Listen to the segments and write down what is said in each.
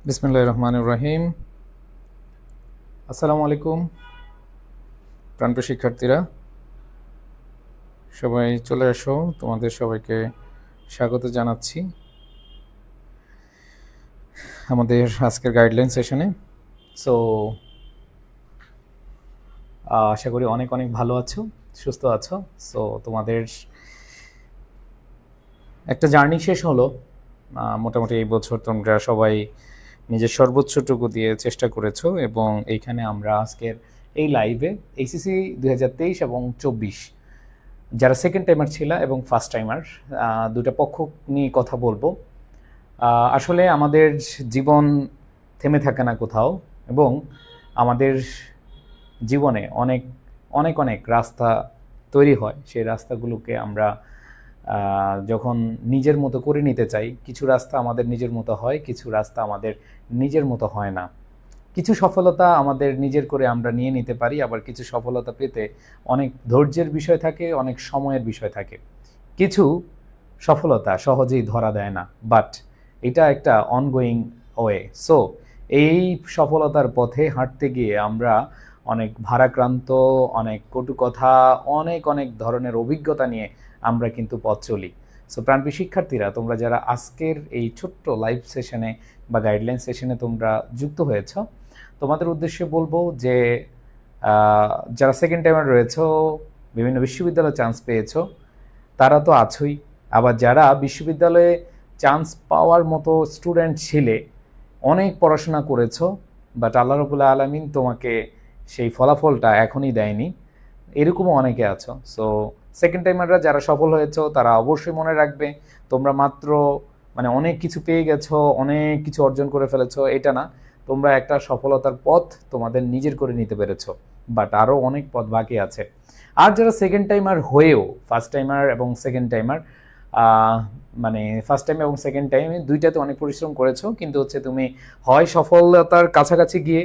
বিসমিল্লাহির রহমানির রহিম। আসসালামু আলাইকুম প্রাণপ্রিয় শিক্ষার্থীরা, সবাই চলে আসো। তোমাদের সবাইকে স্বাগত জানাচ্ছি আমাদের আজকের গাইডলাইন সেশনে। সো আশা করি অনেক অনেক ভালো আছো, সুস্থ আছো। সো তোমাদের একটা জার্নি শেষ হলো। মোটামুটি এই বছর তোমরা সবাই নিজের সর্বোচ্চটুকু দিয়ে চেষ্টা করেছো এবং এইখানে আমরা আজকের এই লাইভে এইচএসসি 2023 এবং 24 যারা সেকেন্ড টাইমার ছিল এবং ফার্স্ট টাইমার দুটো পক্ষ নিয়ে কথা বলবো। আসলে আমাদের জীবন থেমে থাকে না কোথাও, এবং আমাদের জীবনে অনেক অনেক অনেক রাস্তা তৈরি হয়। সেই রাস্তাগুলোকে আমরা যখন নিজের মতো করে নিতে চাই, কিছু রাস্তা আমাদের নিজের মতো হয়, কিছু রাস্তা আমাদের নিজের মতো হয় না। কিছু সফলতা আমাদের নিজের করে আমরা নিয়ে নিতে পারি, আবার কিছু সফলতা পেতে অনেক ধৈর্যের বিষয় থাকে, অনেক সময়ের বিষয় থাকে। কিছু সফলতা সহজেই ধরা দেয় না, বাট এটা একটা অনগোয়িং ওয়ে। সো এই সফলতার পথে হাঁটতে গিয়ে আমরা অনেক ভারাক্রান্ত, অনেক কটু কথা, অনেক অনেক ধরনের অভিজ্ঞতা নিয়ে আমরা কিন্তু পথ চলি। সো প্রাণপ্রিয় শিক্ষার্থীরা, তোমরা যারা আজকের এই ছোট্ট লাইভ সেশনে বা গাইডলাইন সেশনে তোমরা যুক্ত হয়েছ, তোমাদের উদ্দেশ্যে বলবো যে যারা সেকেন্ড টাইমার রয়েছে, বিভিন্ন বিশ্ববিদ্যালয়ে চান্স পেয়েছো, তারা তো আছোই। আবার যারা বিশ্ববিদ্যালয়ে চান্স পাওয়ার মতো স্টুডেন্ট ছিলে, অনেক পড়াশোনা করেছো, বাট আল্লাহ রাব্বুল আলামিন তোমাকে সেই ফলাফলটা এখনই দেয়নি, এরকমও অনেকে আছো। সো সেকেন্ড টাইমাররা যারা সফল হয়েছো, তারা অবশ্যই মনে রাখবে, তোমরা মাত্র অনেক কিছু পেয়ে গেছো, অনেক কিছু অর্জন করে ফেলেছো, এটা না। তোমরা একটা সফলতার পথ তোমাদের নিজের করে নিতে পেরেছো, বাট আরও অনেক পথ বাকি আছে। আর যারা সেকেন্ড টাইমার হয়েও, ফার্স্ট টাইমার এবং সেকেন্ড টাইমার, ফার্স্ট টাইম এবং সেকেন্ড টাইম দুইটাতে অনেক পরিশ্রম করেছো, কিন্তু তুমি হয় সফলতার কাছাকাছি গিয়ে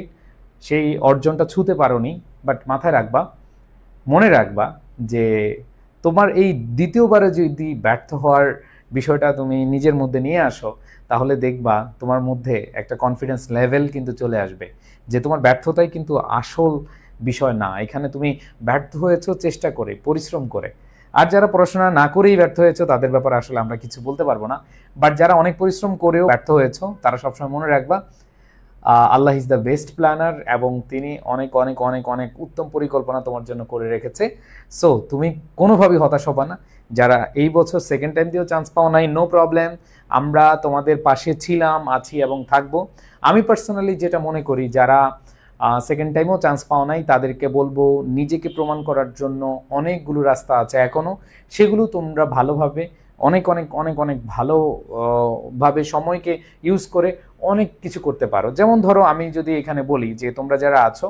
সেই অর্জনটা ছুঁতে পারোনি, বাট মাথায় রাখবা, মনে রাখবা যে তোমার এই দ্বিতীয়বারে যদি ব্যর্থ হওয়ার বিষয়টা তুমি নিজের মধ্যে নিয়ে আসো, তাহলে দেখবা তোমার মধ্যে একটা কনফিডেন্স লেভেল কিন্তু চলে আসবে যে তোমার ব্যর্থতাই কিন্তু আসল বিষয় না। এখানে তুমি ব্যর্থ হয়েছো চেষ্টা করে, পরিশ্রম করে। আর যারা পড়াশোনা না করেই ব্যর্থ হয়েছো, তাদের ব্যাপারে আসলে আমরা কিছু বলতে পারবো না। বাট যারা অনেক পরিশ্রম করেও ব্যর্থ হয়েছো, তারা সবসময় মনে রাখবা আল্লাহ ইজ দ্য বেস্ট প্ল্যানার, এবং তিনি অনেক অনেক অনেক অনেক উত্তম পরিকল্পনা তোমার জন্য করে রেখেছে। সো তুমি কোনোভাবেই হতাশ হবা না। যারা এই বছর সেকেন্ড টাইম দিয়েও চান্স পাও নাই, নো প্রবলেম, আমরা তোমাদের পাশে ছিলাম, আছি এবং থাকবো। আমি পার্সোনালি যেটা মনে করি, যারা সেকেন্ড টাইমেও চান্স পাও নাই, তাদেরকে বলবো নিজেকে প্রমাণ করার জন্য অনেকগুলো রাস্তা আছে এখনও। সেগুলো তোমরা ভালোভাবে অনেক অনেক অনেক অনেক ভালোভাবে সময়কে ইউজ করে অনেক কিছু করতে পারো। যেমন ধরো, আমি যদি এখানে বলি যে তোমরা যারা আছো,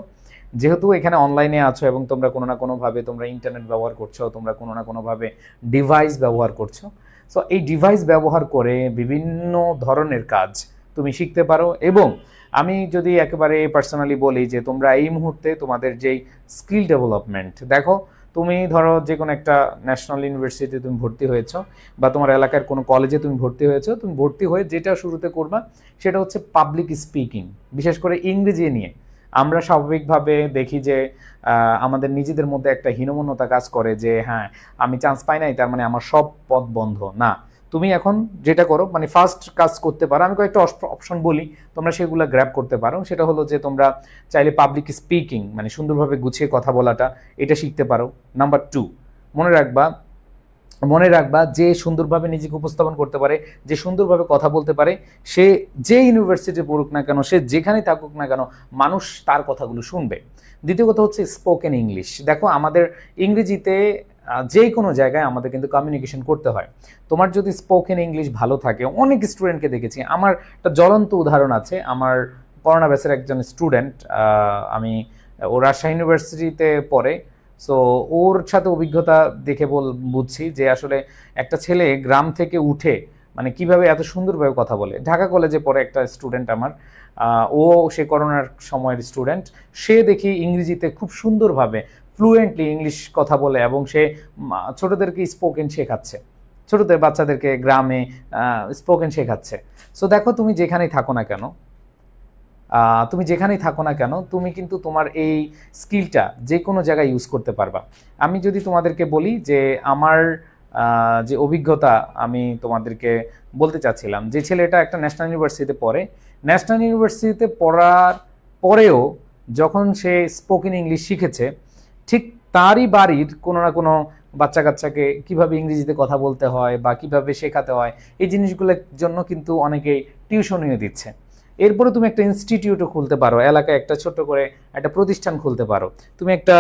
যেহেতু এখানে অনলাইনে আছো এবং তোমরা কোনো না কোনোভাবে তোমরা ইন্টারনেট ব্যবহার করছো, তোমরা কোনো না কোনোভাবে ডিভাইস ব্যবহার করছো। সো এই ডিভাইস ব্যবহার করে বিভিন্ন ধরনের কাজ তুমি শিখতে পারো। এবং আমি যদি একেবারে পার্সোনালি বলি যে তোমরা এই মুহূর্তে তোমাদের যেই স্কিল ডেভেলপমেন্ট, দেখো তুমি ধরো যে কোনো একটা ন্যাশনাল ইউনিভার্সিটিতে তুমি ভর্তি হয়েছো, বা তোমার এলাকার কোনো কলেজে তুমি ভর্তি হয়েছো, তুমি ভর্তি হয়ে যেটা শুরুতে করবা সেটা হচ্ছে পাবলিক স্পিকিং, বিশেষ করে ইংরেজি নিয়ে। আমরা স্বাভাবিকভাবে দেখি যে আমাদের নিজেদের মধ্যে একটা হীনমন্যতা কাজ করে যে হ্যাঁ, আমি চান্স পাই নাই, তার মানে আমার সব পথ বন্ধ। না, তুমি এখন যেটা করো, ফার্স্ট কাজ করতে পারো, আমি কয়েকটা অপশন বলি, তোমরা সেগুলো গ্র্যাব করতে পারো। সেটা হলো যে তোমরা চাইলে পাবলিক স্পিকিং, সুন্দরভাবে গুছিয়ে কথা বলাটা, এটা শিখতে পারো। নাম্বার 2, মনে রাখবা যে সুন্দরভাবে নিজেকে উপস্থাপন করতে পারে, যে সুন্দরভাবে কথা বলতে পারে, সে যে ইউনিভার্সিটি পড়ুক না কেন, সে যেখানে থাকুক না কেন, মানুষ তার কথাগুলো শুনবে। দ্বিতীয় কথা হচ্ছে স্পোকেন ইংলিশ। দেখো, আমাদের ইংরেজিতে যে কোনো জায়গায় আমাদের কিন্তু কমিউনিকেশন করতে হয়। তোমার যদি স্পোকেন ইংলিশ ভালো থাকে, অনেক স্টুডেন্টকে দেখেছি, আমার একটা জ্বলন্ত উদাহরণ আছে। আমার করোনা ব্যাচের একজন স্টুডেন্ট, ও রাজশাহী ইউনিভার্সিটিতে পড়ে। সো ওর সাথে অভিজ্ঞতা দেখে বুঝছি যে আসলে একটা ছেলে গ্রাম থেকে উঠে কিভাবে এত সুন্দরভাবে কথা বলে। ঢাকা কলেজে পড়ে একটা স্টুডেন্ট আমার, সে করোনার সময়ের স্টুডেন্ট। সে দেখি ইংরেজিতে খুব সুন্দরভাবে ফ্লুয়েন্টলি ইংলিশ কথা বলে, এবং সে ছোটদেরকে স্পোকেন শেখাচ্ছে, বাচ্চাদেরকে গ্রামে স্পোকেন শেখাচ্ছে। সো দেখো, তুমি যেখানেই থাকো না কেন, তুমি যেখানেই থাকো না কেন তুমি কিন্তু তোমার এই স্কিলটা যে কোনো জায়গায় ইউজ করতে পারবা। আমি যদি তোমাদেরকে বলি যে আমার যে অভিজ্ঞতা আমি তোমাদেরকে বলতে চাচ্ছিলাম, যে ছেলেটা একটা ন্যাশনাল ইউনিভার্সিটিতে পড়ে, ন্যাশনাল ইউনিভার্সিটিতে পড়ার পরেও যখন সে স্পোকেন ইংলিশ শিখেছে, ঠিক তারই বাড়ির কোনো না কোনো বাচ্চা কাচ্চাকে কীভাবে ইংরেজিতে কথা বলতে হয় বা কীভাবে শেখাতে হয় এই জিনিসগুলোর জন্য কিন্তু অনেকেই টিউশনিও দিচ্ছে। এরপরে তুমি একটা ইনস্টিটিউটও খুলতে পারো, এলাকায় একটা ছোট করে একটা প্রতিষ্ঠান খুলতে পারো। তুমি একটা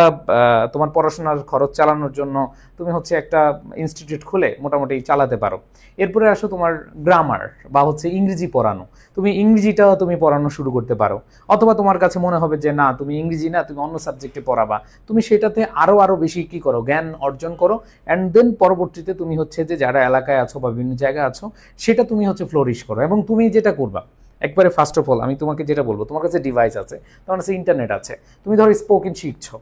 তোমার পড়াশোনার খরচ চালানোর জন্য তুমি হচ্ছে একটা ইনস্টিটিউট খুলে মোটামুটি চালাতে পারো। এরপরে আসো তোমার গ্রামার বা হচ্ছে ইংরেজি পড়ানো, তুমি ইংরেজিটাও তুমি পড়ানো শুরু করতে পারো। অথবা তোমার কাছে মনে হবে যে না, তুমি ইংরেজি না, তুমি অন্য সাবজেক্টে পড়াবা, তুমি সেটাতে আরও বেশি কি করো, জ্ঞান অর্জন করো। অ্যান্ড দেন পরবর্তীতে তুমি হচ্ছে যে যারা এলাকায় আছো বা বিভিন্ন জায়গায় আছো সেটা তুমি হচ্ছে ফ্লোরিশ করো। এবং তুমি যেটা করবা একবারে ফার্স্ট অফ অল আমি তোমাকে যেটা বলবো, তোমার কাছে ডিভাইস আছে, তোমার কাছে ইন্টারনেট আছে, তুমি ধরো স্পোকেন শিখছো,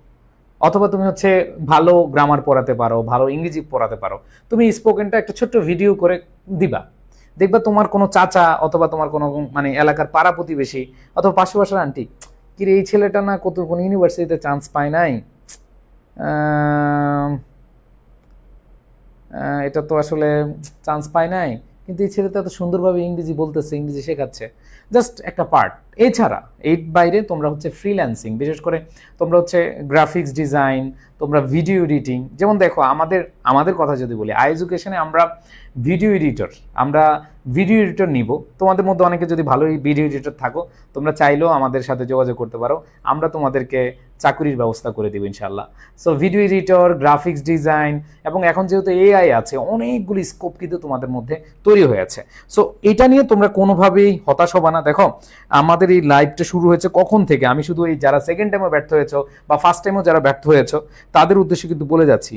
অথবা তুমি হচ্ছে ভালো গ্রামার পড়াতে পারো, ভালো ইংরেজি পড়াতে পারো, তুমি স্পোকেনটা একটা ছোট্ট ভিডিও করে দিবা। দেখবা তোমার কোনো চাচা অথবা তোমার কোনো মানে এলাকার পাড়া প্রতিবেশী অথবা পাশাপাশি আন্টি, কি রে এই ছেলেটা না কোনো ইউনিভার্সিটিতে চান্স পায় নাই, এটা তো আসলে চান্স পায় নাই, কিন্তু এই ছেলেটা এত সুন্দরভাবে ইংরেজি বলতেছে, ইংরেজি শেখাচ্ছে, জাস্ট একটা পার্ট। এছাড়া এর বাইরে তোমরা হচ্ছে ফ্রিল্যান্সিং, বিশেষ করে তোমরা হচ্ছে গ্রাফিক্স ডিজাইন, তোমরা ভিডিও এডিটিং, যেমন দেখো আমাদের কথা যদি বলি, এডুকেশনে আমরা ভিডিও এডিটর নিব। তোমাদের মধ্যে অনেকে যদি ভালো ভিডিও এডিটর থাকো তোমরা চাইলেও আমাদের সাথে যোগাযোগ করতে পারো, আমরা তোমাদেরকে চাকরির ব্যবস্থা করে দেবো ইনশাল্লাহ। So video editor, graphics design, এবং এখন যেহেতু এআই আছে অনেকগুলি স্কোপ কিন্তু তোমাদের মধ্যে তৈরি হয়েছে। সো এটা নিয়ে তোমরা কোনোভাবেই হতাশ হবা না। দেখো আমাদের এই লাইভটা শুরু হয়েছে কখন থেকে, আমি শুধু এই যারা সেকেন্ড টাইমও ব্যর্থ হয়েছো বা ফার্স্ট টাইমও যারা ব্যর্থ হয়েছো তাদের উদ্দেশ্যে কিন্তু বলে যাচ্ছি।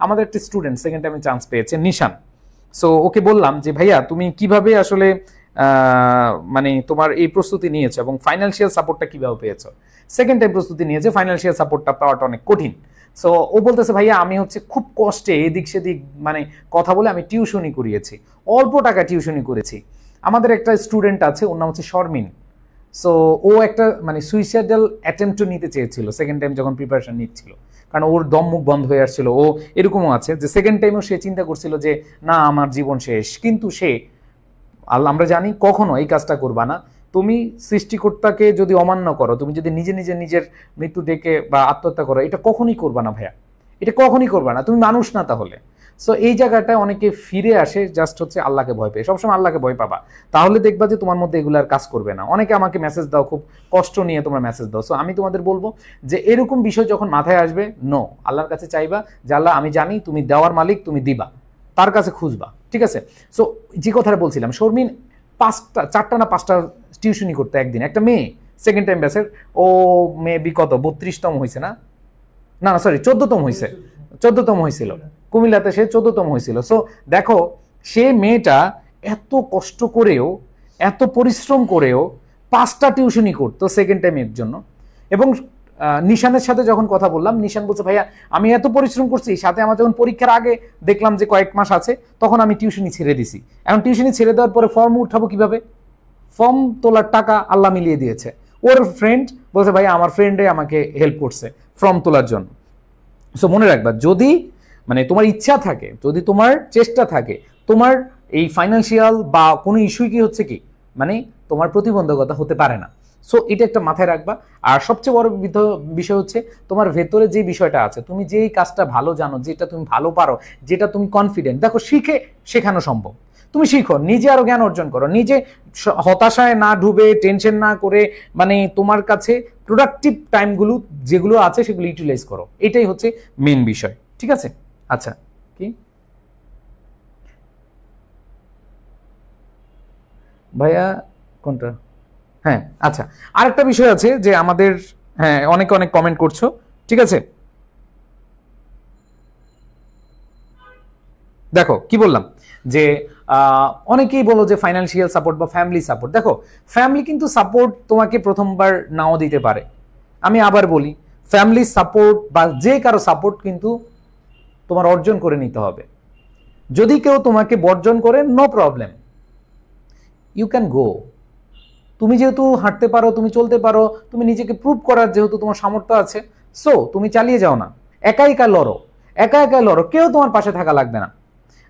আমাদের একটা স্টুডেন্ট সেকেন্ড টাইমে চান্স পেয়েছে, নিশান। সো ওকে বললাম যে ভাইয়া তুমি কিভাবে আসলে মানে তোমার এই প্রস্তুতি নিয়েছো এবং ফাইন্যান্সিয়াল সাপোর্টটা কিভাবে পেয়েছো। সেকেন্ড টাইম প্রস্তুতি নিয়েছে, ফাইন্যান্সিয়াল সাপোর্টটা পাওয়াটা অনেক কঠিন। সো ও বলতেছে ভাইয়া আমি হচ্ছে খুব কষ্টে এদিক সেদিক মানে কথা বলে আমি টিউশনি করিয়েছি, অল্প টাকা টিউশনি করেছি। আমাদের একটা স্টুডেন্ট আছে, ওর নাম হচ্ছে শর্মিন। সো ও একটা মানে সুইসাইডাল অ্যাটেম্পটও নিতে চেয়েছিল সেকেন্ড টাইম যখন প্রিপারেশন নিচ্ছিল, কারণ ওর দম মুখ বন্ধ হয়ে আসছিল। ও এরকমও আছে যে সেকেন্ড টাইমেও সে চিন্তা করছিল যে না আমার জীবন শেষ, কিন্তু সে আমরা জানি কখনো এই কাজটা করবা না। তুমি সৃষ্টিকর্তাকে যদি অমান্য করো, তুমি যদি নিজের মৃত্যু ডেকে বা আত্মহত্যা করো, এটা কখনই করবা না ভাইয়া, এটা কখনই করবা না, তুমি মানুষ না তাহলে। সো এই জায়গাটায় অনেকে ফিরে আসে জাস্ট হচ্ছে আল্লাহকে ভয় পেয়ে, সবসময় আল্লাহকে ভয় পাবা, তাহলে দেখবা যে তোমার মধ্যে এগুলার কাজ করবে না। অনেকে আমাকে মেসেজ দাও, খুব কষ্ট নিয়ে তোমরা মেসেজ দাও। সো আমি তোমাদের বলবো যে এরকম বিষয় যখন মাথায় আসবে, নো, আল্লাহর কাছে চাইবা যে আল্লাহ আমি জানি তুমি দেওয়ার মালিক, তুমি দিবা, তার কাছে খুঁজবা, ঠিক আছে। সো যে কথাটা বলছিলাম, শর্মিন 4টা না 5টা টিউশনি করতে একদিন, একটা মেয়ে সেকেন্ড টাইম ব্যাচের, ও মেবি কত 32তম হয়েছে না, না সরি 14তম হয়েছে, 14তম হয়েছিল কুমিল্লাতে, সে 14তম হয়েছিল। সো দেখো সে মেয়েটা এত কষ্ট করেও, এত পরিশ্রম করেও 5টা টিউশনি করতো সেকেন্ড টাইমের জন্য। এবং নিশানের সাথে যখন কথা বললাম, নিশান বলছে ভাইয়া আমি এত পরিশ্রম করছি, সাথে আমার যখন পরীক্ষার আগে দেখলাম যে কয়েক মাস আছে, তখন আমি টিউশনি ছেড়ে দিছি। এখন টিউশনি ছেড়ে দেওয়ার পরে ফর্ম উঠাবো কিভাবে, ফর্ম তোলার টাকা আল্লাহ মিলিয়ে দিয়েছে। ওর ফ্রেন্ড বলছে ভাইয়া আমার ফ্রেন্ডে আমাকে হেল্প করছে ফর্ম তোলার জন্য। সো মনে রাখবা, যদি মানে তোমার ইচ্ছা থাকে, যদি তোমার চেষ্টা থাকে, তোমার এই ফাইন্যান্সিয়াল বা কোনো ইস্যুই কি হচ্ছে কি মানে তোমার প্রতিবন্ধকতা হতে পারে না। সো এটা একটা মাথায় রাখবা। আর সবচেয়ে বড় বিষয় হচ্ছে তোমার ভেতরে যে বিষয়টা আছে, তুমি যেই কাজটা ভালো জানো, যেটা তুমি ভালো পারো, যেটা তুমি কনফিডেন্ট, দেখো শিখে শেখানো সম্ভব। তুমি শিখো, নিজে আরো জ্ঞান অর্জন করো, নিজে হতাশায় না ডুবে, টেনশন না করে, মানে তোমার কাছে প্রোডাক্টিভ টাইমগুলো যেগুলো আছে সেগুলো ইউটিলাইজ করো, এটাই হচ্ছে মেন বিষয়, ঠিক আছে। আচ্ছা, কি ভাইয়া কোনটা, হ্যাঁ আচ্ছা, আরেকটা বিষয় আছে যে আমাদের, হ্যাঁ অনেকে অনেক কমেন্ট করছো, ঠিক আছে। দেখো কি বললাম যে অনেকেই বলো যে ফাইন্যান্সিয়াল সাপোর্ট বা ফ্যামিলি সাপোর্ট। দেখো ফ্যামিলি কিন্তু সাপোর্ট তোমাকে প্রথমবার নাও দিতে পারে। আমি আবার বলি, ফ্যামিলি সাপোর্ট বা যে কারো সাপোর্ট কিন্তু তোমার অর্জন করে নিতে হবে। যদি কেউ তোমাকে বর্জন করে, no problem, you can go, তুমি যেহেতু হাঁটতে পারো, তুমি চলতে পারো, তুমি নিজেকে প্রুভ করার যেহেতু তোমার সামর্থ্য আছে, সো তুমি চালিয়ে যাও না, একা একা লড়ো, একা একা লড়ো, কেউ তোমার পাশে থাকা লাগবে না।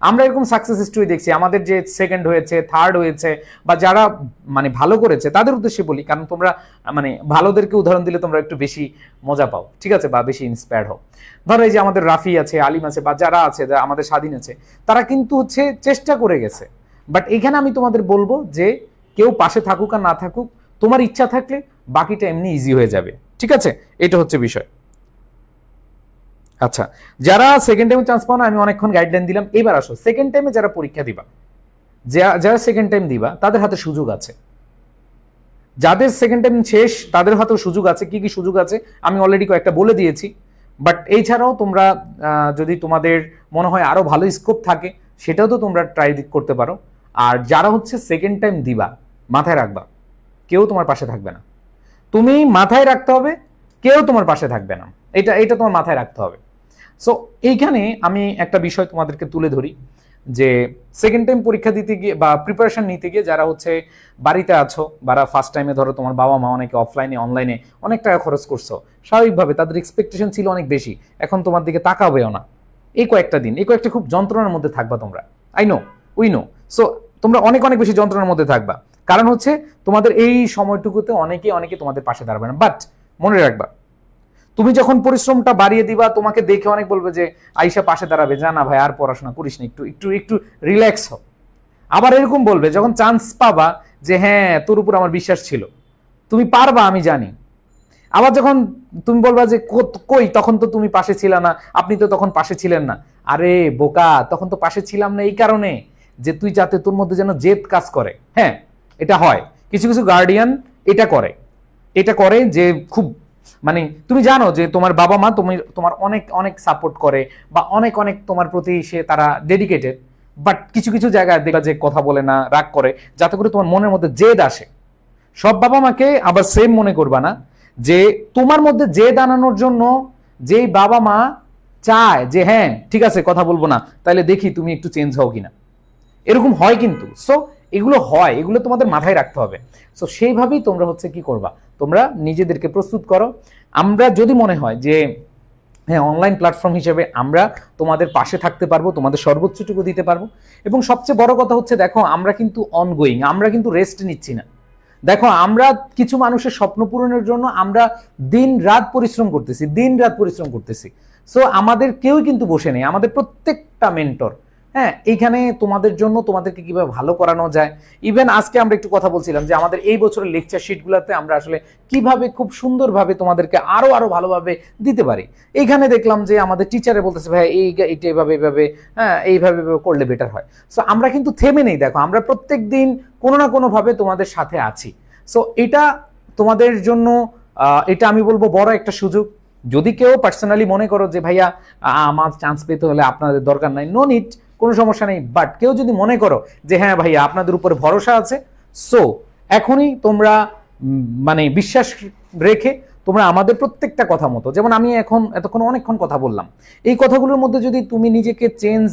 আমরা এরকম সাকসেস স্টোরি দেখছি, আমাদের যে সেকেন্ড হয়েছে, থার্ড হয়েছে, বা যারা মানে ভালো করেছে তাদের উদ্দেশ্যে বলি, কারণ তোমরা মানে ভালোদেরকে উদাহরণ দিলে তোমরা একটু বেশি মজা পাও, ঠিক আছে, বা বেশি ইন্সপায়ার্ড হও। ধরো এই যে আমাদের রাফি আছে, আলিম আছে, বা যারা আছে, আমাদের স্বাধীন আছে, তারা কিন্তু হচ্ছে চেষ্টা করে গেছে। বাট এখানে আমি তোমাদের বলবো যে কেউ পাশে থাকুক আর না থাকুক, তোমার ইচ্ছা থাকলে বাকিটা এমনি ইজি হয়ে যাবে, ঠিক আছে, এটা হচ্ছে বিষয়। আচ্ছা, যারা সেকেন্ড টাইমে চান্স পাও না, আমি অনেকক্ষণ গাইডলাইন দিলাম, এবার আসো সেকেন্ড টাইমে যারা পরীক্ষা দিবা, যারা সেকেন্ড টাইম দিবা তাদের হাতে সুযোগ আছে। যাদের সেকেন্ড টাইম শেষ তাদের হাতেও সুযোগ আছে। কি কি সুযোগ আছে আমি অলরেডি কয়েকটা বলে দিয়েছি। বাট এই ছাড়াও তোমরা যদি তোমাদের মনে হয় আরো ভালো স্কোপ থাকে, সেটাও তো তোমরা ট্রাই করতে পারো। আর যারা হচ্ছে সেকেন্ড টাইম দিবা, মাথায় রাখবা কেউ তোমার পাশে থাকবে না। তুমি মাথায় রাখতে হবে কেউ তোমার পাশে থাকবে না, এটা তোমার মাথায় রাখতে হবে। সো এইখানে আমি একটা বিষয় তোমাদেরকে তুলে ধরি যে সেকেন্ড টাইম পরীক্ষা দিতে গিয়ে বা প্রিপারেশন নিতে গিয়ে যারা হচ্ছে বাড়িতে আছো, বা ফার্স্ট টাইমে ধরো তোমার বাবা মা অনেকে অফলাইনে অনলাইনে অনেক টাকা খরচ করছো, স্বাভাবিকভাবে তাদের এক্সপেকটেশন ছিল অনেক বেশি, এখন তোমার দিকে তাকাবেও না। এই কয়েকটা দিন, এই কয়েকটা খুব যন্ত্রণার মধ্যে থাকবা তোমরা, I know, we know. So তোমরা অনেক অনেক বেশি যন্ত্রণার মধ্যে থাকবা, কারণ হচ্ছে তোমাদের এই সময়টুকুতে অনেকে তোমাদের পাশে দাঁড়াবে না। বাট মনে রাখবা, তুমি যখন পরিশ্রমটা বাড়িয়ে দিবা, তোমাকে দেখে অনেক বলবে যে আইসা পাশে দাঁড়াবে, জানা ভাই আর পড়াশোনা করিস না, একটু একটু একটু রিল্যাক্স হও। আবার এরকম বলবে যখন চান্স পাবা যে হ্যাঁ তোর উপর আমার বিশ্বাস ছিল, তুমি পারবা আমি জানি। আবার যখন তুমি বলবা যে কই তখন তো তুমি পাশে ছিল না, আপনি তো তখন পাশে ছিলেন না, আরে বোকা তখন তো পাশে ছিলাম না এই কারণে যে তুই যাতে তোর মধ্যে যেন জেদ কাজ করে। হ্যাঁ এটা হয়, কিছু কিছু গার্ডিয়ান এটা করে যে খুব মানে তুমি জানো যে তোমার বাবা মা তোমার অনেক অনেক সাপোর্ট করে, বা অনেক অনেক তোমার প্রতি তারা ডেডিকেটেড, বাট কিছু কিছু জায়গায় দেখবা যে কথা বলে না, রাগ করে, যাতে করে তোমার মনের মধ্যে জেদ আসে। সব বাবা মাকে আবার সেম মনে করবা না, যে তোমার মধ্যে জেদ আনানোর জন্য যেই বাবা মা চায় যে হ্যাঁ ঠিক আছে কথা বলবো না, তাহলে দেখি তুমি একটু চেঞ্জ হও কিনা, এরকম হয় কিন্তু। সো এগুলো হয়, এগুলো তোমাদের মাথায় রাখতে হবে। সো সেইভাবেই তোমরা হচ্ছে কি করবা, তোমরা নিজেদেরকে প্রস্তুত করো। আমরা যদি মনে হয় যে হ্যাঁ অনলাইন প্ল্যাটফর্ম হিসেবে আমরা তোমাদের পাশে থাকতে পারবো, তোমাদের সর্বোচ্চটুকু দিতে পারবো, এবং সবচেয়ে বড় কথা হচ্ছে দেখো আমরা কিন্তু অনগোয়িং, আমরা কিন্তু রেস্ট নিচ্ছি না। দেখো আমরা কিছু মানুষের স্বপ্ন পূরণের জন্য আমরা দিন রাত পরিশ্রম করতেছি। সো আমাদের কেউ কিন্তু বসে নেই, আমাদের প্রত্যেকটা মেন্টর হ্যাঁ এইখানে তোমাদের জন্য, তোমাদেরকে কিভাবে ভালো করানো যায়। ইভেন আজকে আমরা একটু কথা বলছিলাম যে আমাদের এই বছরের লেকচার শিটগুলোতে আমরা আসলে কিভাবে খুব সুন্দরভাবে তোমাদেরকে আরো ভালোভাবে দিতে পারি। এইখানে দেখলাম যে আমাদের টিচারে বলতেছে ভাই এইটা এইভাবে হ্যাঁ এইভাবে করলে বেটার হয়। সো আমরা কিন্তু থেমে নেই, দেখো আমরা প্রত্যেক দিন কোনো না কোনো ভাবে তোমাদের সাথে আছি। সো এটা তোমাদের জন্য এটা আমি বলবো বড় একটা সুযোগ। যদি কেউ পার্সোনালি মনে করো যে ভাইয়া আমার চান্স পেতে হলে আপনাদের দরকার নাই, নো নিড, কোনো সমস্যা নেই। বাট কেউ যদি মনে করো যে হ্যাঁ ভাইয়া আপনাদের উপরে ভরসা আছে, সো এখনই তোমরা মানে বিশ্বাস রেখে তোমরা আমাদের প্রত্যেকটা কথা মতো, যেমন আমি এতক্ষণ অনেকক্ষণ কথা বললাম, এই কথাগুলোর মধ্যে যদি তুমি নিজেকে চেঞ্জ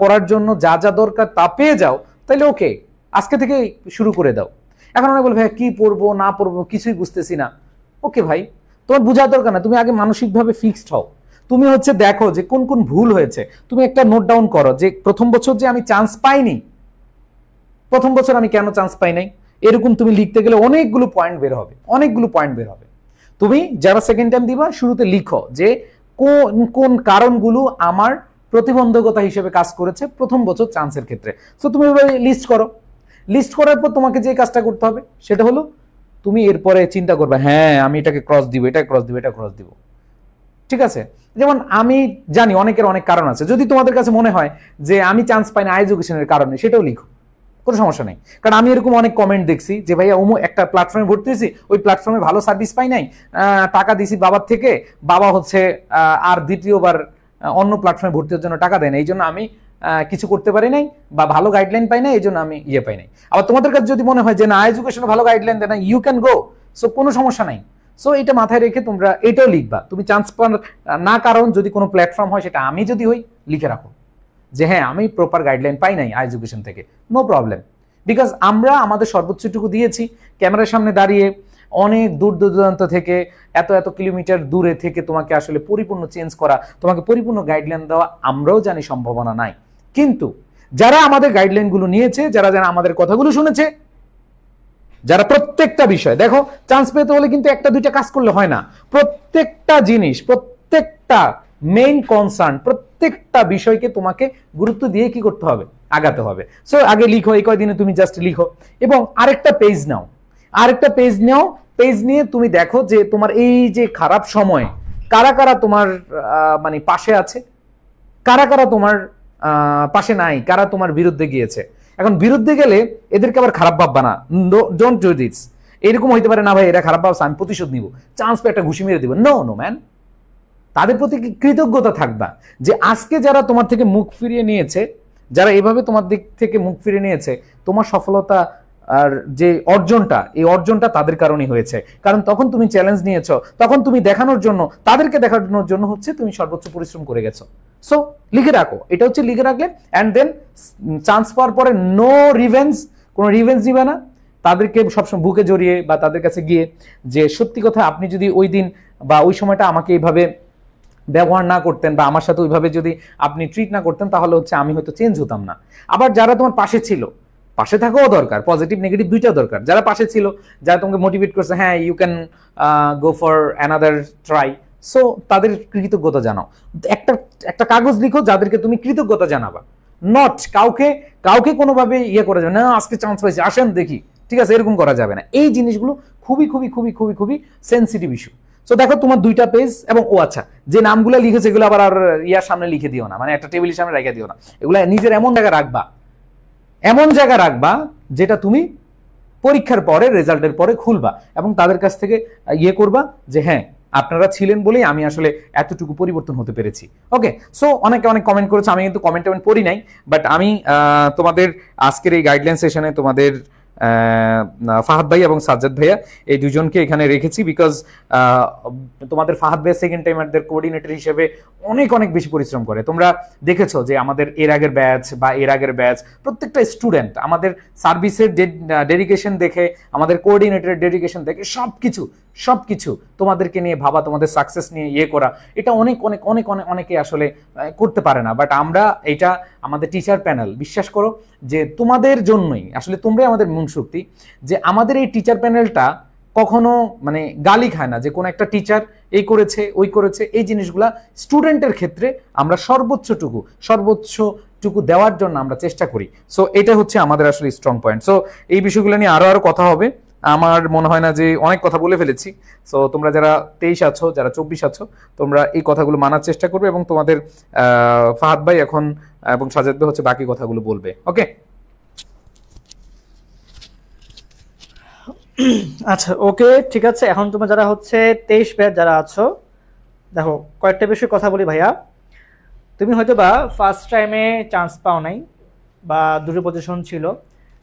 করার জন্য যা যা দরকার তা পেয়ে যাও, তাহলে ওকে আজকে থেকে শুরু করে দাও। এখন অনেক বলবে ভাইয়া কি পড়বো না পড়বো কিছুই বুঝতেছি না, ওকে ভাই তোমার বোঝার দরকার না, তুমি আগে মানসিকভাবে ফিক্সড হও। তুমি হচ্ছে দেখো যে কোন কোন ভুল হয়েছে, তুমি একটা নোট ডাউন করো যে প্রথম বছর যে আমি চান্স পাইনি, প্রথম বছর আমি কেন চান্স পাই নাই, এরকম তুমি লিখতে গেলে অনেকগুলো পয়েন্ট বের হবে। তুমি যারা সেকেন্ড টাইম দিবা শুরুতে লিখো যে কোন কোন কারণগুলো আমার প্রতিবন্ধকতা হিসেবে কাজ করেছে প্রথম বছর চান্সের ক্ষেত্রে। সো তুমি লিস্ট করার পর তোমাকে যে কাজটা করতে হবে সেটা হলো তুমি এরপরে চিন্তা করবে হ্যাঁ আমি এটাকে ক্রস দিব, এটা ক্রস দিব, ঠিক আছে। যেমন আমি জানি অনেকের অনেক কারণ আছে, যদি তোমাদের কাছে মনে হয় যে আমি চান্স পাই না এডুকেশনের কারণে, সেটাও লিখো, কোনো সমস্যা নেই। কারণ আমি এরকম অনেক কমেন্ট দেখছি যে ভাইয়া একটা প্ল্যাটফর্মে ভর্তি হয়েছি, ওই প্ল্যাটফর্মে ভালো সার্ভিস পাই নাই, টাকা দিছি বাবার থেকে, বাবা হচ্ছে আর দ্বিতীয়বার অন্য প্ল্যাটফর্মে ভর্তি হওয়ার জন্য টাকা দেয় না, এই জন্য আমি কিছু করতে পারি নাই, বা ভালো গাইডলাইন পাই না, এই জন্য আমি পাই নাই। আবার তোমাদের কাছে যদি মনে হয় যে না এডুকেশনে ভালো গাইডলাইন দেয় না, ইউ ক্যান গো, সো কোনো সমস্যা নাই। সো এটা মাথায় রেখে তোমরা এটাও লিখবা, তুমি চান্স পান না কারণ যদি কোনো প্ল্যাটফর্ম হয়, সেটা আমি যদি হই লিখে রাখো যে হ্যাঁ আমি প্রপার গাইডলাইন পাই নাই এডুকেশন থেকে, নো প্রবলেম, বিকজ আমরা আমাদের সর্বোচ্চটুকু দিয়েছি, ক্যামেরার সামনে দাঁড়িয়ে অনেক দূর দূরান্ত থেকে এত এত কিলোমিটার দূরে থেকে তোমাকে আসলে পরিপূর্ণ চেঞ্জ করা, তোমাকে পরিপূর্ণ গাইডলাইন দেওয়া আমরাও জানি সম্ভাবনা নাই। কিন্তু যারা আমাদের গাইডলাইনগুলো নিয়েছে, যারা যারা আমাদের কথাগুলো শুনেছে, যারা প্রত্যেকটা বিষয়, দেখো চান্স পেতে হলে কিন্তু একটা দুইটা কাজ করলে হয় না, প্রত্যেকটা জিনিস, প্রত্যেকটা মেইন কনসার্ন, প্রত্যেকটা বিষয়কে তোমাকে গুরুত্ব দিয়ে কি করতে হবে, আগাতে হবে। সো আগে লিখো, এই কয়দিনে তুমি জাস্ট লিখো এবং আরেকটা পেজ নাও, আরেকটা পেজ নাও। পেজ নিয়ে তুমি দেখো যে তোমার এই যে খারাপ সময় কারা কারা তোমার মানে পাশে আছে, কারা কারা তোমার পাশে নাই, কারা তোমার বিরুদ্ধে গিয়েছে। এখন বিরুদ্ধে গেলে এদেরকে আবার খারাপ ভাববা না, ডোন্ট ডু দিস। এরকম হইতে পারে না ভাই এরা খারাপ ভাবছে আমি প্রতিশোধ নিব, চান্স পেয়ে একটা ঘুষি মেরে দিব, নো নো ম্যান। তাদের প্রতি কৃতজ্ঞতা থাকবা যে আজকে যারা তোমার থেকে মুখ ফিরিয়ে নিয়েছে, যারা এভাবে তোমার দিক থেকে মুখ ফিরিয়ে নিয়েছে, তোমার সফলতা আর যে অর্জনটা, এই অর্জনটা তাদের কারণেই হয়েছে। কারণ তখন তুমি চ্যালেঞ্জ নিয়েছো, তখন তুমি দেখানোর জন্য, তাদেরকে দেখানোর জন্য হচ্ছে তুমি সর্বোচ্চ পরিশ্রম করে গেছো। সো লিখে রাখো, এটা হচ্ছে লিখে রাখলে, অ্যান্ড দেন চান্স পাওয়ার পরে নো রিভেঞ্জ, কোনো রিভেঞ্জ নিবে না। তাদেরকে সবসময় বুকে জড়িয়ে বা তাদের কাছে গিয়ে যে সত্যি কথা, আপনি যদি ওই দিন বা ওই সময়টা আমাকে এইভাবে ব্যবহার না করতেন বা আমার সাথে ওইভাবে যদি আপনি ট্রিট না করতেন, তাহলে হচ্ছে আমি হয়তো চেঞ্জ হতাম না। আবার যারা তোমার পাশে ছিল, পাশে থাকাও দরকার, পজিটিভ নেগেটিভ দুইটা দরকার। যারা পাশে ছিল, যারা তোমাকে মোটিভেট করছে, হ্যাঁ you can go for another try, so তাদের কৃতজ্ঞতা জানাও। একটা একটা কাগজ লিখো যাদেরকে তুমি কৃতজ্ঞতা জানাবা, নট কাউকে কাউকে কোনোভাবে ইয়ে করা যাবে না, আজকে চান্স পাইছে আসেন দেখি, ঠিক আছে, এরকম করা যাবে না। এই জিনিসগুলো খুবই খুবই খুবই খুবই খুবই সেন্সিটিভ ইস্যু। সো দেখো তোমার দুইটা পেজ, এবং ও আচ্ছা, যে নামগুলো লিখেছে এগুলো আবার আর ইয়ার সামনে লিখে দিও না, মানে একটা টেবিলের সামনে রেখে দিও না, এগুলো নিজের এমন জায়গায় রাখবা, এমন জায়গা রাখবা যেটা তুমি পরীক্ষার পরে, রেজাল্টের পরে খুলবা এবং তাদের কাছ থেকে ইয়ে করবা যে হ্যাঁ আপনারা ছিলেন বলেই আমি আসলে এতটুকু পরিবর্তন হতে পেরেছি। ওকে, সো অনেকে অনেক কমেন্ট করেছে, আমি কিন্তু কমেন্ট পড়ি নাই, বাট আমি তোমাদের আজকের এই গাইডলাইন সেশনে তোমাদের ফাহাদ ভাই এবং সাজ্জাদ ভাইয়া এই দুজনকে এখানে রেখেছি, বিকজ তোমাদের ফাহাদ ভাই সেকেন্ড টাইমারদের কোঅর্ডিনেটর হিসেবে অনেক অনেক বেশি পরিশ্রম করে। তোমরা দেখেছো যে আমাদের এর আগের ব্যাচ বা এর আগের ব্যাচ প্রত্যেকটা স্টুডেন্ট আমাদের সার্ভিসের ডেডিকেশন দেখে, আমাদের কোঅর্ডিনেটরের ডেডিকেশন দেখে সবকিছু সবকিছু তোমাদেরকে নিয়ে ভাবা, তোমাদের সাকসেস নিয়ে ইয়ে করা, এটা অনেক অনেক অনেক অনেক অনেকে আসলে করতে পারে না। বাট আমরা এটা আমাদের টিচার প্যানেল, বিশ্বাস করো যে তোমাদের জন্যই আসলে, তোমরাই আমাদের মূল শক্তি, যে আমাদের এই টিচার প্যানেলটা কখনো মানে গালি খায় না যে কোন একটা টিচার এই করেছে ওই করেছে। এই জিনিসগুলা স্টুডেন্টের ক্ষেত্রে আমরা সর্বোচ্চটুকু দেওয়ার জন্য আমরা চেষ্টা করি। সো এটা হচ্ছে আমাদের আসলে স্ট্রং পয়েন্ট। সো এই বিষয়গুলো নিয়ে আরো আরো কথা হবে, আমার মনে হয় না যে অনেক কথা বলে ফেলেছি। সো তোমরা যারা 23 আছো, যারা 24 আছো, তোমরা এই কথাগুলো মানার চেষ্টা করবে এবং তোমাদের ফাহাদ ভাই এখন এবং সাজ্জাদ ভাই হচ্ছে বাকি কথাগুলো বলবে। ওকে, আচ্ছা ওকে ঠিক আছে। এখন তোমরা যারা হচ্ছে 23 ব্যাচ যারা আছো, দেখো কয়েকটা বিষয় কথা বলি ভাইয়া। তুমি হয়তো বা ফার্স্ট টাইমে চান্স পাও নাই বা দুটো পজিশন ছিল,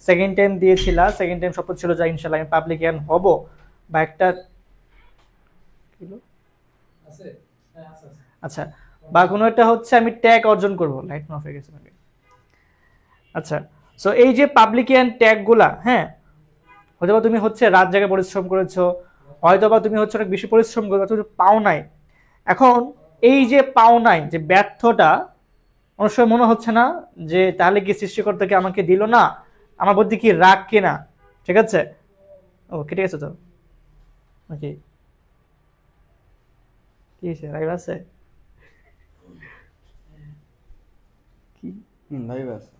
সেকেন্ড টাইম দিয়েছিলা, সেকেন্ড টাইম স্বপ্ন ছিল যে ইনশাল্লাহ আমি পাবলিকান হব বা একটা আচ্ছা বা কোনো একটা হচ্ছে আমি ট্যাগ অর্জন করবো, লাইট অফ হয়ে গেছে। আচ্ছা, সো এই যে পাবলিকান ট্যাগগুলা, হ্যাঁ হয়তোবা তুমি হচ্ছে রাত জায়গায় পরিশ্রম করেছো, হয়তোবা তুমি হচ্ছে অনেক বেশি পরিশ্রম করেছো, তুমি পাও নাই। এখন এই যে পাও নাই, যে ব্যর্থটা, অনেক সময় মনে হচ্ছে না যে তাহলে কি সৃষ্টিকর্তাকে আমাকে দিল না, আমার বুদ্ধি কি রাগ কিনা, ঠিক আছে? ও কেটে গেছে তো, নাকি কি হয়েছে, রাগ আছে কি? লাইভ আছে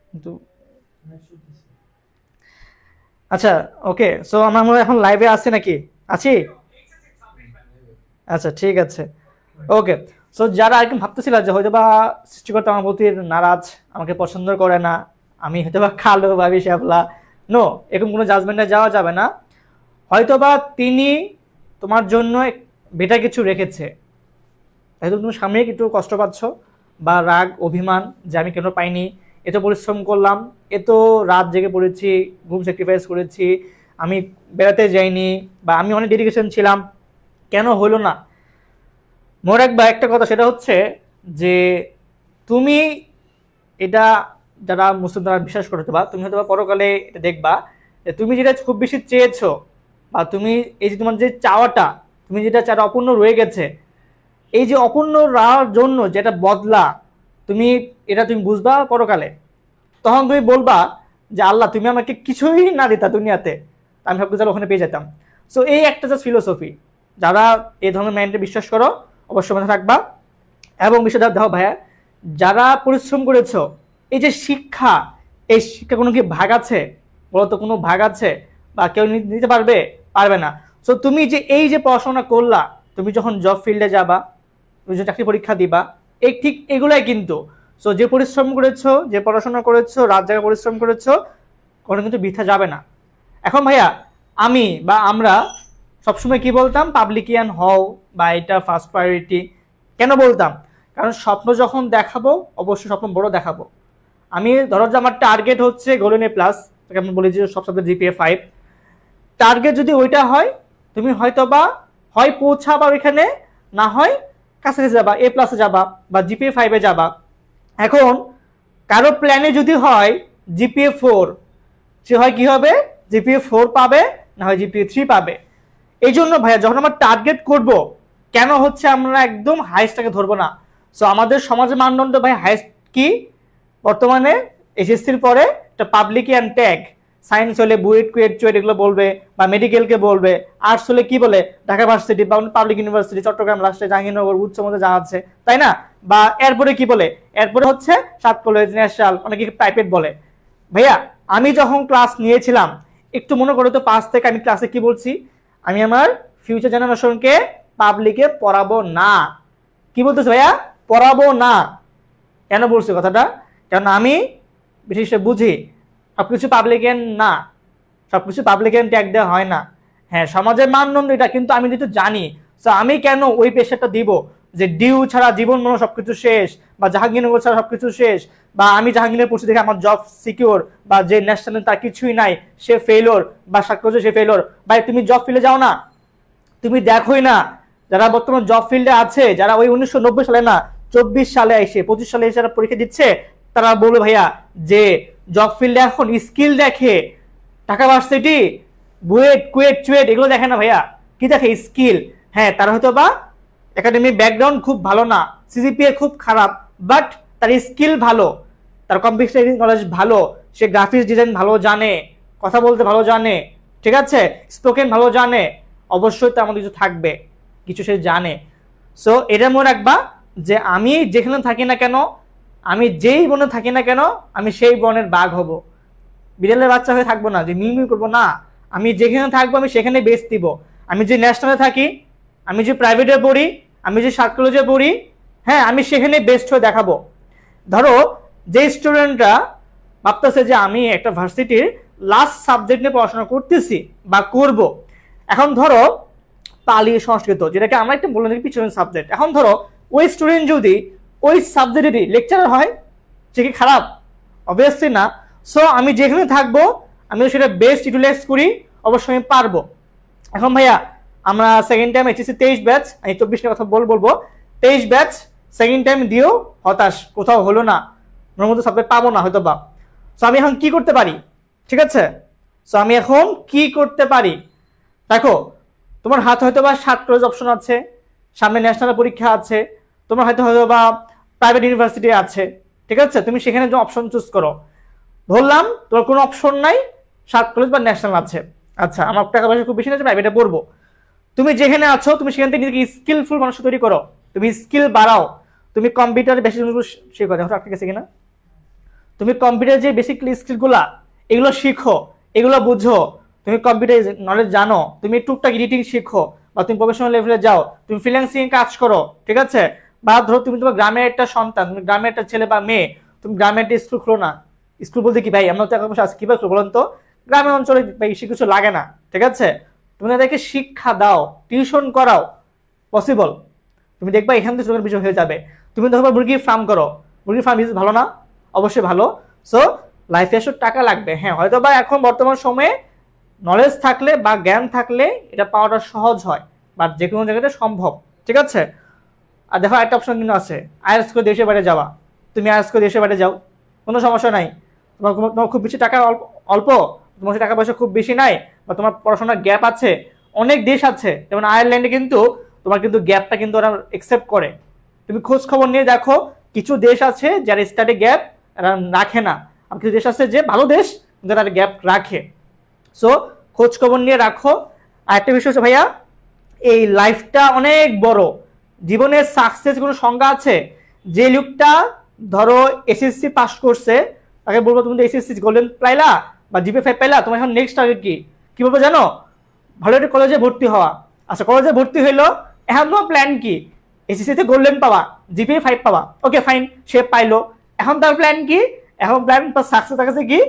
কিন্তু আচ্ছা ওকে, সো আমরা এখন লাইভে আছি নাকি? আছি? আচ্ছা ঠিক আছে ওকে। সো যারা একদম ভাবতেছিল যে হয়তো বা সৃষ্টিকর্তা আমার প্রতি নারাজ, আমাকে পছন্দ করে না, আমি হয়তো বা কালো ভাবি শ্যাবলা, নো, এরকম কোনো জাজমেন্টে যাওয়া যাবে না। হয়তোবা তিনি তোমার জন্য বেটার কিছু রেখেছে, হয়তো তুমি সামনে একটু কষ্ট পাচ্ছ বা রাগ অভিমান যে আমি কেন পাইনি, এত পরিশ্রম করলাম, এত রাত জেগে পড়েছি, ঘুম স্যাক্রিফাইস করেছি, আমি বেড়াতে যাইনি বা আমি অনেক ডেডিকেশন ছিলাম, কেন হলো না? মনে রাখবা একটা কথা, সেটা হচ্ছে যে তুমি এটা যারা মুসলিম তারা বিশ্বাস করতে বা তুমি হয়তো পরকালে এটা দেখবা যে তুমি যেটা খুব বেশি চেয়েছো বা তুমি এই যে তোমার যে চাওয়াটা তুমি যেটা চাওয়া অপূর্ণ রয়ে গেছে, এই যে অপূর্ণ রাহার জন্য যেটা বদলা তুমি এটা তুমি বুঝবা পরকালে। তখন তুমি বলবা যে আল্লাহ তুমি আমাকে কিছুই না দিতা দুনিয়াতে, আমি সব কিছু ওখানে পেয়ে যেতাম। সো এই একটা জাস্ট ফিলোসফি, যারা এই ধরনের মাইন্ডে বিশ্বাস করো অবশ্যই মাথায় রাখবা। এবং বিষয়টা দেখো ভাইয়া, যারা পরিশ্রম করেছো, এই যে শিক্ষা, এই শিক্ষা কোনো কি ভাগ আছে বলো তো? কোনো ভাগ আছে বা কেউ নিতে পারবে? পারবে না। সো তুমি যে এই যে পড়াশোনা করলা, তুমি যখন জব ফিল্ডে যাবা, তুমি যে চাকরি পরীক্ষা দিবা, এই ঠিক এগুলাই কিন্তু। সো যে পরিশ্রম করেছো, যে পড়াশোনা করেছো, রাত জায়গা পরিশ্রম করেছো, কোনো কিন্তু বৃথা যাবে না। এখন ভাইয়া আমি বা আমরা সবসময় কি বলতাম, পাবলিকিয়ান হও বা এটা ফার্স্ট প্রায়োরিটি। কেন বলতাম? কারণ স্বপ্ন যখন দেখাবো অবশ্যই স্বপ্ন বড় দেখাবো। আমি ধরো যে আমার টার্গেট হচ্ছে গোল্ডেন এ প্লাস, আমি বলি যে সব সাবজেক্ট জিপিএ 5, টার্গেট যদি ওইটা হয় তুমি হয়তো বা হয় পৌঁছাবা ওইখানে, না হয় কাছাকাছি যাবা, এ প্লাসে যাবা বা জিপিএ 5-এ যাবা। এখন কারো প্ল্যানে যদি হয় জিপিএ 4, সে হয় কি হবে, জিপিএ 4 পাবে, না হয় জিপিএ 3 পাবে। এই জন্য ভাইয়া যখন আমরা টার্গেট করব, কেন হচ্ছে আমরা একদম হাইস্টটাকে ধরবো না? সো আমাদের সমাজের মানদণ্ড ভাই হাইস্ট কি বর্তমানে? এসএসসির পরে একটা পাবলিকিয়ান ট্যাগ, সায়েন্স হলে বুয়েট, কুয়েট, চুয়েট এগুলো বলবে, বা মেডিকেলকে বলবে। আর্টস হলে কি বলে, ঢাকা ভার্সিটি বা পাবলিক ইউনিভার্সিটি, চট্টগ্রাম, রাজশাহী, জাহাঙ্গীরনগর, উচ্চ মধ্যে যা আছে, তাই না? বা এরপরে কি বলে, এরপরে হচ্ছে 7 কলেজ, ন্যাশনাল, অনেকে প্রাইভেট বলে। ভাইয়া আমি যখন ক্লাস নিয়েছিলাম, একটু মনে করো তো 5 থেকে আমি ক্লাসে কি বলছি, আমি আমার ফিউচার জেনারেশনকে পাবলিকে পড়াবো না। কি বলতেছে ভাইয়া? পড়াবো না। কেন বলছি কথাটা? কারণ আমি বিশেষ বুঝি সবকিছু পাবলিকেন না, সবকিছু পাবলিকেন ট্যাগ দেওয়া হয় না। হ্যাঁ, সমাজের মানদণ্ড এটা, কিন্তু আমি যেহেতু জানি, তো আমি কেন ওই পেশাটা দিব যে ডিউ ছাড়া জীবন মনে সবকিছু শেষ, বা জাহাঙ্গীরনগর ছাড়া সবকিছু শেষ, বা আমি জাহাঙ্গীরের পড়ছি দেখে আমার জব সিকিউর, বা যে ন্যাশনাল তার কিছুই নাই সে ফেইলোর, বা সাক্ষর সে ফেইলোর। ভাই তুমি জব ফিল্ডে যাও না, তুমি দেখোই না যারা বর্তমান জব ফিল্ডে আছে, যারা ওই 1990 সালে না 24 সালে এসে 25 সালে এসে পরীক্ষা দিচ্ছে, তারা বলবে ভাইয়া যে জব ফিল্ডে এখন স্কিল দেখে। ঢাকা ভার্সিটি, বুয়েট, কুয়েট, চুয়েট এগুলো দেখে না ভাইয়া, কি দেখে? স্কিল। হ্যাঁ, তার হয়তো বা একাডেমিক ব্যাকগ্রাউন্ড খুব ভালো না, সিজিপিএ খুব খারাপ, বাট তার স্কিল ভালো, তার কম্পিউটার নলেজ ভালো, সে গ্রাফিক্স ডিজাইন ভালো জানে, কথা বলতে ভালো জানে, ঠিক আছে, স্পোকেন ভালো জানে, অবশ্যই তার মধ্যে কিছু থাকবে, কিছু সে জানে। সো এটা মনে রাখবা যে আমি যেখানে থাকি না কেন, আমি যেই বনে থাকি না কেন, আমি সেই বনের বাঘ হব, বিড়ালের বাচ্চা হয়ে থাকবো না, যে মিউমিউ করবো না। আমি যেখানে থাকবো আমি সেখানে বেস্ট দিব। আমি যে ন্যাশনালে থাকি, আমি যে প্রাইভেটে পড়ি, আমি যে সার্কোলজে পড়ি, হ্যাঁ আমি সেখানে বেস্ট হয়ে দেখাবো। ধরো যে স্টুডেন্টরা ভাবতেছে যে আমি একটা ভার্সিটির লাস্ট সাবজেক্ট নিয়ে পড়াশোনা করতেছি বা করব, এখন ধরো পালি, সংস্কৃত, যেটাকে আমরা একটা বলে থাকি পিছনের সাবজেক্ট, এখন ধরো ওই স্টুডেন্ট যদি ওই সাবজেক্টেরই লেকচারার হয়, সে কি খারাপ? অবভিয়াসলি না। সো আমি যেখানে থাকবো আমি সেটা বেস্ট ইউটিলাইজ করি, অবশ্যই আমি পারবো। এখন ভাইয়া আমরা সেকেন্ড টাইম এইচএসসি 23 ব্যাচ, আমি 24 কথা বলবো, 23 ব্যাচ সেকেন্ড টাইম দিয়েও হতাশ, কোথাও হলো না, ওর মধ্যে সাবজেক্ট পাবো না হয়তো বা। সো আমি এখন কি করতে পারি? ঠিক আছে, সো আমি এখন কি করতে পারি? দেখো তোমার হাতে হয়তো বা 7 কলেজ অপশন আছে, সামনে ন্যাশনাল পরীক্ষা আছে, তোমার হয়তো বা প্রাইভেট ইউনিভার্সিটি আছে, ঠিক আছে, তুমি সেখানে যে অপশন চুজ করো। ধরলাম তোমার কোনো অপশন নাই, 7 কলেজ বা ন্যাশনাল আছে, আচ্ছা আমার টাকা পয়সা খুব বেশি না, প্রাইভেটে পড়বো। তুমি যেখানে আছো তুমি সেখান থেকে নিজেকে স্কিলফুল মানুষ তৈরি করো, তুমি স্কিল বাড়াও, তুমি কম্পিউটার বেশি শেখো। দেখো ঠিক আছে কিনা, তুমি কম্পিউটার যে বেসিক স্কিলগুলা এগুলো শিখো, এগুলো বুঝো, তুমি কম্পিউটার নলেজ জানো, তুমি টুকটাক এডিটিং শিখো, বা তুমি প্রফেশনাল লেভেলে যাও, তুমি ফ্রিল্যান্সিং কাজ করো, ঠিক আছে। বা ধরো তুমি তোমার গ্রামের একটা সন্তান, তুমি গ্রামের একটা ছেলে বা মেয়ে, তুমি গ্রামের একটা স্কুল খুলো না। স্কুল বলতে কি ভাই, আমরা তো এখন আজ কিভাবে বলুন তো, গ্রামের অঞ্চলে বেশি কিছু লাগে না, ঠিক আছে, তুমি তাদেরকে শিক্ষা দাও, টিউশন করাও, পসিবল। তুমি দেখবা এখান থেকে তোমার বিষয় হয়ে যাবে। তুমি ধরো মুরগির ফার্ম করো, মুরগির ফার্ম ভালো না? অবশ্যই ভালো। সো লাইফে আসলে টাকা লাগবে, হ্যাঁ হয়তো বা এখন বর্তমান সময়ে নলেজ থাকলে বা জ্ঞান থাকলে এটা পাওয়াটা সহজ হয়, বা যে কোনো জায়গাতে সম্ভব, ঠিক আছে। আর দেখো একটা অপশন কিন্তু আছে, আইএলটিএস করে দেশের বাইরে যাওয়া। তুমি আইএলটিএস করে দেশের বাইরে যাও, কোনো সমস্যা নাই। তোমার খুব বেশি টাকা অল্প, তোমার টাকা পয়সা খুব বেশি নাই, বা তোমার পড়াশোনার গ্যাপ আছে, অনেক দেশ আছে যেমন আয়ারল্যান্ডে কিন্তু তোমার কিন্তু গ্যাপটা কিন্তু ওরা একসেপ্ট করে। তুমি খোঁজ খবর নিয়ে দেখো, কিছু দেশ আছে যারা স্টাডি গ্যাপ রাখে না, আর কিছু দেশ আছে যে ভালো দেশ যারা গ্যাপ রাখে। সো খোঁজ খবর নিয়ে রাখো। আর একটা বিষয় হচ্ছে ভাইয়া, এই লাইফটা অনেক বড়, জীবনের সাকসেস কোনো সংজ্ঞা আছে? যে লোকটা ধরো এসএসসি পাস করছে তাকে বলবো তুমি তো এসএসসি গোল্ডেন পাইলা বা জিপিএ 5 পাইলা, তোমার এখন নেক্সট টার্গেট কি বলবো জানো? ভালো একটা কলেজে ভর্তি হওয়া। আচ্ছা কলেজে ভর্তি হইলো, এখন তোমার প্ল্যান কি? এসএসসিতে গোল্ডেন পাওয়া, জিপিএ 5 পাওয়া, ওকে ফাইন, সে পাইলো। এখন তার প্ল্যান কি? এখন প্ল্যান তার সাকসেস আছে কি?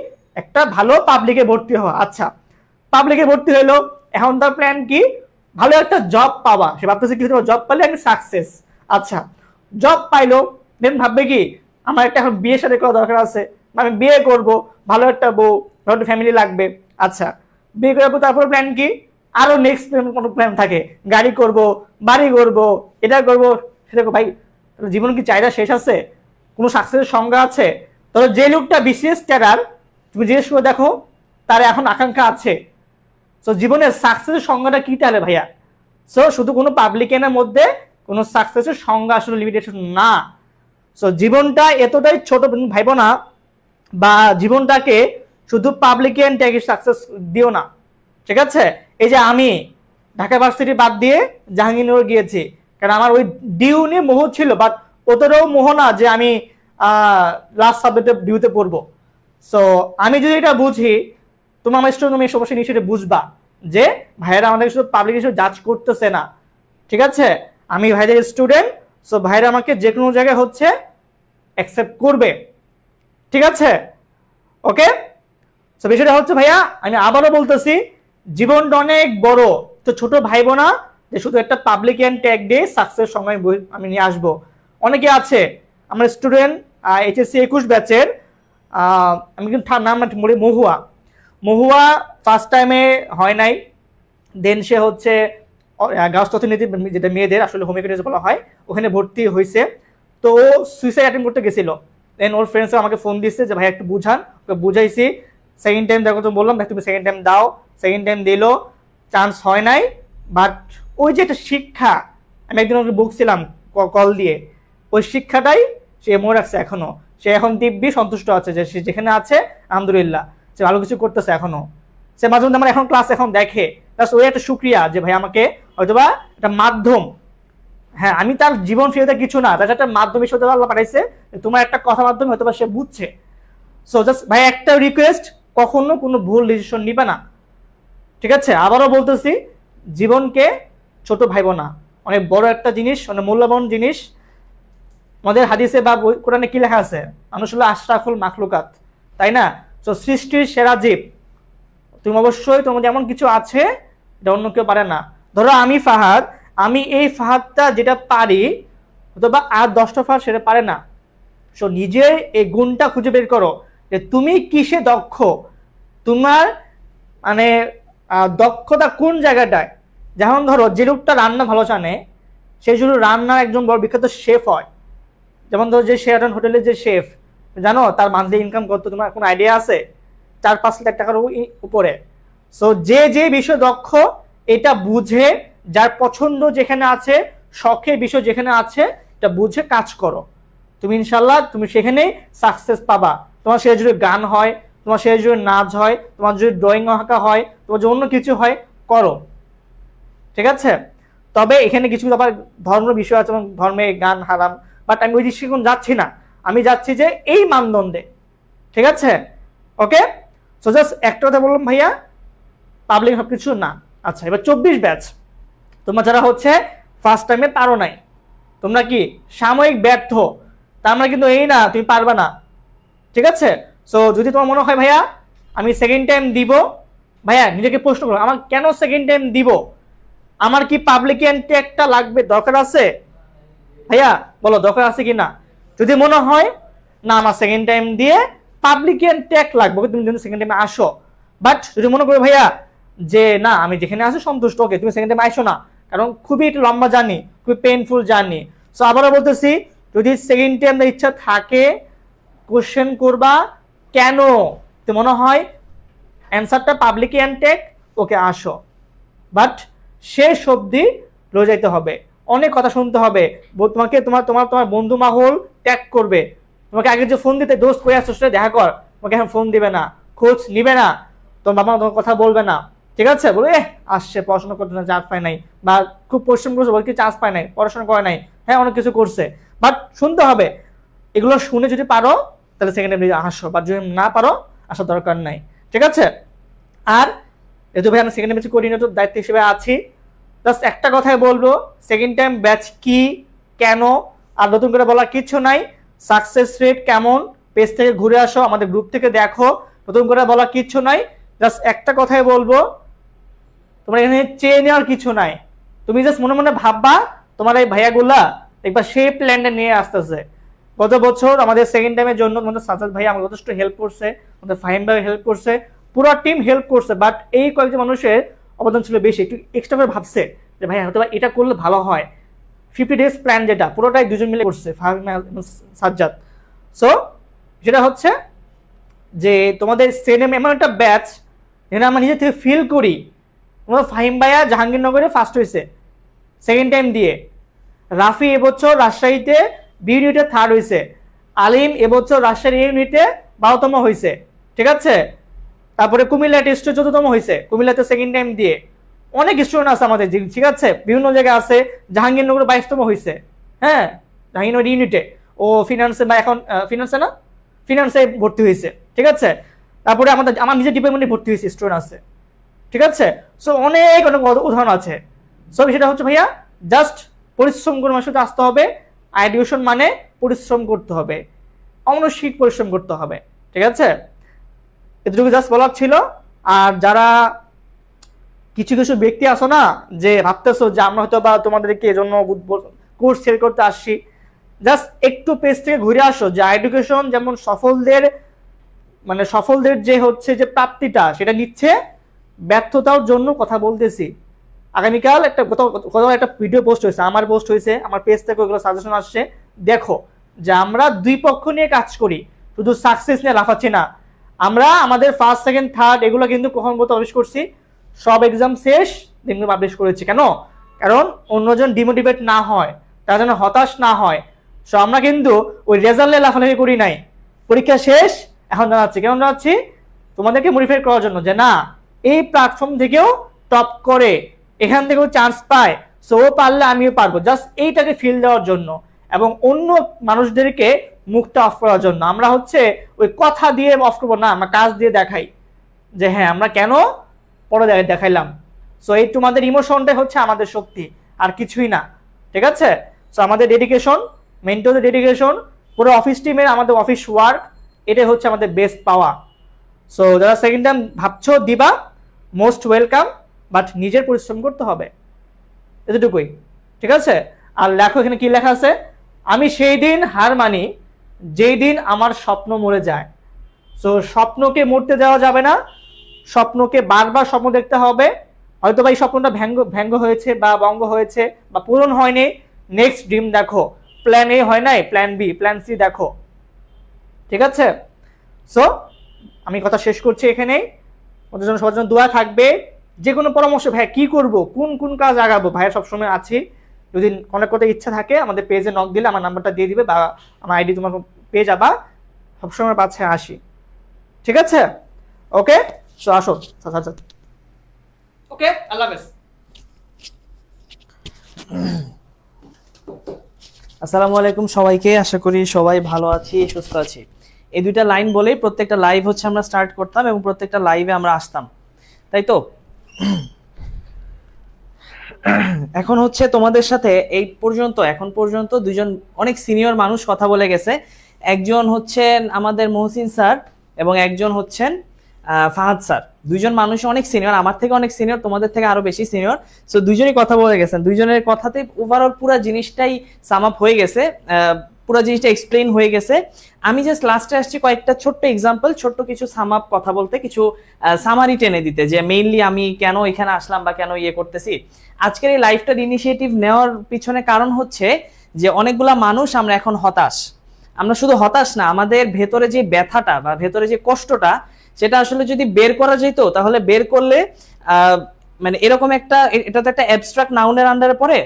একটা ভালো পাবলিকে ভর্তি হওয়া। আচ্ছা পাবলিকে ভর্তি হইলো, এখন তার প্ল্যান কি? ভালো একটা জব পাওয়া। সে ভাবতেছে কি জব পাইলে আমি সাকসেস। আচ্ছা জব পাইলো, দেন ভাববে কি আমার একটা এখন বিয়ে শাদী করা দরকার আছে, আমি বিয়ে করব, ভালো একটা বউ, ভালো একটা ফ্যামিলি লাগবে। আচ্ছা বিয়ে করবো, তারপর প্ল্যান কি? আরো নেক্সট কোনো প্ল্যান থাকে, গাড়ি করব, বাড়ি করব, এটা করব সেটা করবো। ভাই জীবন কি চাহিদা শেষ আছে? কোনো সাকসেসের সংজ্ঞা আছে? তবে যে লোকটা বিসিএস ক্যাডার, তুমি জিজ্ঞেস করে দেখো তার এখন আকাঙ্ক্ষা আছে। সো জীবনের সাকসেসের সংজ্ঞাটা কি তাহলে ভাইয়া? সো শুধু কোনো পাবলিকেনের মধ্যে কোনো সাকসেসের সংজ্ঞা আসলে লিমিটেশন না। সো জীবনটা এতটাই ছোট ভাইব না, বা জীবনটাকে শুধু পাবলিকেন ট্যাগে সাকসেস দিও না, ঠিক আছে? এই যে আমি ঢাকা ভার্সিটি বাদ দিয়ে জাহাঙ্গীরনগর গিয়েছি, কারণ আমার ওই ডিউ নিয়ে মোহ ছিল, বাট অতটাও মোহ না যে আমি লাস্ট সাবজেক্টে ডিউতে পড়বো। সো আমি যদি এটা বুঝি, তোমার আমার স্টুডেন্ট, তুমি এই সমস্যা নিয়ে সেটা বুঝবা যে ভাইয়েরা আমাদের শুধু পাবলিক হিসেবে জাজ করতেছে না, ঠিক আছে? আমি ভাইদের স্টুডেন্ট, সো ভাইরা আমাকে যে কোনো জায়গায় হচ্ছে অ্যাকসেপ্ট করবে, ঠিক আছে? ওকে, সো বিষয়টা হচ্ছে ভাইয়া, আমি আবারও বলতেছি জীবনটা অনেক বড়, তো ছোট ভাইবো না যে শুধু একটা পাবলিক ট্যাগ দিয়ে সাকসেস সময় আমি নিয়ে আসবো। অনেকে আছে আমার স্টুডেন্ট এইচএসসি 21 ব্যাচের, আমি কিন্তু নাম মহুয়া ফার্স্ট টাইমে হয় নাই, দেন সে হচ্ছে গার্লস অর্থনীতি, যেটা মেয়েদের আসলে হোম ইকোনমিক্স বলা হয়, ওখানে ভর্তি হয়েছে। তো ও সুইসাইড অ্যাটেম্প করতে গেছিল, দেন ওর ফ্রেন্ডস আমাকে ফোন দিচ্ছে যে ভাই একটু বুঝান, ওকে বুঝাইছি। সেকেন্ড টাইম দেখো তো বললাম ভাই তুমি সেকেন্ড টাইম দাও, সেকেন্ড টাইম দিল, চান্স হয় নাই। বাট ওই যে একটা শিক্ষা, আমি একদিন ওকে বকছিলাম কল দিয়ে, ওই শিক্ষাটাই সে মনে রাখছে এখনো। সে এখন দিব্যি সন্তুষ্ট আছে যে সে যেখানে আছে আলহামদুলিল্লাহ, সে ভালো কিছু করতেছে এখনো। সে মাঝে মধ্যে আমার এখন ক্লাস এখন দেখে, প্লাস ওই একটা শুক্রিয়া যে ভাই আমাকে হয়তোবা একটা মাধ্যম, হ্যাঁ আমি তার জীবন ফিরে কিছু না, তার একটা মাধ্যম হিসেবে আল্লাহ পাঠাইছে, তোমার একটা কথা মাধ্যমে হয়তোবা সে বুঝছে। সো জাস্ট ভাই একটা রিকোয়েস্ট, কখনো কোনো ভুল ডিসিশন নিবে না, ঠিক আছে? আবারও বলতেছি জীবনকে ছোট ভাইব না, অনেক বড় একটা জিনিস, অনেক মূল্যবান জিনিস। আমাদের হাদিসে বা কোরআনে কি লেখা আছে? মানুষ হলো আশরাফুল মাখলুকাত, তাই না? তো সৃষ্টির সেরা জীব, তুমি অবশ্যই তোমার যেমন কিছু আছে এটা অন্য কেউ পারে না। ধরো আমি ফাহাদ, আমি এই ফাহাদটা যেটা পারি অথবা আর 10টা ফাহাদ সেটা পারে না। সো নিজের এই গুণটা খুঁজে বের করো যে তুমি কিসে দক্ষ, তোমার মানে দক্ষতা কোন জায়গাটায়। যেমন ধরো যে লোকটা রান্না ভালো জানে, সে শুধু রান্নার একজন বড় বিখ্যাত শেফ হয়। যেমন ধরো যে শেরাটন হোটেলের যে শেফ, জানো তার মান্থলি ইনকাম কত? তোমার কোনো আইডিয়া আছে? 4-5 লাখ টাকার উপরে। সো যে যে বিষয় দক্ষ, এটা বুঝে, যার পছন্দ যেখানে আছে, শখের বিষয় যেখানে আছে, এটা বুঝে কাজ করো, তুমি ইনশাল্লাহ তুমি সেখানেই সাকসেস পাবা। তোমার সে যদি গান হয়, তোমার সে যদি নাচ হয়, তোমার যদি ড্রয়িং আঁকা হয়, তোমার যদি অন্য কিছু হয়, করো, ঠিক আছে? তবে এখানে কিছু আবার ধর্মের বিষয় আছে, এবং ধর্মে গান হারাম, বাট আমি ওই দৃষ্টিকোণ যাচ্ছি না, আমি যাচ্ছি যে এই মানদণ্ডে, ঠিক আছে? ওকে, সো জাস্ট একটা কথা বললাম ভাইয়া, পাবলিক সবকিছু না। আচ্ছা এবার 24 ব্যাচ, তোমরা যারা হচ্ছে ফার্স্ট টাইমে পারো নাই, তোমরা কি সাময়িক ব্যর্থ, তা আমরা কিন্তু এই না তুমি পারবা না, ঠিক আছে? সো যদি তোমার মনে হয় ভাইয়া আমি সেকেন্ড টাইম দিব, ভাইয়া নিজেকে প্রশ্ন করো আমার কেন সেকেন্ড টাইম দিব, আমার কি পাবলিক ট্যাগটা লাগবে, দরকার আছে? ভাইয়া বলো দরকার আছে কি না? যদি মনে হয় না আমার সেকেন্ড টাইম দিয়ে পাবলিক ট্যাগ লাগবে, তুমি যদি সেকেন্ড টাইমে আসো। বাট যদি মনে করো ভাইয়া যে না আমি যেখানে আসি সন্তুষ্ট, ওকে তুমি সেকেন্ড টাইমে আসো না, কারণ খুবই একটা লম্বা জার্নি, খুবই পেইনফুল জার্নি। সো আবারও বলতেছি যদি সেকেন্ড টাইম ইচ্ছা থাকে কোশ্চেন করবা কেন, তো মনে হয় অ্যান্সারটা পাবলিক অ্যান্টেক, ওকে আসো, বাট শেষ অবধি রয়ে যাইতে হবে, অনেক কথা শুনতে হবে, তোমাকে তোমার তোমার তোমার বন্ধু মাহল ট্যাগ করবে, তোমাকে আগে যে ফোন দিতে দোস্ত করে আসছো সেটা দেখা কর, তোমাকে এখন ফোন দিবে না, খোঁজ নিবে না, তোমার বাবা তোমার কথা বলবে না, ঠিক আছে, বলে আসছে পড়াশোনা করতে না, চান্স পায় নাই, বা খুব পরিশ্রম করছে বলে কি চান্স পায় নাই, পড়াশোনা করে নাই, হ্যাঁ অনেক কিছু করছে, বাট শুনতে হবে, এগুলো শুনে যদি পারো তাহলে সেকেন্ড টাইম আসো, বা যদি না পারো আসার দরকার নাই, ঠিক আছে। আর যেহেতু ভাই আমি সেকেন্ড টাইম কোঅর্ডিনেটর দায়িত্ব হিসেবে আছি, জাস্ট একটা কথাই বলবো, সেকেন্ড টাইম ব্যাচ কি, কেন, আর নতুন করে বলার কিছু নাই, সাকসেস রেট কেমন, পেজ থেকে ঘুরে আসো, আমাদের গ্রুপ থেকে দেখো, নতুন করে বলার কিছু নাই, জাস্ট একটা কথাই বলবো, তোমার এখানে চেয়ে নেওয়ার কিছু নাই, তুমি জাস্ট মনে মনে ভাববা তোমার এই ভাইয়াগুলা একবার সেই প্ল্যানটা নিয়ে আসতেছে। গত বছর আমাদের সেকেন্ড টাইমের জন্য আমাদের সাজাদ ভাই আমাকে যথেষ্ট হেল্প করছে, আমাদের ফাহিম ভাই হেল্প করছে, পুরো টিম হেল্প করছে, বাট এই কয়েকজন মানুষের অবদান ছিল বেশি, একটু এক্সট্রা করে ভাবছে যে ভাই হয়তো এটা করলে ভালো হয়, 50 ডেজ প্ল্যান যেটা পুরোটাই দুজন মিলে করছে ফাহিম সাজ্জাদ। সো যেটা হচ্ছে যে তোমাদের সেকেন্ড এমন একটা ব্যাচ যেটা আমরা নিজে থেকে ফিল করি, তোমার ফাহিম ভাইয়া জাহাঙ্গীরনগরে ফার্স্ট হয়েছে সেকেন্ড টাইম দিয়ে, রাফি এবছর রাজশাহীতে বি ইউনিটে থার্ড হয়েছে, আলিম এবছর রাজশাহী ইউনিটে 12তম হয়েছে, ঠিক আছে, তারপরে কুমিল্লা টেস্টে 14তম হয়েছে, কুমিল্লাতে সেকেন্ড টাইম দিয়ে, অনেক স্টুডেন্ট আছে আমাদের, ঠিক আছে, বিভিন্ন জায়গায় আছে, জাহাঙ্গীরনগরে 22তম হয়েছে, হ্যাঁ জাহাঙ্গীরনগর ইউনিটে, ও ফিনান্সে বা এখন ফিনান্সে না ফিনান্সে ভর্তি হয়েছে, ঠিক আছে, তারপরে আমার নিজের ডিপার্টমেন্টে ভর্তি হয়েছে স্টুডেন্ট আছে, ঠিক আছে। সো অনেক অনেক উদাহরণ আছে। সো সেটা হচ্ছে ভাইয়া জাস্ট পরিশ্রম করে আমার সাথে আসতে হবে, আইডিউশন মানে পরিশ্রম করতে হবে, অনস্বীক পরিশ্রম করতে হবে, ঠিক আছে, এতটুকু জাস্ট বলার ছিল। আর যারা কিছু কিছু ব্যক্তি আসো না যে ভাবতেছো যে আমরা হয়তো বা তোমাদেরকে এজন্য কোর্স সেল করতে আসছি, জাস্ট একটু পেজ থেকে ঘুরে আসো, যে এডুকেশন যেমন সফলদের যে হচ্ছে যে প্রাপ্তিটা সেটা নিচ্ছে, ব্যর্থতার জন্য কথা বলতেছি। আগামীকাল একটা ভিডিও পোস্ট হয়েছে, আমার পোস্ট হয়েছে, আমার পেজ থেকে ওগুলো সাজেশন আসছে, দেখো যে আমরা দুই পক্ষ নিয়ে কাজ করি, শুধু সাকসেস নিয়ে লাফাচ্ছি না, আমরা আমাদের ফার্স্ট সেকেন্ড থার্ড এগুলো কিন্তু কখন পাবলিশ করছি, সব এক্সাম শেষ দিন পাবলিশ করেছি, কেন, কারণ অন্যজন ডিমোটিভেট না হয়, তারা যেন হতাশ না হয়। সো আমরা কিন্তু ওই রেজাল্টে লাফালাফি করি নাই, পরীক্ষা শেষ এখন জানাচ্ছি, কেমন জানাচ্ছি, তোমাদেরকে মডিফাই করার জন্য, যে না এই প্ল্যাটফর্ম থেকেও টপ করে, এখান থেকেও চান্স পায়, সো ও পারলে আমিও পারবো, জাস্ট এইটাকে ফিল দেওয়ার জন্য এবং অন্য মানুষদেরকে মুখটা অফ করার জন্য। আমরা হচ্ছে ওই কথা দিয়ে অফ করবো না, আমরা কাজ দিয়ে দেখাই যে হ্যাঁ আমরা কেন পরে দেখাইলাম। সো এই তোমাদের ইমোশনটাই হচ্ছে আমাদের শক্তি, আর কিছুই না, ঠিক আছে। সো আমাদের ডেডিকেশন, মেন্টলের ডেডিকেশন, পুরো অফিস টিমের আমাদের অফিস ওয়ার্ক, এটাই হচ্ছে আমাদের বেস্ট পাওয়া। সো যারা সেকেন্ড টাইম ভাবছো দিবা, মোস্ট ওয়েলকাম, বাট নিজের পরিশ্রম করতে হবে, এতটুকুই, ঠিক আছে। আর লেখো, এখানে কি লেখা আছে, আমি সেই দিন হার মানি যেই দিন আমার স্বপ্ন মরে যায়। সো স্বপ্নকে মরতে দেওয়া যাবে না, স্বপ্নকে বারবার স্বপ্ন দেখতে হবে, হয়তো বা এই স্বপ্নটা ভঙ্গ হয়েছে বা ভঙ্গ হয়েছে বা পূরণ হয়নি, নেক্সট ড্রিম দেখো, প্ল্যান এ হয় নাই, প্ল্যান বি, প্ল্যান সি দেখো, ঠিক আছে। সো আমি কথা শেষ করছি এখানেই, ওদের জন্য সবার জন্য দোয়া থাকবে, যে কোনো পরামর্শ, ভাই কি করব, কোন কোন কাজ আগাবো, ভাইয়া সবসময় আছি, যদি অনেক কথা ইচ্ছা থাকে আমাদের পেজে নক দিলে আমার নাম্বারটা দিয়ে দিবে, বা আমার আইডি তোমার পেয়ে যাবা, সবসময় পাচ্ছে আসি, ঠিক আছে। ওকে, সো আসো, ওকে, আল্লাহ হাফেজ। আসসালামু আলাইকুম সবাইকে, আশা করি সবাই ভালো আছি, সুস্থ আছি। এই দুইটা লাইন বলেই প্রত্যেকটা লাইভ হচ্ছে আমরা স্টার্ট করতাম এবং প্রত্যেকটা লাইভে আমরা আসতাম, তাই তো। এখন হচ্ছে তোমাদের সাথে এখন পর্যন্ত দুজন অনেক সিনিয়র মানুষ কথা বলে গেছে, একজন হচ্ছেন আমাদের মহসিন স্যার এবং একজন হচ্ছেন ফাহাদ স্যার। দুইজন মানুষ অনেক সিনিয়র, আমার থেকে অনেক সিনিয়র, তোমাদের থেকে আরো বেশি সিনিয়র। সো দুইজনই কথা বলে গেছেন, দুইজনের কথাতে ওভারঅল পুরো জিনিসটাই সাম আপ হয়ে গেছে, পুরো জিনিসটা এক্সপ্লেইন হয়ে গেছে। আমি জাস্ট লাস্টে আসছি কয়েকটা ছোট্ট এক্সাম্পল, ছোট্ট কিছু সাম আপ কথা বলতে, কিছু সামারি টেনে দিতে, যে মেইনলি আমি কেন এখানে আসলাম বা কেন ইয়ে করতেছি। আজকের এই লাইফটার ইনিশিয়েটিভ নেওয়ার পিছনে কারণ হচ্ছে যে অনেকগুলা মানুষ আমরা এখন হতাশ, আমরা শুধু হতাশ না, আমাদের ভেতরে যে ব্যথাটা বা ভেতরে যে কষ্টটা সেটা আসলে যদি বের করা যেত তাহলে বের করলে মানে এরকম একটা, এটা তো একটা অ্যাবস্ট্রাক্ট নাউনের আন্ডারে পড়ে।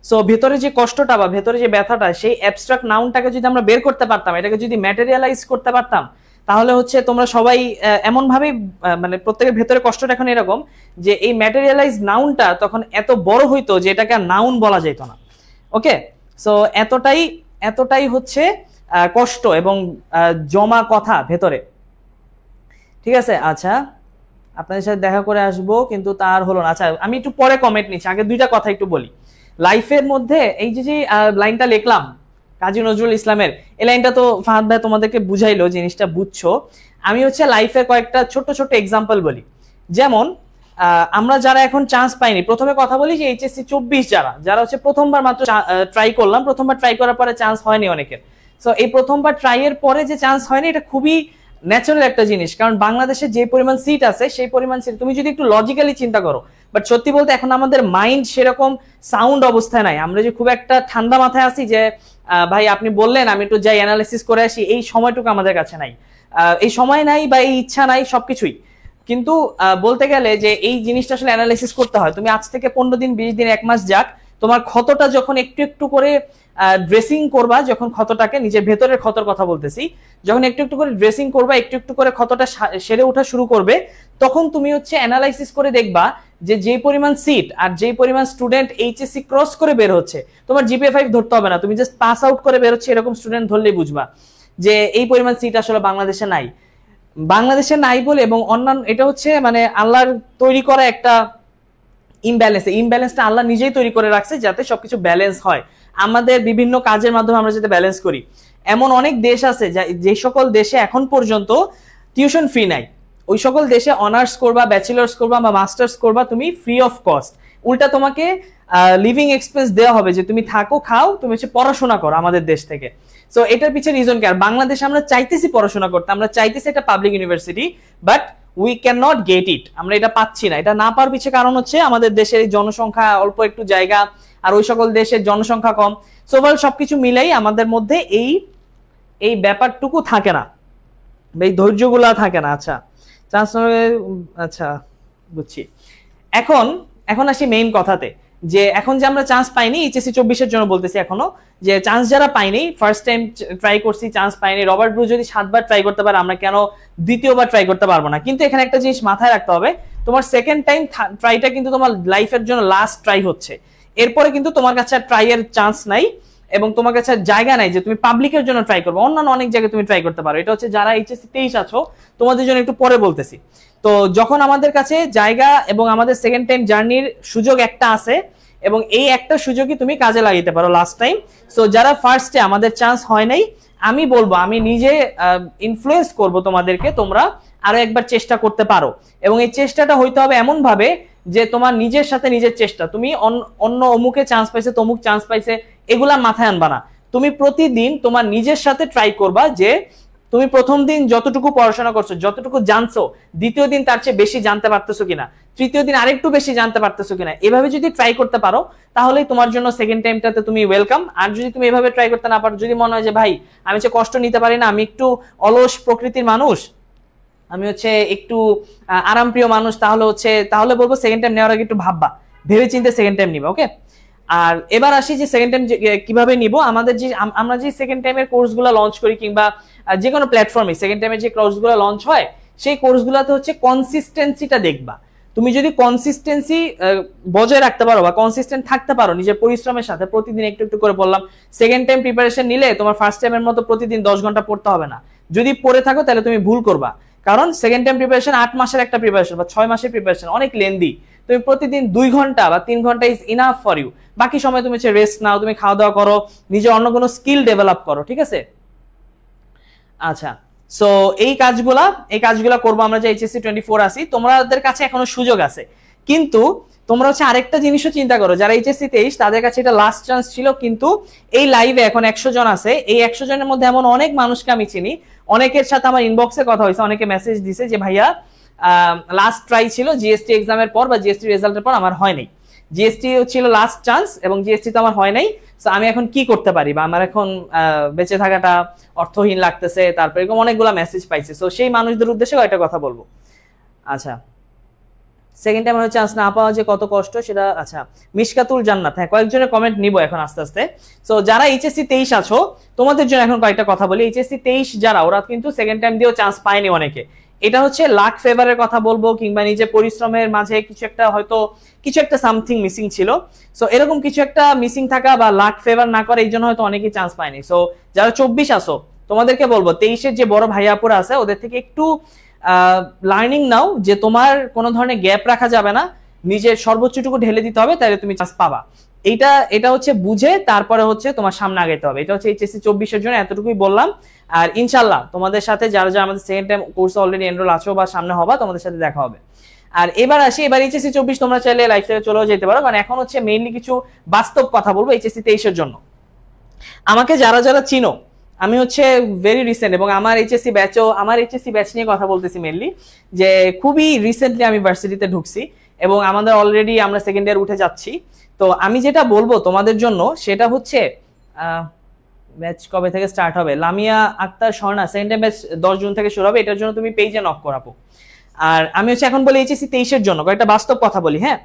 সো ভেতরে যে কষ্টটা বা ভেতরে যে ব্যথাটা, সেই অ্যাবস্ট্রাক্ট নাউনটাকে যদি আমরা বের করতে পারতাম, এটাকে যদি ম্যাটেরিয়ালাইজ করতে পারতাম, তাহলে হচ্ছে তোমরা সবাই এমন ভাবে মানে প্রত্যেকের ভেতরে কষ্টটা এখন এরকম যে এই ম্যাটেরিয়ালাইজ নাউনটা তখন এত বড় হইতো যে এটাকে আর নাউন বলা যেত না। ওকে, সো এতটাই হচ্ছে কষ্ট এবং জমা কথা ভেতরে। ঠিক আছে, আচ্ছা আপনাদের সাথে দেখা করে আসবো কিন্তু তার হলো না। আচ্ছা আমি একটু পরে কমেন্ট নিচ্ছি, আগে দুইটা কথা একটু বলি। লাইফের মধ্যে এই যে লাইনটা লিখলাম কাজী নজরুল ইসলামের, এই লাইনটা তো ফাহাদ ভাই তোমাদেরকে বুঝাইলো, জিনিসটা বুঝছো। আমি হচ্ছে লাইফের কয়েকটা ছোট ছোট এক্সাম্পল বলি। যেমন আমরা যারা এখন চান্স পাইনি, প্রথমে কথা বলি যে এইচএসসি 24 যারা হচ্ছে প্রথমবার মাত্র ট্রাই করলাম, প্রথমবার ট্রাই করার পরে চান্স হয়নি অনেকের। সো এই প্রথমবার ট্রাই এর পরে যে চান্স হয়নি, এটা খুবই ন্যাচারাল একটা জিনিস, কারণ বাংলাদেশে যে পরিমাণ সিট আছে সেই পরিমাণ সিট তুমি যদি একটু লজিক্যালি চিন্তা করো, বাট সত্যি বলতে এখন আমাদের মাইন্ড সেরকম সাউন্ড অবস্থায় নাই। আমরা যে খুব একটা ঠান্ডা মাথায় আছি যে ভাই আপনি বললেন আমি একটু যাই অ্যানালাইসিস করে আসি, এই সময়টুকু আমাদের কাছে নাই, এই সময় নাই বা এই ইচ্ছা নাই, সবকিছুই। কিন্তু বলতে গেলে যে এই জিনিসটা আসলে অ্যানালাইসিস করতে হয়। তুমি আজ থেকে 15 দিন 20 দিন 1 মাস যাক, তোমার ক্ষতটা যখন একটু একটু করে ড্রেসিং করবা, যখন ক্ষতটাকে নিজের ভেতরের ক্ষতর কথা বলতেছি, যখন একটু একটু করে ড্রেসিং করবা, একটু একটু করে ক্ষতটা সেরে ওঠা শুরু করবে, তখন তুমি হচ্ছে অ্যানালাইসিস করে দেখবা যে পরিমাণ সিট আর যে পরিমাণ স্টুডেন্ট এইচএসসি ক্রস করে বের হচ্ছে, তোমার জিপিএ 5 ধরতে হবে না, তুমি জাস্ট পাস আউট করে বের হচ্ছে এরকম স্টুডেন্ট ধরলেই বুঝবা যে এই পরিমাণ সিট আসলে বাংলাদেশে নাই বলে। এবং অন্যান্য এটা হচ্ছে মানে আল্লাহর তৈরি করা একটা ইমব্যালেন্সটা আল্লাহ নিজেই তৈরি করে রাখছে যাতে সবকিছু ব্যালেন্স হয়, আমাদের বিভিন্ন কাজের মাধ্যমে আমরা যাতে ব্যালেন্স করি। এমন অনেক দেশ আছে যে সকল দেশে এখন পর্যন্ত টিউশন ফি নাই, ওই সকল দেশে অনার্স করবা, ব্যাচেলার্স করবা বা মাস্টার্স করবা তুমি ফ্রি অফ কস্ট, উল্টা তোমাকে লিভিং এক্সপেন্স দেওয়া হবে যে তুমি থাকো খাও, তুমি হচ্ছে পড়াশোনা করো আমাদের দেশ থেকে। সো এটার পিছনে রিজন কি? আর বাংলাদেশে আমরা চাইতেছি পড়াশোনা করতে, আমরা চাইতেছি একটা public university, but we can not get it, আমরা এটা পাচ্ছি না। এটা না পাওয়ার পিছনে কারণ হচ্ছে আমাদের দেশের জনসংখ্যা অল্প একটু জায়গা, আর ওই সকল দেশের জনসংখ্যা কম। সো সবকিছু মিলাই আমাদের মধ্যে এই ব্যাপারটুকু থাকে না, এই ধৈর্যগুলা থাকে না। আচ্ছা চান্স, আচ্ছা বুঝছি। এখন আসি মেইন কথাতে, যে এখন যে আমরা চান্স পাইনি এইচএসসি 24 এর জন্য বলতেছি, এখনো যে চান্স যারা পাইনি, ফার্স্ট টাইম ট্রাই করছি চান্স পাইনি, রবার্ট ব্রুস যদি 7 বার ট্রাই করতে পারে, আমরা কেন দ্বিতীয়বার ট্রাই করতে পারবো না? কিন্তু এখানে একটা জিনিস মাথায় রাখতে হবে, তোমার সেকেন্ড টাইম ট্রাইটা কিন্তু তোমার লাইফের জন্য লাস্ট ট্রাই হচ্ছে, এরপরে কিন্তু তোমার কাছে আর ট্রাই এর চান্স নাই এবং তোমার কাছে জায়গা নাই যে তুমি পাবলিকের জন্য ট্রাই করবে। অন্যান্য অনেক জায়গায় তুমি ট্রাই করতে পারো, এটা হচ্ছে যারা এইচএসসি 23 আছো তোমাদের জন্য একটু পরে বলতেছি। তো যখন আমাদের কাছে জায়গা এবং আমাদের সেকেন্ড টাইম জার্নির সুযোগ একটা আছে, এবং এই একটা সুযোগই তুমি কাজে লাগাইতে পারো লাস্ট টাইম। সো যারা ফার্স্টে আমাদের চান্স হয় নাই, আমি বলবো, আমি নিজে ইনফ্লুয়েন্স করব তোমাদেরকে, তোমরা আরো একবার চেষ্টা করতে পারো, এবং এই চেষ্টাটা হইতে হবে এমন ভাবে যে তোমার নিজের সাথে নিজের চেষ্টা, তুমি অন্য অমুকে চান্স পাইছে তমুক চান্স পাইছে এগুলা মাথায় আনবা না, তুমি প্রতিদিন তোমার নিজের সাথে ট্রাই করবা যে তুমি প্রথম দিন যতটুকু পড়াশোনা করছো, যতটুকু জানছো, দ্বিতীয় দিন তার চেয়ে বেশি জানতে পারতেছো কিনা, তৃতীয় দিন আরেকটু বেশি জানতে পারতেছো কিনা, এভাবে যদি ট্রাই করতে পারো তাহলেই তোমার জন্য সেকেন্ড টাইমটাতে তুমি ওয়েলকাম। আর যদি তুমি এভাবে ট্রাই করতে না পারো, যদি মনে হয় যে ভাই আমি হচ্ছে কষ্ট নিতে পারি না, আমি একটু অলস প্রকৃতির মানুষ, আমি হচ্ছে একটু আরামপ্রিয় মানুষ, তাহলে বলবো সেকেন্ড টাইম নেওয়ার আগে একটু ভাববা, ভেবে চিন্তে সেকেন্ড টাইম নিবা। ওকে, আর এবার আসি যে সেকেন্ড টাইম কিভাবে নিব। আমরা যে সেকেন্ড টাইমের কোর্সগুলো লঞ্চ করি, কিংবা যে কোনো প্ল্যাটফর্মে সেকেন্ড টাইমের যে কোর্সগুলো লঞ্চ হয়, সেই কোর্সগুলোতে হচ্ছে কনসিস্টেন্সিটা দেখবা। তুমি যদি কনসিস্টেন্সি বজায় রাখতে পারো বা কনসিস্টেন্ট থাকতে পারো নিজের পরিশ্রমের সাথে, প্রতিদিন একটু একটু করে বললাম, সেকেন্ড টাইম প্রিপারেশন নিলে তোমার ফার্স্ট টাইমের মতো প্রতিদিন 10 ঘন্টা পড়তে হবে না। যদি পড়ে থাকো তাহলে তুমি ভুল করবা, কারণ সেকেন্ড টাইম প্রিপারেশন 8 মাসের একটা প্রিপারেশন বা 6 মাসের প্রিপারেশন, অনেক লেন্দি। তুমি প্রতিদিন 2 ঘন্টা বা 3 ঘন্টা ইজ ইনাফ ফর ইউ, বাকি সময় তুমি হচ্ছে রেস্ট নাও, তুমি খাওয়া দাওয়া করো, নিজে অন্য কোনো স্কিল ডেভেলপ করো, ঠিক আছে? আচ্ছা, সো এই কাজগুলা করবো আমরা যে এইচএসসি 24 আসি, তোমাদের কাছে এখনো সুযোগ আছে, কিন্তু তোমরা হচ্ছে আরেকটা জিনিসও চিন্তা করো, যারা এইচএসসি 23 তাদের কাছে এটা লাস্ট চান্স ছিল, কিন্তু এই লাইভে এখন 100 জন আছে, এই 100 জনের মধ্যে এমন অনেক মানুষকে আমি চিনি, অনেকের সাথে আমার ইনবক্সে কথা হয়েছে, অনেকে মেসেজ দিছে যে ভাইয়া লাস্ট ট্রাই ছিল জিএসটি এক্সামের পর বা জিএসটি রেজাল্টের পর, আমার হয় নাই, জিএসটি ছিল লাস্ট চান্স এবং জিএসটি তো আমার হয় নাই। তো আমি এখন কি করতে পারি, বা আমার এখন বেঁচে থাকাটা অর্থহীন লাগতেছে, তারপর এরকম অনেকগুলো মেসেজ পাইছি। সো সেই মানুষদের উদ্দেশ্যে কয়েকটা কথা বলবো। আচ্ছা, সেকেন্ড টাইম হচ্ছে চান্স না পাওয়া যে কত কষ্ট সেটা। আচ্ছা, মিশকাতুল জান্নাত, হ্যাঁ কয়েকজনের কমেন্ট নিব এখন আস্তে আস্তে। সো যারা এইচএসসি 23 আছো তোমাদের জন্য এখন কয়েকটা কথা বলি। এইচএসসি 23 যারা, ওরা কিন্তু সেকেন্ড টাইম দিয়েও চান্স পায়নি অনেকে। এটা হচ্ছে লাক ফেভারের কথা বলবো, কিংবা নিজের পরিশ্রমের মাঝে কিছু একটা হয়তো কিছু একটা সামথিং মিসিং ছিল। সো এরকম কিছু একটা মিসিং থাকা বা লাক ফেভার না করে এই জন্য হয়তো অনেকেই চান্স পায়নি। সো যারা 24 আসো তোমাদেরকে বলবো 23-এর যে বড় ভাইয়াপুরা আছে ওদের থেকে একটু লার্নিং নাও, যে তোমার কোনো ধরনের গ্যাপ রাখা যাবে না, নিজের সর্বোচ্চটুকু ঢেলে দিতে হবে, তাহলে তুমি চান্স পাবা। এটা হচ্ছে বুঝে তারপরে হচ্ছে তোমার সামনে আগাইতে হবে। এটা হচ্ছে এইচএসসি 24-এর জন্য এতটুকুই বললাম। আর ইনশাল্লাহ তোমাদের সাথে যারা যারা আমাদের সেকেন্ড টাইম কোর্সে অলরেডি এনরোল আছো বা সামনে হবা, তোমাদের সাথে দেখা হবে। আর এবার আসি, এবার এইচএসসি 24 তোমরা চাইলে লাইফ থেকে চলেও যেতে পারো, কারণ এখন হচ্ছে মেইনলি কিছু বাস্তব কথা বলবো এইচএসসি 23-এর জন্য। আমাকে যারা যারা চিনো, আমি হচ্ছে ভেরি রিসেন্ট, এবং আমার এইচএসসি ব্যাচ নিয়ে কথা বলতেছি মেনলি, যে খুবই রিসেন্টলি আমি ভার্সিটিতে ঢুকছি এবং আমাদের অলরেডি আমরা সেকেন্ড ইয়ার উঠে যাচ্ছি। তো আমি যেটা বলবো তোমাদের জন্য সেটা হচ্ছে, ব্যাচ কবে থেকে স্টার্ট হবে? Lamia Akter Swarna, second year batch 10 June থেকে শুরু হবে। এটার জন্য তুমি পেজে নক করাবো। আর আমি হচ্ছে এখন বলি এইচএসসি 23-এর জন্য কয়েকটা বাস্তব কথা বলি। হ্যাঁ,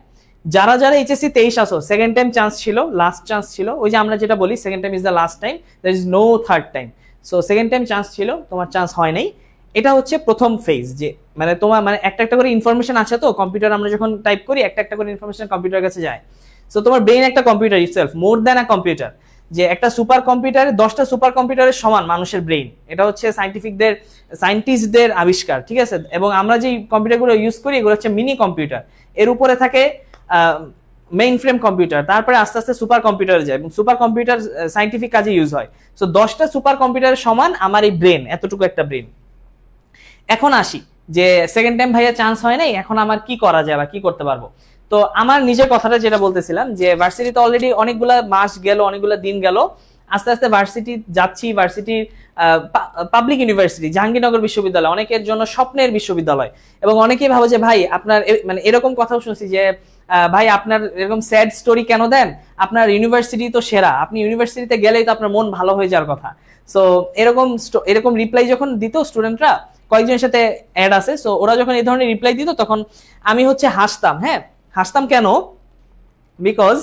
যারা যারা এইচএসসি 23 আসো, সেকেন্ড টাইম চান্স ছিল, লাস্ট চান্স ছিল, ওই যে আমরা যেটা বলি second time is the last time, there is no third time. So second time chance ছিল, তোমার চান্স হয় নাই। এটা হচ্ছে প্রথম ফেজ, যে মানে তোমার মানে একটা একটা করে ইনফরমেশন আছে, তো কম্পিউটার আমরা যখন টাইপ করি একটা একটা করে ইনফরমেশন কম্পিউটারের কাছে যায়। সো তোমার ব্রেইন একটা computer itself, more than a computer. যে একটা সুপার কম্পিউটারে 10টা সুপার কম্পিউটারের সমান মানুষের ব্রেইন। এটা হচ্ছে সায়েন্টিস্টদের আবিষ্কার, ঠিক আছে? এবং আমরা যে কম্পিউটারগুলো ইউজ করি এগুলো হচ্ছে মিনি কম্পিউটার, এর উপরে থাকে মেইন ফ্রেম কম্পিউটার, তারপরে আস্তে আস্তে সুপার কম্পিউটারে যায়, এবং সুপার কম্পিউটার সাইন্টিফিক কাজে ইউজ হয়। সো 10টা সুপার কম্পিউটারের সমান আমার এই ব্রেন, এতটুকু একটা ব্রেন। এখন আসি যে সেকেন্ড টাইম ভাইয়া চান্স হয় নাই, এখন আমার কি করা যায় বা কি করতে পারবো। তো আমার নিজের কথাটা যেটা বলতেছিলাম, যে ভার্সিটিতে অলরেডি অনেকগুলা মাস গেল, অনেকগুলা দিন গেল, আস্তে আস্তে ভার্সিটি যাচ্ছি। ভার্সিটির পাবলিক ইউনিভার্সিটি, জাহাঙ্গীরনগর বিশ্ববিদ্যালয় অনেকের জন্য স্বপ্নের বিশ্ববিদ্যালয়, এবং অনেকেই ভাবে যে ভাই আপনার মানে এরকম কথাও শুনছি যে ভাই আপনার এরকম স্যাড স্টোরি কেন দেন, আপনার ইউনিভার্সিটি তো সেরা, আপনি ইউনিভার্সিটিতে গেলেই তো আপনার মন ভালো হয়ে যাওয়ার কথা। সো এরকম রিপ্লাই যখন দিত স্টুডেন্টরা, কয়েকজনের সাথে অ্যাড আছে, সো ওরা যখন এই ধরনের রিপ্লাই দিত তখন আমি হচ্ছে হাসতাম। হ্যাঁ, হাসতাম কেন? বিকজ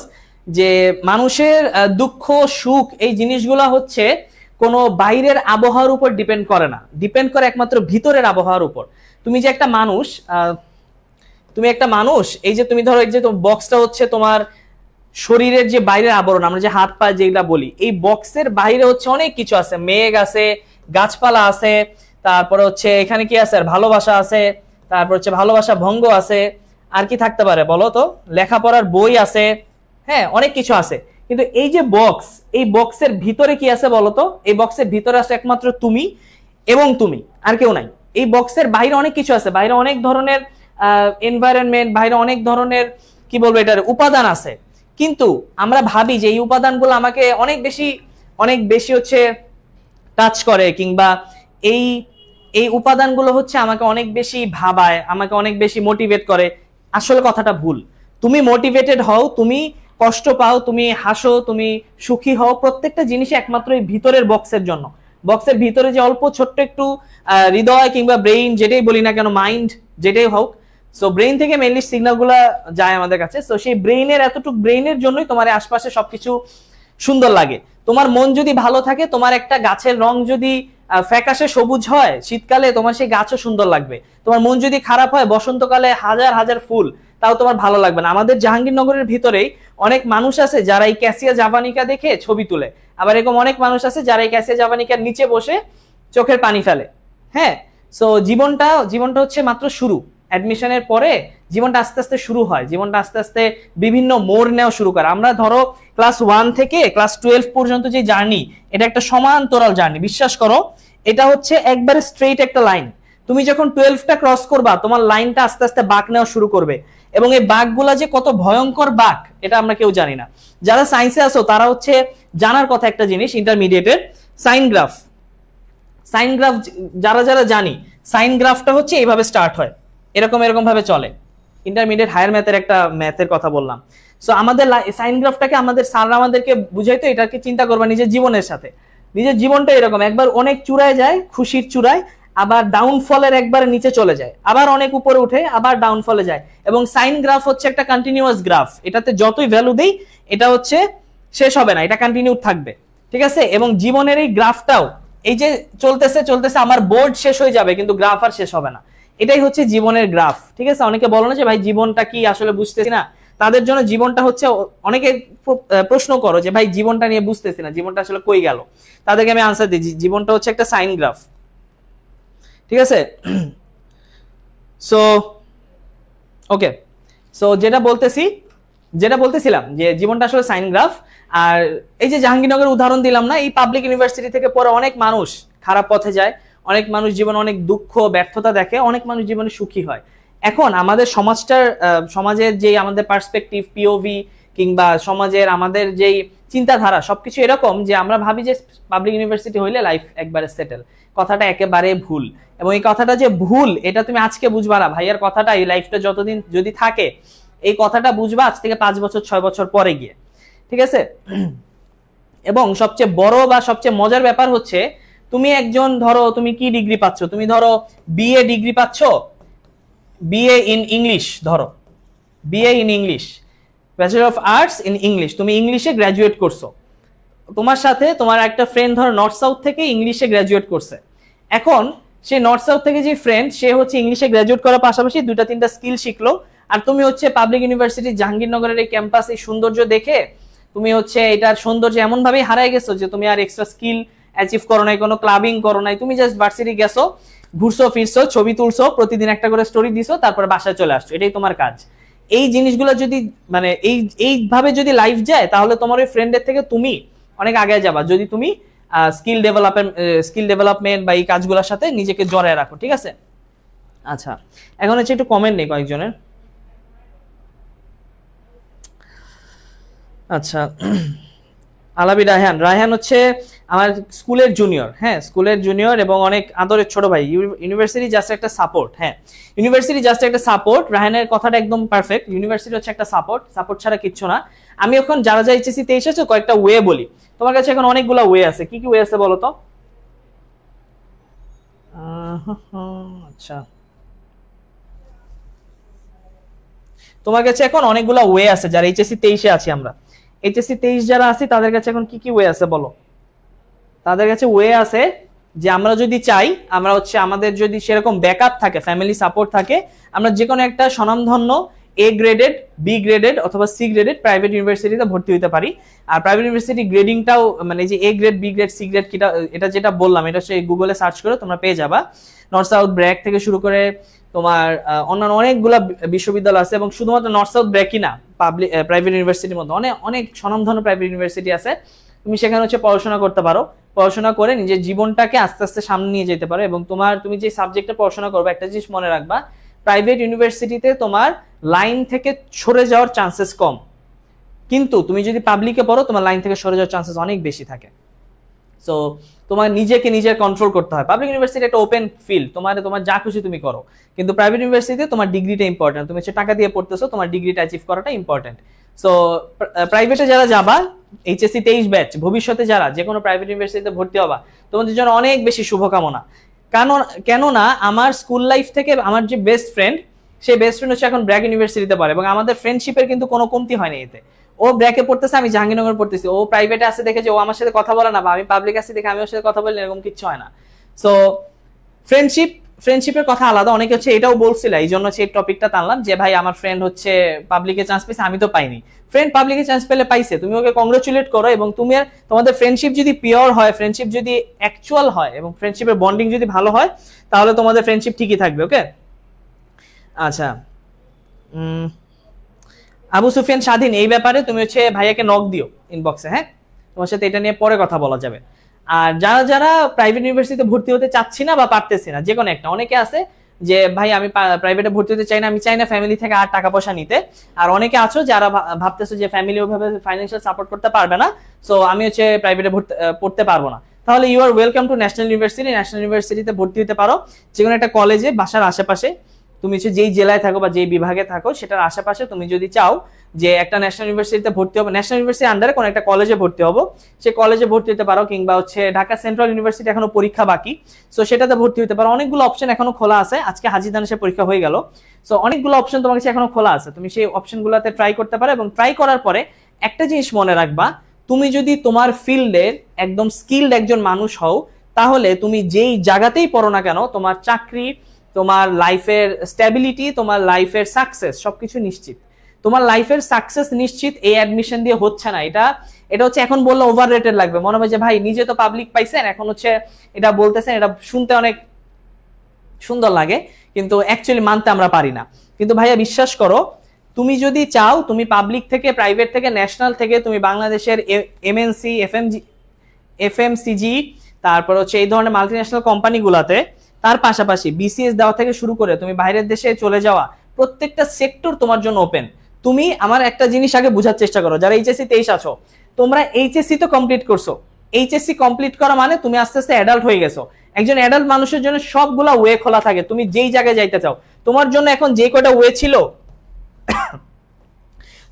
যে মানুষের দুঃখ সুখ এই জিনিসগুলো হচ্ছে কোনো বাইরের আবহাওয়ার উপর ডিপেন্ড করে না, ডিপেন্ড করে একমাত্র ভিতরের আবহাওয়ার উপর। তুমি যে একটা মানুষ, এই যে তুমি ধরো এই যে বক্সটা হচ্ছে তোমার শরীরের যে বাইরের আবরণ, আমরা যে হাত পা যেগুলা বলি, এই বক্সের বাইরে হচ্ছে অনেক কিছু আছে, মেঘ আছে, গাছপালা আছে, তারপরে হচ্ছে এখানে কি আছে, ভালোবাসা আছে, তারপর হচ্ছে ভালোবাসা ভঙ্গ আছে, আর কি থাকতে পারে বলো তো, লেখাপড়ার বই আছে, হ্যাঁ অনেক কিছু আছে। কিন্তু এই যে বক্স, এই বক্সের ভিতরে কি আছে বলো তো? এই বক্সের ভিতরে আছে একমাত্র তুমি এবং তুমি, আর কেউ নাই। এই বক্সের বাইরে অনেক কিছু আছে, বাইরে অনেক ধরনের এনভায়রনমেন্ট, বাইরে অনেক ধরনের কি বলবো এটার উপাদান আছে, কিন্তু আমরা ভাবি যে এই উপাদানগুলো আমাকে অনেক বেশি হচ্ছে টাচ করে, কিংবা এই উপাদানগুলো হচ্ছে আমাকে অনেক বেশি ভাবায়, আমাকে অনেক বেশি মোটিভেট করে। আসলে কথাটা ভুল। তুমি মোটিভেটেড হও, তুমি কষ্ট পাও, তুমি হাসো, তুমি সুখী হও, প্রত্যেকটা জিনিসই একমাত্র এই ভিতরের বক্সের জন্য। বক্সের ভিতরে যে অল্প ছোট্ট একটু হৃদয় কিংবা ব্রেইন, যেটাই বলি না কেন, মাইন্ড যেটাই হোক, সো ব্রেইন থেকে মেইনলি সিগন্যালগুলো যায় আমাদের কাছে। সো সেই ব্রেইনের জন্যই তোমার আশপাশে সবকিছু সুন্দর লাগে। তোমার মন যদি ভালো থাকে, তোমার একটা গাছের রং যদি ফ্যাকাশে সবুজ হয় শীতকালে, তোমার সেই গাছও সুন্দর লাগবে। তোমার মন যদি খারাপ হয়, বসন্তকালে হাজার হাজার ফুল, তাও তোমার ভালো লাগবে না। আমাদের জাহাঙ্গীরনগরের ভিতরেই অনেক মানুষ আছে যারা এই ক্যাসিয়া জাভানিকা দেখে ছবি তুলে, আবার এরকম অনেক মানুষ আছে যারা এই ক্যাসিয়া জাভানিকার নিচে বসে চোখের পানি ফেলে। হ্যাঁ, সো জীবনটা হচ্ছে মাত্র শুরু। অ্যাডমিশনের পরে জীবনটা আস্তে আস্তে শুরু হয়, জীবনটা আস্তে আস্তে বিভিন্ন মোড় নেওয়া শুরু করে। আমরা ধরো ক্লাস 1 থেকে ক্লাস 12 পর্যন্ত যে জার্নি, এটা একটা সমান্তরাল জার্নি। বিশ্বাস করো, এটা হচ্ছে একবারে স্ট্রেইট একটা লাইন। তুমি যখন 12টা ক্রস করবা, তোমার লাইনটা আস্তে আস্তে বাঁক নেওয়া শুরু করবে, এবং এই বাঁকগুলা যে কত ভয়ঙ্কর বাঁক এটা আমরা কেউ জানি না। যারা সায়েন্সে আছো তারা হচ্ছে জানার কথা একটা জিনিস, ইন্টারমিডিয়েটের সাইন গ্রাফ যারা জানি, সাইন গ্রাফটা হচ্ছে এইভাবে স্টার্ট হয়, এরকম ভাবে চলে। ইন্টারমিডিয়েট হায়ার ম্যাথের একটা ম্যাথের কথা বললাম। সো আমাদের সাইন গ্রাফটাকে আমাদের স্যাররা আমাদেরকে বুঝাইতো, এটাকে চিন্তা করবা নিজের জীবনের সাথে। নিজের জীবনটা এরকম, একবার অনেক চূড়ায় যায়, খুশির চূড়ায়, আবার ডাউনফলের একবার নিচে চলে যায়, আবার অনেক উপরে উঠে, আবার ডাউনফলে যায়। এবং সাইন গ্রাফ হচ্ছে একটা কন্টিনিউয়াস গ্রাফ, এটাতে যতই ভ্যালু দেই এটা হচ্ছে শেষ হবে না, এটা কন্টিনিউ থাকবে, ঠিক আছে। এবং জীবনের এই গ্রাফটাও এই যে চলতেছে চলতেছে, আমার বোর্ড শেষ হয়ে যাবে কিন্তু গ্রাফ আর শেষ হবে না, এটাই হচ্ছে জীবনের গ্রাফ, ঠিক আছে। অনেকে বলো না যে ভাই জীবনটা কি আসলে বুঝতেছি না, তাদের জন্য জীবনটা হচ্ছে, অনেকে প্রশ্ন করো যে ভাই জীবনটা নিয়ে বুঝতেছি না, জীবনটা আসলে কই গেল, তাদেরকে আমি আনসার দিই, জীবনটা হচ্ছে একটা সাইন গ্রাফ, ঠিক আছে। সো ওকে, সো যেটা বলতেছিলাম যে জীবনটা আসলে সাইন গ্রাফ। আর এই যে জাহাঙ্গীরনগরের উদাহরণ দিলাম না, এই পাবলিক ইউনিভার্সিটি থেকে পড়ে অনেক মানুষ খারাপ পথে যায়, অনেক মানুষ জীবনে অনেক দুঃখ ব্যর্থতা দেখে, অনেক মানুষ জীবনে সুখী হয়। এখন আমাদের সমাজের যে আমাদের পার্সপেক্টিভ, পিওভি কিংবা সমাজের আমাদের যেই চিন্তাধারা সবকিছু এরকম যে আমরা ভাবি যে পাবলিক ইউনিভার্সিটি হইলে লাইফ একবারে সেটেল। কথাটা একেবারে ভুল, এবং এই কথাটা যে ভুল এটা তুমি আজকে বুঝবা না, ভাইয়ার কথাটা এই লাইফটা যতদিন যদি থাকে এই কথাটা বুঝবা আজ থেকে 5 বছর 6 বছর পরে গিয়ে, ঠিক আছে। এবং সবচেয়ে বড় বা সবচেয়ে মজার ব্যাপার হচ্ছে, তুমি একজন ধরো তুমি কি ডিগ্রি পাচ্ছ, তুমি ধরো বিএ ডিগ্রি পাচ্ছ, বিএ ইন ইংলিশ, ধরো BA in English, bachelor of arts in English, তুমি ইংলিশে গ্র্যাজুয়েট করছো। তোমার সাথে তোমার একটা ফ্রেন্ড ধরো নর্থ সাউথ থেকে ইংলিশে গ্র্যাজুয়েট করছে। এখন সে নর্থ সাউথ থেকে যে ফ্রেন্ড, সে হচ্ছে ইংলিশে গ্র্যাজুয়েট করার পাশাপাশি 2-3টা স্কিল শিখলো, আর তুমি হচ্ছে পাবলিক ইউনিভার্সিটি জাহাঙ্গীরনগরের এই ক্যাম্পাস, এই সৌন্দর্য দেখে তুমি হচ্ছে এটার সৌন্দর্য এমন ভাবে হারায় গেছো যে তুমি আর এক্সট্রা স্কিল অ্যাচিভ করো নাই, কোনো ক্লাবিং করো নাই, তুমি জাস্ট ভার্সিটি গেছো, ঘুরছো ফিরছো, ছবি তুলছো, প্রতিদিন একটা করে স্টোরি দিছো, তারপরে বাসায় চলে আসছো, এটাই তোমার কাজ। এই জিনিসগুলো যদি মানে এইভাবে যদি লাইফ যায়, তাহলে তোমার ওই ফ্রেন্ডের থেকে তুমি অনেক আগে যাবা, যদি তুমি স্কিল ডেভেলপমেন্ট বা এই কাজগুলোর সাথে নিজেকে জড়ায় রাখো, ঠিক আছে। আচ্ছা, এখন হচ্ছে একটু কমেন্ট নেই কয়েকজনের। আচ্ছা, আলাবি রায়হান হচ্ছে আমার স্কুলের জুনিয়র, হ্যাঁ স্কুলের জুনিয়র এবং অনেক আদরের ছোট ভাই। ইউনিভার্সিটি জাস্ট একটা সাপোর্ট, হ্যাঁ ইউনিভার্সিটি জাস্ট একটা সাপোর্ট। রায়হানের কথাটা একদম পারফেক্ট, ইউনিভার্সিটি হচ্ছে একটা সাপোর্ট ছাড়া কিচ্ছু না। আমি এখন যারা এইচএসসি তে এসেছো কয়েকটা ওয়ে বলি, তোমার কাছে এখন অনেকগুলো ওয়ে আছে, কি কি ওয়ে আছে বলো তো? আচ্ছা, তোমার কাছে এখন অনেকগুলো ওয়ে আছে যারা এইচএসসি 23-এ আছি আমরা, এইচএসসি 23 যারা আছি তাদের কাছে এখন কি কি ওয়ে আছে বলো? তাদের কাছে ওয়ে আছে যে আমরা যদি চাই, আমরা হচ্ছে আমাদের যদি সেরকম ব্যাকআপ থাকে, ফ্যামিলি সাপোর্ট থাকে, আমরা যে কোনো একটা স্বনামধন্য এ গ্রেডেড, বি গ্রেডেড অথবা সি গ্রেডেড প্রাইভেট ইউনিভার্সিটিতে ভর্তি হতে পারি। আর প্রাইভেট ইউনিভার্সিটি গ্রেডিংটাও মানে যে A grade, B grade, C grade কিটা, এটা যেটা বললাম এটা সেই গুগলে সার্চ করে তোমরা পেয়ে যাবা। নর্থ সাউথ ব্র্যাক থেকে শুরু করে তোমার অন্যান্য অনেকগুলো বিশ্ববিদ্যালয় আছে, এবং শুধুমাত্র নর্থ সাউথ ব্র্যাকই না, প্রাইভেট ইউনিভার্সিটির মধ্যে অনেক অনেক স্বনামধন্য প্রাইভেট ইউনিভার্সিটি আছে। তুমি সেখানে হচ্ছে পড়াশোনা করতে পারো, পড়াশোনা করে নিজের জীবনটাকে আস্তে আস্তে সামনে নিয়ে যেতে পারো। এবং তুমি যে সাবজেক্টে পড়াশোনা করবে, একটা জিনিস মনে রাখবা, প্রাইভেট ইউনিভার্সিটিতে তোমার লাইন থেকে সরে যাওয়ার চান্সেস কম, কিন্তু তুমি যদি পাবলিকে পড়ো তোমার লাইন থেকে সরে যাওয়ার চান্সেস অনেক বেশি থাকে। সো তোমার নিজেকে নিজের কন্ট্রোল করতে হয়। পাবলিক ইউনিভার্সিটি একটা ওপেন ফিল্ড, তোমার যা খুশি তুমি করো, কিন্তু প্রাইভেট ইউনিভার্সিটিতে তোমার ডিগ্রিটা ইম্পর্টেন্ট, তুমি হচ্ছে টাকা দিয়ে পড়তেছো, তোমার ডিগ্রিটা অ্যাচিভ করাটা ইম্পর্টেন্ট। সো প্রাইভেটে যারা যাবা, এইচএসসি 23 ব্যাচ, ভবিষ্যতে যারা যে কোনো প্রাইভেট ইউনিভার্সিটিতে ভর্তি হবা, তোমাদের জন্য অনেক বেশি শুভকামনা। কেননা আমার স্কুল লাইফ থেকে আমার যে বেস্ট ফ্রেন্ড, সেই বেস্ট ফ্রেন্ড হচ্ছে এখন ব্র্যাক ইউনিভার্সিটিতে পড়ে, এবং আমাদের ফ্রেন্ডশিপের কিন্তু কোনো কমতি হয়নি এতে। ও ব্র্যাকে পড়তেছে, আমি জাহাঙ্গীরনগর পড়তেছি, ও প্রাইভেটে আছে দেখে যে ও আমার সাথে কথা বলে না, বা আমি পাবলিক আছে দেখে আমি ওর সাথে কথা বলি, এরকম কিছু হয় না। সো ফ্রেন্ডশিপের কথা আলাদা। অনেকে হচ্ছে এটাও বলছিল, এই জন্য হচ্ছে এই টপিকটা টানলাম যে ভাই আমার ফ্রেন্ড হচ্ছে পাবলিকে চান্স পেয়েছে, আমি তো পাইনি। ফ্রেন্ড পাবলিকে চান্স পেলে পাইছে, তুমি ওকে কংগ্রেচুলেট করো, এবং তোমাদের ফ্রেন্ডশিপ যদি পিওর হয়, ফ্রেন্ডশিপ যদি অ্যাকচুয়াল হয়, এবং ফ্রেন্ডশিপের বন্ডিং যদি ভালো হয়, তাহলে তোমাদের ফ্রেন্ডশিপ ঠিকই থাকবে। ওকে, আচ্ছা, আবু সুফিয়ান স্বাধীন, এই ব্যাপারে তুমি হচ্ছে ভাইয়াকে নক দিও ইনবক্সে, হ্যাঁ তোমার সাথে এটা নিয়ে পরে কথা বলা যাবে। আর যারা প্রাইভেট ইউনিভার্সিটিতে ভর্তি হতে চাচ্ছি না বা পারতেছি না, যে কোনো একটা, অনেকে আছে যে ভাই আমি প্রাইভেটে ভর্তি হতে চাই না, আমি চাই না ফ্যামিলি থেকে আর টাকা পয়সা নিতে। আর অনেকে আছো যারা ভাবতেছো যে ফ্যামিলি ওইভাবে ফাইন্যান্সিয়াল সাপোর্ট করতে পারবে না, সো আমি হচ্ছে প্রাইভেটে পড়তে পারবো না, তাহলে you are welcome to national university. National ইউনিভার্সিটিতে ভর্তি হতে পারো, যে কোনো একটা কলেজে বাসার আশেপাশে, তুমি হচ্ছে যেই জেলায় থাকো বা যেই বিভাগে থাকো সেটার আশেপাশে তুমি যদি চাও যে একটা ন্যাশনাল ইউনিভার্সিটিতে ভর্তি হবে, ন্যাশনাল ইউনিভার্সিটির আন্ডারে কোনো একটা কলেজে ভর্তি হবো, সেই কলেজে ভর্তি হতে পারো, কিংবা হচ্ছে ঢাকা সেন্ট্রাল ইউনিভার্সিটি এখনো পরীক্ষা বাকি, সো সেটাতে ভর্তি হতে পারো। অনেকগুলো অপশন এখনো খোলা আছে। আজকে হাজির দানেশের পরীক্ষা হয়ে গেল, সো অনেকগুলো অপশন তোমার কাছে এখনো খোলা আছে, তুমি সেই অপশনগুলোতে ট্রাই করতে পারো। এবং ট্রাই করার পরে একটা জিনিস মনে রাখবা, তুমি যদি তোমার ফিল্ডের একদম স্কিলড একজন মানুষ হও, তাহলে তুমি যেই জায়গাতেই পড়ো না কেন, তোমার চাকরি, তোমার লাইফের স্ট্যাবিলিটি, তোমার লাইফের সাকসেস সবকিছু নিশ্চিত। তোমার লাইফের সাকসেস নিশ্চিত এই অ্যাডমিশন দিয়ে হচ্ছে না। এটা হচ্ছে এখন বললে ওভার রেটেড লাগবে, মনে হবে যে ভাই নিজে তো পাবলিক পাইছেন, এখন হচ্ছে এটা বলতেছেন, এটা শুনতে অনেক সুন্দর লাগে, কিন্তু অ্যাকচুয়ালি মানতে আমরা পারি না। কিন্তু ভাইয়া বিশ্বাস করো, তুমি যদি চাও, তুমি পাবলিক থেকে, প্রাইভেট থেকে, ন্যাশনাল থেকে, তুমি বাংলাদেশের এমএনসি, এফএমসিজি, তারপর হচ্ছে এই ধরনের মাল্টিন্যাশনাল কোম্পানিগুলোতে, তার পাশাপাশি বিসিএস দেওয়া থেকে শুরু করে তুমি বাইরের দেশে চলে যাওয়া, প্রত্যেকটা সেক্টর তোমার জন্য ওপেন। তুমি আমার একটা জিনিস আগে বোঝার চেষ্টা করো, যারা এইচএসসি 23 আছো, তোমরা এইচএসসি তো কমপ্লিট করছো, এইচএসসি কমপ্লিট করা মানে তুমি আস্তে আস্তে অ্যাডাল্ট হয়ে গেছো। একজন অ্যাডাল্ট মানুষের জন্য সবগুলা ওয়ে খোলা থাকে, তুমি যেই জায়গায় যাইতে চাও। তোমার জন্য এখন যে কয়টা ওয়ে ছিল,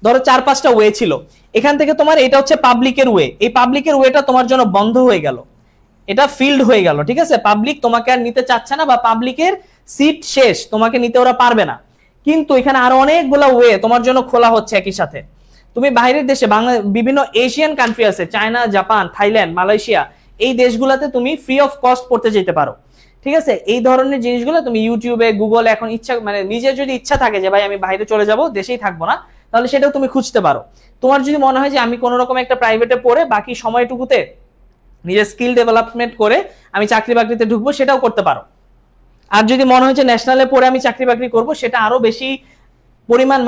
ধরো 4-5টা ওয়ে ছিল, এখান থেকে তোমার এটা হচ্ছে পাবলিকের ওয়ে, এই পাবলিকের ওয়েটা তোমার জন্য বন্ধ হয়ে গেল, এটা ফিল্ড হয়ে গেল, ঠিক আছে? পাবলিক তোমাকে আর নিতে চাচ্ছে না, বা পাবলিকের সিট শেষ, তোমাকে নিতে ওরা পারবে না। কিন্তু এখানে আরো অনেকগুলো ওয়ে তোমার জন্য খোলা হচ্ছে একই সাথে। তুমি বাইরের দেশে, বিভিন্ন এশিয়ান কান্ট্রি আছে, চায়না, জাপান, থাইল্যান্ড, মালয়েশিয়া, এই দেশগুলোতে তুমি ফ্রি অফ কস্ট পড়তে যেতে পারো, ঠিক আছে? এই ধরনের জিনিসগুলো তুমি ইউটিউবে, গুগলে এখন ইচ্ছা, মানে নিজের যদি ইচ্ছা থাকে যে ভাই আমি বাইরে চলে যাব, দেশেই থাকবো না, তাহলে সেটাও তুমি খুঁজতে পারো। তোমার যদি মনে হয় যে আমি কোনো রকম একটা প্রাইভেটে পড়ে বাকি সময়টুকুতে নিজের স্কিল ডেভেলপমেন্ট করে আমি চাকরি বাকরিতে ঢুকবো, সেটাও করতে পারো। আর যদি মনে হয় যে ন্যাশনালে পড়ে আমি চাকরি বাকরি করবো, সেটা আরো বেশি পরিমাণ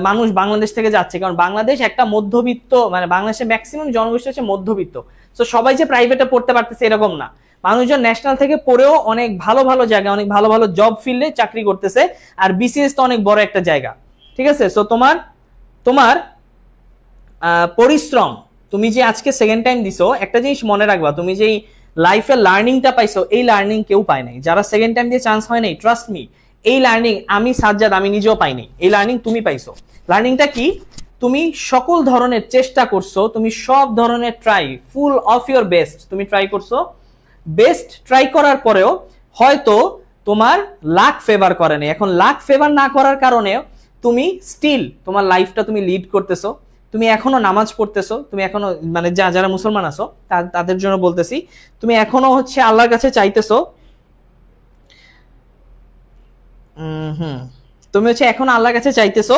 মানুষ বাংলাদেশ থেকে যাচ্ছে, কারণ বাংলাদেশ একটা মধ্যবিত্ত, মানে বাংলাদেশের ম্যাক্সিমাম জনগোষ্ঠী হচ্ছে মধ্যবিত্ত, তো সবাই যে প্রাইভেটে পড়তে পারতেছে এরকম না। মানুষজন ন্যাশনাল থেকে পড়েও অনেক ভালো ভালো জায়গায়, অনেক ভালো ভালো জব ফিল্ডে চাকরি করতেছে, আর বিসিএস তো অনেক বড় একটা জায়গা, ঠিক আছে? সো তোমার পরিশ্রম, তুমি যে আজকে সেকেন্ড টাইম দিছো, একটা জিনিস মনে রাখবা, তুমি যেই লাইফে লার্নিংটা পাইছো, এই লার্নিং কেউ পায় নাই। যারা সেকেন্ড টাইম দিয়ে চান্স হয় নাই, ট্রাস্ট মি, এই লার্নিং আমি সাজ্জাদ, আমি নিজেও পাইনি, এই লার্নিং তুমি পাইছো। লার্নিংটা কি? তুমি সকল ধরনের চেষ্টা করছো, তুমি সব ধরনের try, full of your best তুমি ট্রাই করছো। বেস্ট ট্রাই করার পরেও হয়তো তোমার লাক ফেভার করে নাই। এখন লাক ফেভার না করার কারণে তুমি স্টিল তোমার লাইফটা তুমি লিড করতেছো, তুমি এখনো নামাজ পড়তেছো, তুমি এখনো, মানে যারা মুসলমান আছো তাদের জন্য বলতেছি, তুমি এখনো হচ্ছে আল্লাহর কাছে চাইতেছো, তুমি হচ্ছে এখনো আল্লাহর কাছে চাইতেছো,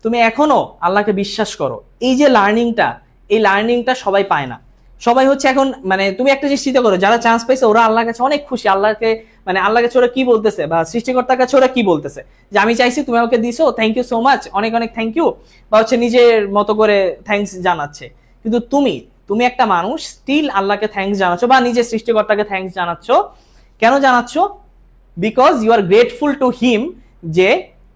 তুমি এখনো আল্লাহকে বিশ্বাস করো। এই যে লার্নিংটা, এই লার্নিংটা সবাই পায় না। সবাই হচ্ছে এখন, মানে তুমি একটা জিনিস চিন্তা করো, যারা চান্স পাইছে ওরা আল্লাহর কাছে অনেক খুশি, আল্লাহকে, মানে আল্লাহর কাছে ওরা কি বলতেছে, বা সৃষ্টিকর্তার কাছে ওরা কি বলতেছে, যে আমি চাইছি, তুমি আমাকে দিছো, থ্যাংক ইউ সো মাচ, অনেক অনেক থ্যাংক ইউ, বা হচ্ছে নিজের মতো করে থ্যাঙ্কস জানাচ্ছে। কিন্তু তুমি একটা মানুষ স্টিল আল্লাহকে থ্যাঙ্কস জানাচ্ছ, বা নিজের সৃষ্টিকর্তাকে থ্যাঙ্কস জানাচ্ছ। কেন জানাচ্ছ? Because you are grateful to him, যে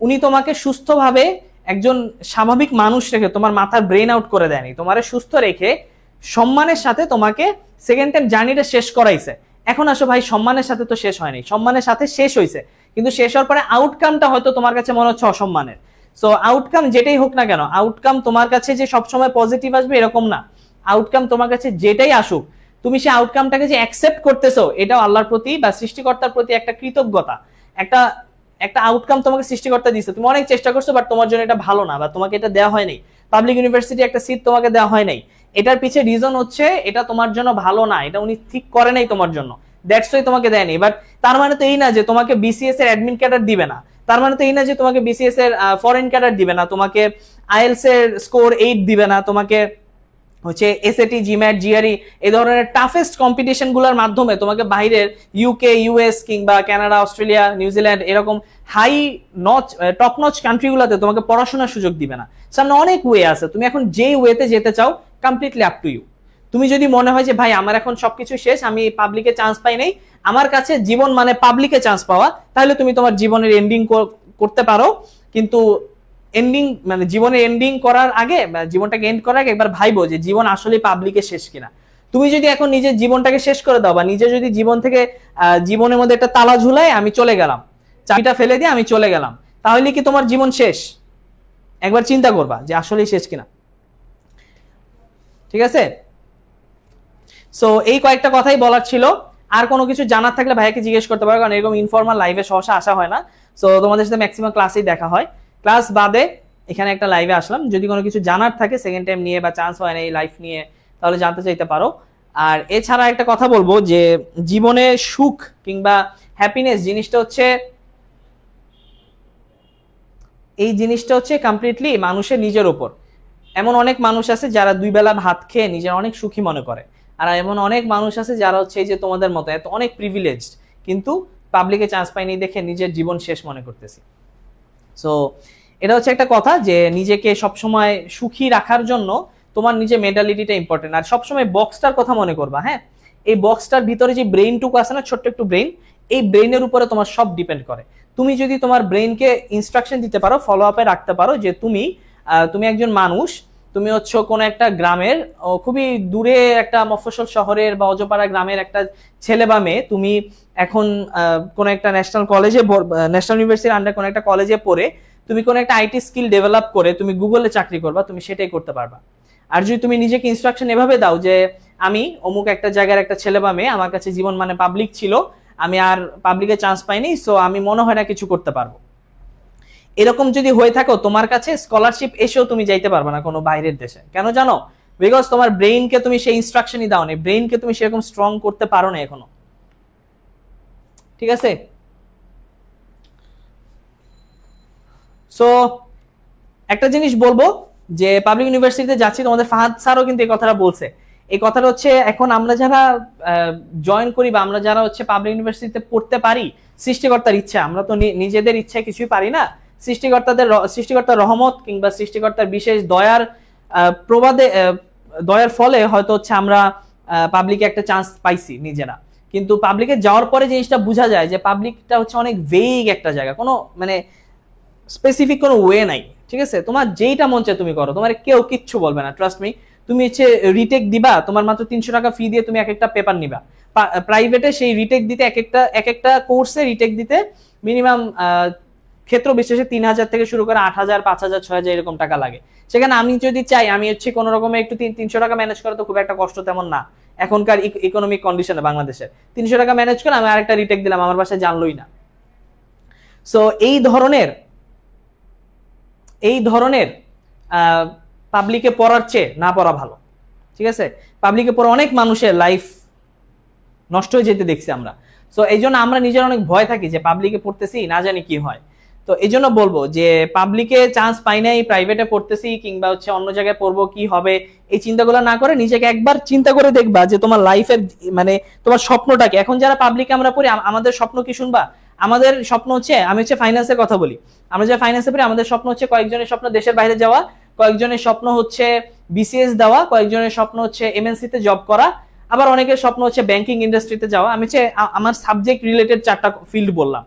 উনি তোমাকে সুস্থভাবে একজন স্বাভাবিক মানুষ রেখে, তোমার মাথার ব্রেন আউট করে দেয়নি, তোমার সুস্থ রেখে সম্মানের সাথে তোমাকে সেকেন্ড টাইম জার্নিটা শেষ করাইছে। এখন আসো ভাই, সম্মানের সাথে তো শেষ হয়নি, সম্মানের সাথে শেষ হয়েছে, কিন্তু শেষ হওয়ার পরে আউটকামটা হয়তো তোমার কাছে মনে হচ্ছে অসম্মানের। সো আউটকাম যেটাই হোক না কেন, আউটকাম তোমার কাছে যে সবসময় পজিটিভ আসবে এরকম না। আউটকাম তোমার কাছে যেটাই আসুক, তুমি সেই আউটকামটাকে যে অ্যাকসেপ্ট করতেছো, এটাও আল্লাহর প্রতি বা সৃষ্টিকর্তার প্রতি একটা কৃতজ্ঞতা। একটা আউটকাম তোমাকে সৃষ্টিকর্তা দিচ্ছে, তুমি অনেক চেষ্টা করছো, বাট তোমার জন্য এটা ভালো না, বা তোমাকে এটা দেওয়া হয় নাই, পাবলিক ইউনিভার্সিটি একটা সিট তোমাকে দেওয়া হয় নাই, এটার পিছে রিজন হচ্ছে এটা তোমার জন্য ভালো না, এটা উনি ঠিক করে নাই তোমার জন্য, দ্যাটস ওয়াই তোমাকে দেয়নি। বাট তার মানে তো এই না যে তোমাকে বিসিএস এর অ্যাডমিন ক্যাডার দিবে না, তার মানে তো এই না যে তোমাকে বিসিএস এর ফরেন ক্যাডার দিবে না, তোমাকে আইএলস এর স্কোর 8 দিবে না, তোমাকে হচ্ছে এসএটি, জিম্যাট, জিআরই, এই ধরনের টাফেস্ট কম্পিটিশন গুলোর মাধ্যমে তোমাকে বাইরের ইউকে, ইউএস কিংবা কানাডা, অস্ট্রেলিয়া, নিউজিল্যান্ড এরকম হাই নচ, টপ নচ কান্ট্রিগুলোতে তোমাকে পড়াশোনার সুযোগ দিবে না। সামনে অনেক ওয়ে আছে, তুমি এখন যেই ওয়েতে যেতে চাও কমপ্লিটলি আপ টু ইউ। তুমি যদি মনে হয় যে ভাই আমার এখন সবকিছু শেষ, আমি পাবলিকে চান্স পাই নাই, আমার কাছে জীবন মানে পাবলিকে চান্স পাওয়া, তাহলে তুমি তোমার জীবনের এন্ডিং করতে পারো। কিন্তু এন্ডিং, মানে জীবনের এন্ডিং করার আগে, জীবনটাকে এন্ড করার আগে একবার ভাইবো যে জীবন আসলে পাবলিকে শেষ কিনা। তুমি যদি এখন নিজের জীবনটাকে শেষ করে দাও, বা নিজে যদি জীবন থেকে জীবনের মধ্যে একটা তালা ঝুলায় আমি চলে গেলাম, চাবিটা ফেলে দিয়ে আমি চলে গেলাম, তাহলে কি তোমার জীবন শেষ? একবার চিন্তা করবা যে আসলেই শেষ কিনা। ঠিক আছে, সো এই কয়েকটা কথাই বলার ছিল। আর কোনো কিছু জানার থাকলে ভাইয়াকে জিজ্ঞেস করতে পারো, কারণ এরকম ইনফর্মাল লাইভে সহসা আসা হয় না। সো তোমাদের সাথে ম্যাক্সিমাম ক্লাসেই দেখা হয়, ক্লাস বাদে এখানে একটা লাইভে আসলাম। যদি কোনো কিছু জানার থাকে সেকেন্ড টাইম নিয়ে বা চান্স হয় না এই লাইভ নিয়ে, তাহলে জানতে চাইতে পারো। আর এছাড়া একটা কথা বলবো যে জীবনে সুখ কিংবা হ্যাপিনেস জিনিসটা হচ্ছে, এই জিনিসটা হচ্ছে কমপ্লিটলি মানুষের নিজের উপর। এমন অনেক মানুষ আছে যারা 2 বেলা ভাত খেয়ে নিজের অনেক সুখী মনে করে, আর এমন অনেক মানুষ আছে যারা হচ্ছে এই যে তোমাদের মতো এত অনেক প্রিভিলেজড, কিন্তু পাবলিকে চান্স পায়নি দেখে নিজের জীবন শেষ মনে করতেছি। সো এটা হচ্ছে একটা কথা যে নিজেকে সবসময় সুখী রাখার জন্য তোমার নিজের মেন্টালিটিটা ইম্পর্টেন্ট। আর সবসময় বক্সটার কথা মনে করবা, হ্যাঁ, এই বক্সটার ভিতরে যে ব্রেইনটুকু আছে না, ছোট্ট একটু ব্রেইন, এই ব্রেইনের উপরে তোমার সব ডিপেন্ড করে। তুমি যদি তোমার ব্রেইনকে ইনস্ট্রাকশন দিতে পারো, ফলো আপে রাখতে পারো যে তুমি একজন মানুষ, তুমি হচ্ছে কোনো একটা গ্রামের খুবই দূরে একটা মফস্বল শহরের বা অজপাড়া গ্রামের একটা ছেলে বা মেয়ে, তুমি এখন কোনো একটা ন্যাশনাল কলেজে, ন্যাশনাল ইউনিভার্সিটির আন্ডার কোনো একটা কলেজে পড়ে তুমি কোনো একটা আইটি স্কিল ডেভেলপ করে তুমি গুগলে চাকরি করবা, তুমি সেটাই করতে পারবা। আর যদি তুমি নিজেকে ইনস্ট্রাকশন এভাবে দাও যে আমি অমুক একটা জায়গার একটা ছেলে বা মেয়ে, আমার কাছে জীবন মানে পাবলিক ছিল, আমি আর পাবলিকে চান্স পাইনি, সো আমি মনে হয় না কিছু করতে পারবো, এরকম যদি হয়ে থাকো, তোমার কাছে স্কলারশিপ এসেও তুমি যাইতে পারবে না কোনো বাইরের দেশে। কেন জানো? বিকজ তোমার ব্রেইনকে তুমি সেই ইনস্ট্রাকশনই দাও না, ব্রেইনকে তুমি সেরকম স্ট্রং করতে পারো না এখনো। ঠিক আছে, সো একটা জিনিস বলবো যে পাবলিক ইউনিভার্সিটিতে যাচ্ছি, তোমাদের ফাহাদ স্যারও কিন্তু এই কথাটা বলছে। এই কথাটা হচ্ছে এখন আমরা যারা জয়েন করি বা আমরা যারা হচ্ছে পাবলিক ইউনিভার্সিটিতে পড়তে পারি, সৃষ্টিকর্তার ইচ্ছা, আমরা তো নিজেদের ইচ্ছায় কিছুই পারি না, সৃষ্টিকর্তার রহমত কিংবা সৃষ্টিকর্তার বিশেষ দয়ার প্রবাদে, দয়ার ফলে হয়তো হচ্ছে আমরা পাবলিকে একটা চান্স পাইছি নিজেরা। কিন্তু পাবলিকে যাওয়ার পরে জিনিসটা বোঝা যায় যে পাবলিকটা হচ্ছে অনেক ভেগ একটা জায়গা, কোনো মানে স্পেসিফিক কোনো ওয়ে নাই। ঠিক আছে, তোমার যেইটা মন চায় তুমি করো, তোমার কেউ কিচ্ছু বলবে না, ট্রাস্ট মি। তুমি হচ্ছে রিটেক দিবা, তোমার মাত্র 300 টাকা ফি দিয়ে তুমি এক একটা পেপার নিবা। প্রাইভেটে সেই রিটেক দিতে এক একটা কোর্সে রিটেক দিতে মিনিমাম ক্ষেত্র বিশেষে 3000 থেকে শুরু করে 8000, 5000, 6000 এরকম টাকা লাগে। সেখানে আমি যদি চাই আমি হচ্ছে কোনো রকমে একটু 300 টাকা ম্যানেজ করা তো খুব একটা কষ্ট তেমন না এখনকার ইকোনমিক কন্ডিশনে বাংলাদেশের। 300 টাকা ম্যানেজ করে আমি আরেকটা রিটেক দিলাম, আমার বাসায় জানলোই না। সো এই ধরনের পাবলিকে পড়ার চেয়ে না পড়া ভালো। ঠিক আছে, পাবলিকে পড়া অনেক মানুষের লাইফ নষ্ট হয়ে যেতে দেখছি আমরা। সো এই জন্য আমরা নিজের অনেক ভয় থাকি যে পাবলিকে পড়তেছি না জানি কি হয়। তো এই জন্য বলবো যে পাবলিকে চান্স পাই নাই, প্রাইভেটে পড়তেছি কিংবা হচ্ছে অন্য জায়গায় পড়বো, কি হবে এই চিন্তাগুলো না করে নিজেকে একবার চিন্তা করে দেখবা যে তোমার লাইফের মানে তোমার স্বপ্নটাকে। এখন যারা পাবলিকে আমরা পড়ি, আমাদের স্বপ্ন কি শুনবা? আমাদের স্বপ্ন হচ্ছে, আমি হচ্ছে ফাইন্যান্সের কথা বলি, আমরা যারা ফাইন্যান্সে পড়ি আমাদের স্বপ্ন হচ্ছে, কয়েকজনের স্বপ্ন দেশের বাইরে যাওয়া, কয়েকজনের স্বপ্ন হচ্ছে বিসিএস দেওয়া, কয়েকজনের স্বপ্ন হচ্ছে এমএনসি তে জব করা, আবার অনেকের স্বপ্ন হচ্ছে ব্যাংকিং ইন্ডাস্ট্রিতে যাওয়া। আমি হচ্ছে আমার সাবজেক্ট রিলেটেড 4টা ফিল্ড বললাম,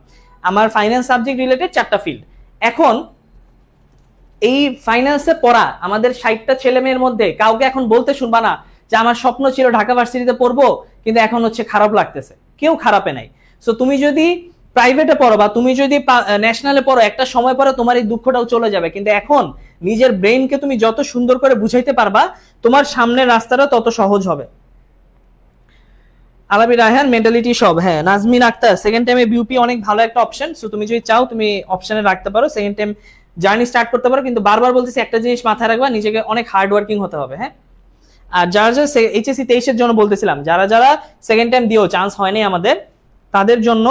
আমার ফাইন্যান্স সাবজেক্ট রিলেটেড 4টা ফিল্ড। এখন এই ফাইন্যান্সে পড়া আমাদের 60টা ছেলে মেয়ের মধ্যে কাউকে এখন বলতে শুনবা না যে আমার স্বপ্ন ছিল ঢাকা ভার্সিটিতে পড়বো কিন্তু এখন হচ্ছে খারাপ লাগতেছে, কেউ খারাপে নাই। সো তুমি যদি প্রাইভেটে পড়ো বা তুমি যদি ন্যাশনালে পড়ো, একটা সময় পরে তোমার এই দুঃখটাও চলে যাবে। কিন্তু এখন নিজের ব্রেইনকে তুমি যত সুন্দর করে বুঝাইতে পারবা, তোমার সামনের রাস্তাটা তত সহজ হবে। আলাবি রায়হান মেন্টালিটি সব, হ্যাঁ। নাজমিন আক্তার, সেকেন্ড টাইমে বিউপি অনেক ভালো একটা অপশন। সো তুমি যদি চাও তুমি অপশনে রাখতে পারো, সেকেন্ড টাইম জার্নি স্টার্ট করতে পারো। কিন্তু বারবার বলতেছি একটা জিনিস মাথায় রাখবা, নিজেকে অনেক হার্ড ওয়ার্কিং হতে হবে, হ্যাঁ। আর যারা এইচএসসি 23-এর জন্য বলতেছিলাম, যারা সেকেন্ড টাইম দিও চান্স হয়নি আমাদের, তাদের জন্য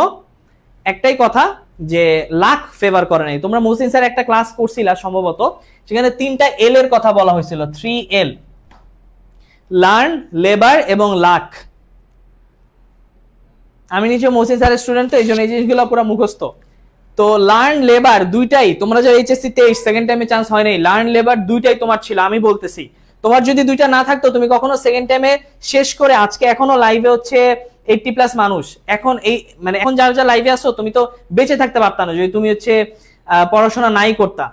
একটাই কথা যে লাক ফেভার করে নাই। তোমরা মহসিন স্যার একটা ক্লাস করছিলা সম্ভবত, সেখানে 3টা এল এর কথা বলা হয়েছিল, 3L, লার্ন, লেবার এবং লাক। আমি নিজে মহসিন স্যারের স্টুডেন্ট, তো এই জন্য এই জিনিসগুলো পুরো মুখস্থ। তো লার্ন, লেবার দুইটাই তোমরা যারা এইচএসসি 23 সেকেন্ড টাইমে চান্স হয় নাই, লার্ন, লেবার দুইটাই তোমার ছিল। আমি বলতেছি তোমার যদি দুইটা না থাকতো, তুমি কখনো সেকেন্ড টাইমে শেষ করে আজকে এখনো লাইভে হচ্ছে 80+ মানুষ, এখন এই মানে এখন যারা যারা লাইভে আসো, তুমি তো বেঁচে থাকতে পারতা না যদি তুমি হচ্ছে পড়াশোনা নাই করতা।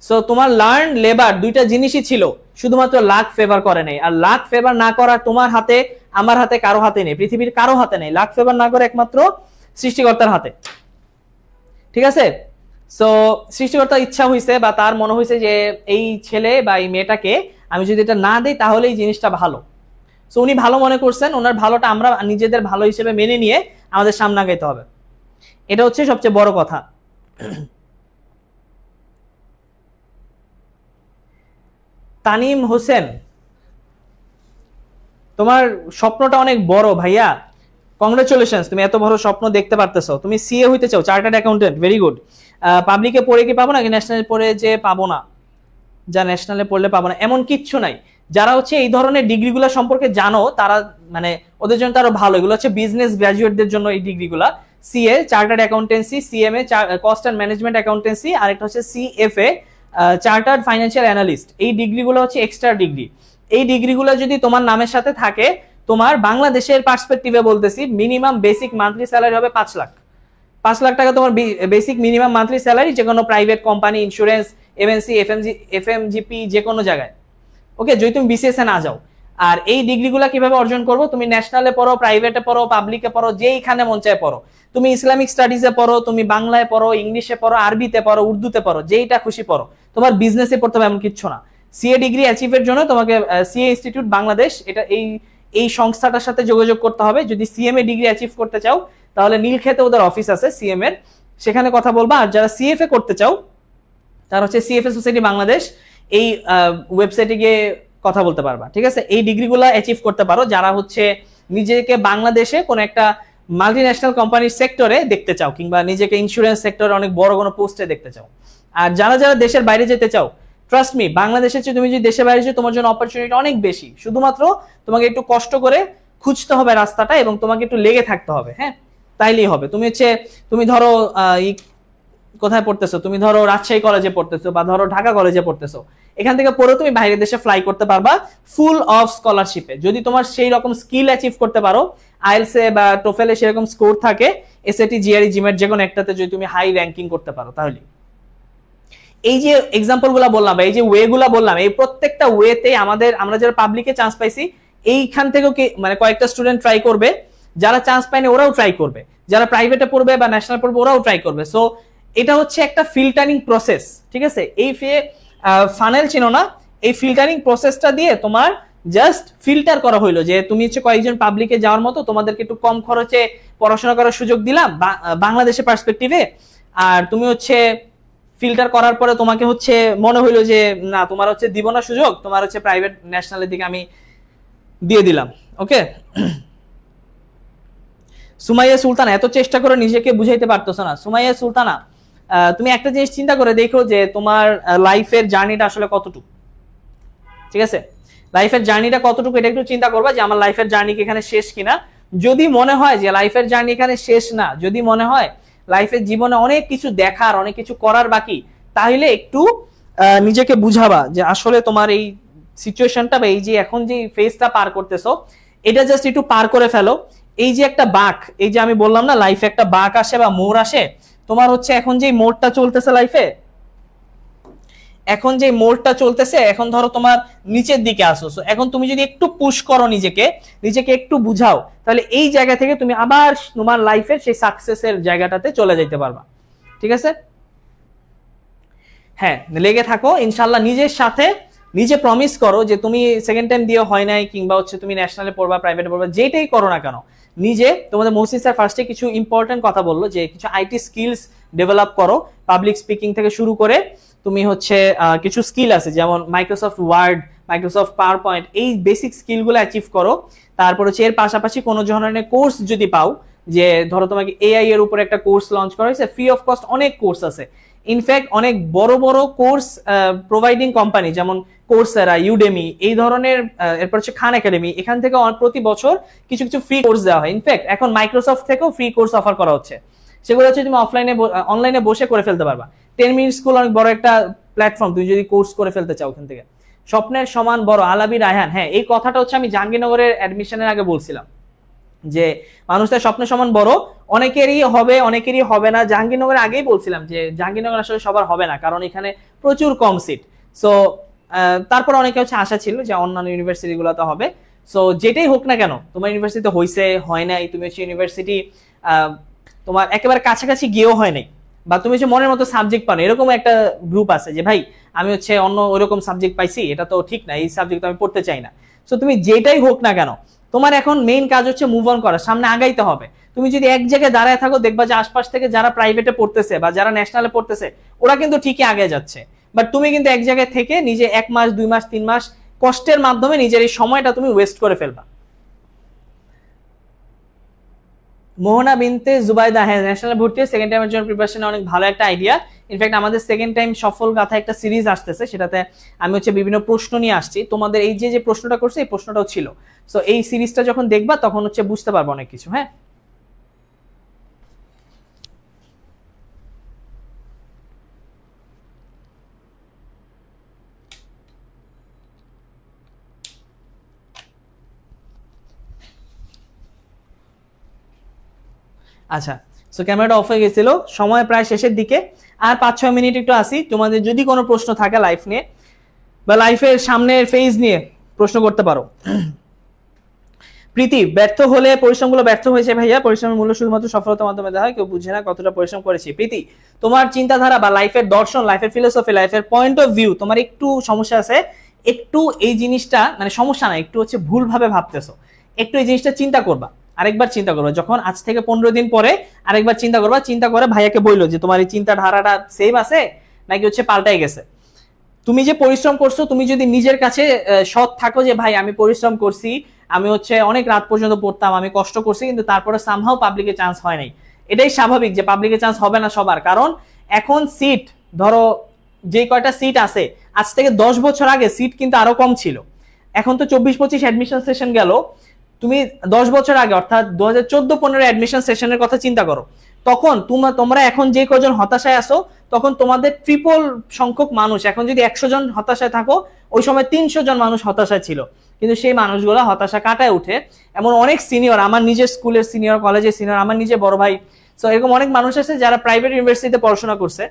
সো তোমার লার্ন, লেবার দুইটা জিনিসই ছিল, শুধুমাত্র লাক ফেভার করে নাই। আর লাক ফেভার না করা তোমার হাতে, আমার হাতে, কারো হাতে নেই, পৃথিবীর কারো হাতে নেই। লাক ফেভার না করে একমাত্র সৃষ্টিকর্তার হাতে। ঠিক আছে, সো সৃষ্টিকর্তার ইচ্ছা হয়েছে বা তার মনে হয়েছে যে এই ছেলে বা এই মেয়েটাকে আমি যদি এটা না দিই তাহলে এই জিনিসটা ভালো। সো উনি ভালো মনে করছেন, ওনার ভালোটা আমরা নিজেদের ভালো হিসেবে মেনে নিয়ে আমাদের সামনে আগাইতে হবে, এটা হচ্ছে সবচেয়ে বড় কথা। তানিম হোসেন, তোমার স্বপ্নটা অনেক বড় ভাইয়া, কংগ্রেচুলেশনস, তুমি এত বড় স্বপ্ন দেখতে পারতেছো, তুমি সিএ হইতে চাও, চার্টার্ড অ্যাকাউন্টেন্ট, ভেরি গুড। পাবলিকে পড়ে কি পাবো না, কি ন্যাশনালে পড়ে যে পাবো না, যা ন্যাশনালে পড়লে পাবো না এমন কিচ্ছু নাই। যারা হচ্ছে এই ধরনের ডিগ্রিগুলো সম্পর্কে জানো তারা মানে ওদের জন্য আরো ভালো, এগুলো হচ্ছে বিজনেস গ্রাজুয়েটদের জন্য এই ডিগ্রিগুলা। CA chartered accountancy, CMA cost and management accountancy, আর একটা হচ্ছে সিএফএ চার্টার্ড ফাইন্যান্সিয়াল অ্যানালিস্ট। এই ডিগ্রিগুলো হচ্ছে এক্সট্রা ডিগ্রি। এই ডিগ্রিগুলো যদি তোমার নামের সাথে থাকে, তোমার বাংলাদেশের পার্সপেক্টিভে বলতেছি মিনিমাম বেসিক মান্থলি স্যালারি হবে 5 লাখ। 5 লাখ টাকা তোমার বেসিক মিনিমাম মান্থলি স্যালারি, যে কোনো প্রাইভেট কোম্পানি, ইন্স্যুরেন্স, এমএনসি, এফএমজিপি, যে কোনো জায়গায়। ওকে, যদি তুমি বিসিএস এ না যাও। আর এই ডিগ্রিগুলো কিভাবে অর্জন করবো, তুমি ন্যাশনালে পড়ো, প্রাইভেটে পড়ো, পাবলিকে পড়ো, যেইখানে মন চায় পড়ো, তুমি ইসলামিক স্টাডিজে পড়ো, তুমি বাংলায় পড়ো, ইংলিশে পড়ো, আরবিতে পড়ো, উর্দুতে পড়ো, যেইটা খুশি পড়ো, তোমার বিজনেসে পড়তে হবে এমন কিচ্ছু না। সিএ ডিগ্রি অ্যাচিভের জন্য তোমাকে সিএ ইনস্টিটিউট বাংলাদেশ, এটা এই সংস্থাটার সাথে যোগাযোগ করতে হবে। যদি সিএমএ ডিগ্রি অ্যাচিভ করতে চাও তাহলে নীলক্ষেতে ওদের অফিস আছে সিএম এর, সেখানে কথা বলবা। আর যারা সিএফএ করতে চাও তারা হচ্ছে সিএফএ সোসাইটি বাংলাদেশ, এই ওয়েবসাইটে গিয়ে কথা বলতে পারবা, ঠিক আছে। এই ডিগ্রিগুলো অ্যাচিভ করতে পারো যারা হচ্ছে নিজেকে বাংলাদেশে কোনো একটা মাল্টিন্যাশনাল কোম্পানির সেক্টরে দেখতে চাও, কিংবা নিজেকে ইন্স্যুরেন্স সেক্টরে অনেক বড় কোনো পোস্টে দেখতে চাও। আর যারা যারা দেশের বাইরে যেতে চাও, ট্রাস্ট মি, বাংলাদেশের চেয়ে তুমি যদি দেশের বাইরে যাও তোমার জন্য অপরচুনিটি অনেক বেশি। শুধুমাত্র তোমাকে একটু কষ্ট করে খুঁজতে হবে রাস্তাটা, এবং তোমাকে একটু লেগে থাকতে হবে, হ্যাঁ, তাইলেই হবে। তুমি ধরো কোথায় পড়তেছো, তুমি ধরো রাজশাহী কলেজে পড়তেছো বা ধরো ঢাকা কলেজে পড়তেছো, এখান থেকে পড়ে তুমি বাইরের দেশে ফ্লাই করতে পারবা ফুল অফ স্কলারশিপে, যদি তোমার সেই রকম স্কিল অ্যাচিভ করতে পারো, আইএলসে বা টোফেলে সেরকম স্কোর থাকে, এসএটি, জিআরই, জিমেট, যে কোনো একটাতে যদি তুমি হাই র্যাঙ্কিং করতে পারো, তাহলে এই যে এক্সাম্পল গুলা বললাম বা এই যে ওয়ে গুলা বললাম, এই প্রত্যেকটা ওয়েতে আমরা যারা পাবলিকে চান্স পাইছি এইখান থেকেও মানে কয়েকটা স্টুডেন্ট ট্রাই করবে, যারা চান্স পায়নি ওরাও ট্রাই করবে, যারা প্রাইভেটে পড়বে বা ন্যাশনাল পড়বে ওরাও ট্রাই করবে। সো এটা হচ্ছে একটা ফিল্টারিং প্রসেস, ঠিক আছে। এই ফানেল চিনো না, এই ফিল্টারিং প্রসেসটা দিয়ে তোমার জাস্ট ফিল্টার করা হইলো যে তুমি হচ্ছে কয়েকজন পাবলিকে যাওয়ার মতো, তোমাদেরকে একটু কম খরচে পড়াশোনা করার সুযোগ দিলাম বাংলাদেশের পার্সপেক্টিভে, আর তুমি হচ্ছে ফিল্টার করার পরে তোমাকে হচ্ছে মনে হইলো যে না, তোমার হচ্ছে দিব না সুযোগ, তোমার হচ্ছে প্রাইভেট ন্যাশনালের দিকে আমি দিয়ে দিলাম। ওকে, সুমাইয়া সুলতানা, এত চেষ্টা করে নিজেকে বুঝাইতে পারতেছো না। সুমাইয়া সুলতানা, তুমি একটা জিনিস চিন্তা করে দেখো যে তোমার লাইফের জার্নিটা আসলে কতটুকু, ঠিক আছে, লাইফের জার্নিটা কতটুকু, এটা একটু চিন্তা করবা যে আমার লাইফের জার্নি কি এখানে শেষ কিনা। যদি মনে হয় যে লাইফের জার্নি এখানে শেষ না, যদি মনে হয় লাইফের জীবনে অনেক কিছু দেখার, অনেক কিছু করার বাকি, তাহলে একটু নিজেকে বুঝাবা যে আসলে তোমার এই সিচুয়েশনটা বা এই যে এখন যে ফেজটা পার করতেছো, এটা জাস্ট একটু পার করে ফেলো। এই যে একটা বাঁক, এই যে আমি বললাম না লাইফে একটা বাঁক আসে বা মোড় আসে, তোমার হচ্ছে এখন যে মোড়টা চলতেছে লাইফে, এখন যে মোড়টা চলতেছে, এখন ধরো তোমার নিচের দিকে আসো, এখন তুমি যদি একটু পুশ করো নিজেকে একটু বুঝাও, তাহলে এই জায়গা থেকে তুমি আবার তোমার লাইফের সেই সাকসেসের জায়গাটাতে চলে যেতে পারবা, ঠিক আছে। হ্যাঁ, লেগে থাকো ইনশাল্লাহ, নিজের সাথে নিজে প্রমিস করো যে তুমি সেকেন্ড টাইম দিয়ে হয় নাই, কিংবা হচ্ছে তুমি ন্যাশনালে পড়বা, প্রাইভেটে পড়বা, যেটাই করো না কেন, নিজে তোমাদের মহসিন স্যার ফার্স্টে কিছু ইম্পর্টেন্ট কথা বললো যে কিছু আইটি স্কিলস ডেভেলপ করো, পাবলিক স্পিকিং থেকে শুরু করে তুমি হচ্ছে কিছু স্কিল আছে যেমন Microsoft Word, Microsoft PowerPoint, এই বেসিক স্কিলগুলো অ্যাচিভ করো। তারপর হচ্ছে এর পাশাপাশি কোনো ধরনের কোর্স যদি পাও, যে ধরো তোমাকে এআই এর উপরে একটা কোর্স লঞ্চ করা হয়েছে, ফ্রি অফ কস্ট অনেক কোর্স আছে, ইনফ্যাক্ট অনেক বড় বড় কোর্স প্রোভাইডিং কোম্পানি যেমন কোর্সেরা, ইউডেমি, এই ধরনের, এরপর হচ্ছে খান একাডেমি, এখান থেকে প্রতি বছর কিছু কিছু ফ্রি কোর্স দেওয়া হয়। ইনফ্যাক্ট এখন মাইক্রোসফট থেকেও ফ্রি কোর্স অফার করা হচ্ছে, সেগুলো হচ্ছে তুমি অনলাইনে বসে করে ফেলতে পারবা। 10 মিনিট স্কুল অনেক বড় একটা প্ল্যাটফর্ম, তুমি যদি কোর্স করে ফেলতে চাও ওখান থেকে। স্বপ্নের সমান বড়, আলাবি রায়হান, হ্যাঁ এই কথাটা হচ্ছে আমি জাহাঙ্গীরনগরের অ্যাডমিশনের আগে বলছিলাম যে মানুষের স্বপ্নের সমান বড়, অনেকেরই হবে অনেকেরই হবে না। জাহাঙ্গীরনগরের আগেই বলছিলাম যে জাহাঙ্গীরনগর আসলে সবার হবে না, কারণ এখানে প্রচুর কম সিট। সো তারপর অনেকে হচ্ছে আশা ছিল যে অন্যান্য ইউনিভার্সিটি গুলোতে হবে। সো যেটাই হোক না কেন, তোমার ইউনিভার্সিটিতে হয়েছে হয় নাই, তুমি হচ্ছে ইউনিভার্সিটি তোমার একেবারে কাছাকাছি গিয়েও হয় নাই, বা তুমি হচ্ছে মনের মতো সাবজেক্ট পানো, এরকম একটা গ্রুপ আছে যে ভাই আমি হচ্ছে অন্য ওইরকম সাবজেক্ট পাইছি, এটা তো ঠিক না, এই সাবজেক্ট আমি পড়তে চাই না। সো তুমি যেটাই হোক না কেন, তোমার এখন মেইন কাজ হচ্ছে মুভ অন করা, সামনে আগাইতে হবে। তুমি যদি এক জায়গায় দাঁড়ায় থাকো, দেখবা যে আশপাশ থেকে যারা প্রাইভেটে পড়তেছে বা যারা ন্যাশনালে পড়তেছে ওরা কিন্তু ঠিকই আগে যাচ্ছে, বাট তুমি কিন্তু এক জায়গায় থেকে নিজে 1 মাস 2 মাস 3 মাস কষ্টের মাধ্যমে নিজের এই সময়টা তুমি ওয়েস্ট করে ফেলবা। মোহনা বিনতে জুবাইদা, হ্যাঁ ন্যাশনাল ভর্তি সেকেন্ড টাইমের জন্য প্রিপারেশন অনেক ভালো একটা আইডিয়া। ইনফ্যাক্ট আমাদের সেকেন্ড টাইম সফল গাথা একটা সিরিজ আসতেছে, সেটাতে আমি হচ্ছে বিভিন্ন প্রশ্ন নিয়ে আসছি। তোমাদের এই যে প্রশ্নটা করছে এই প্রশ্নটাও ছিল। সো এই সিরিজটা যখন দেখবা তখন হচ্ছে বুঝতে পারবো অনেক কিছু। হ্যাঁ, আচ্ছা। সো ক্যামেরাটা অফ হয়ে গেছিল, সময় প্রায় শেষের দিকে, আর 5-6 মিনিট একটু আসি। তোমাদের যদি কোনো প্রশ্ন থাকে লাইফ নিয়ে বা লাইফের সামনের ফেজ নিয়ে প্রশ্ন করতে পারো। প্রীতি, ব্যর্থ হলে পরিশ্রমগুলো ব্যর্থ হয়েছে ভাইয়া, পরিশ্রমের মূল্য শুধুমাত্র সফলতার মাধ্যমে দেওয়া হয়, কেউ বুঝে না কতটা পরিশ্রম করেছি। প্রীতি, তোমার চিন্তাধারা বা লাইফের দর্শন, লাইফের ফিলোসফি, লাইফের পয়েন্ট অফ ভিউ তোমার একটু সমস্যা আছে। একটু এই জিনিসটা মানে সমস্যা না, একটু হচ্ছে ভুলভাবে ভাবতেছো। একটু এই জিনিসটা চিন্তা করবা, আরেকবার চিন্তা করবা, যখন আজ থেকে 15 দিন পরে আরেকবার চিন্তা করবা, চিন্তা করে ভাইয়াকে বললো যে তোমার এই চিন্তাধারাটা সেম আছে নাকি হচ্ছে পাল্টাই গেছে। তুমি যে পরিশ্রম করছো, তুমি যদি নিজের কাছে সৎ থাকো যে ভাই আমি পরিশ্রম করছি, আমি হচ্ছে অনেক রাত পর্যন্ত পড়তাম, আমি কষ্ট করছি, কিন্তু তারপরে সামহাও পাবলিকে চান্স হয় নাই, এটাই স্বাভাবিক যে পাবলিকে চান্স হবে না সবার। কারণ এখন সিট, ধরো যে কয়টা সিট আছে, আজ থেকে 10 বছর আগে সিট কিন্তু আরো কম ছিল। এখন তো 24-25 অ্যাডমিশন সেশন গেল, তুমি 10 বছর আগে অর্থাৎ 2014-15 অ্যাডমিশন সেশনের কথা চিন্তা করো, তখন তোমরা এখন যে কজন হতাশায় আসো, তখন তোমাদের ট্রিপল সংখ্যক মানুষ। এখন যদি 100 জন হতাশায় থাকো, ওই সময় 300 জন মানুষ হতাশায় ছিল, কিন্তু সেই মানুষগুলো হতাশা কাটায় উঠে এমন অনেক সিনিয়র, আমার নিজের স্কুলের সিনিয়র, কলেজের সিনিয়র, আমার নিজের বড় ভাই, সো এরকম অনেক মানুষ আছে যারা প্রাইভেট ইউনিভার্সিটিতে পড়াশোনা করছে,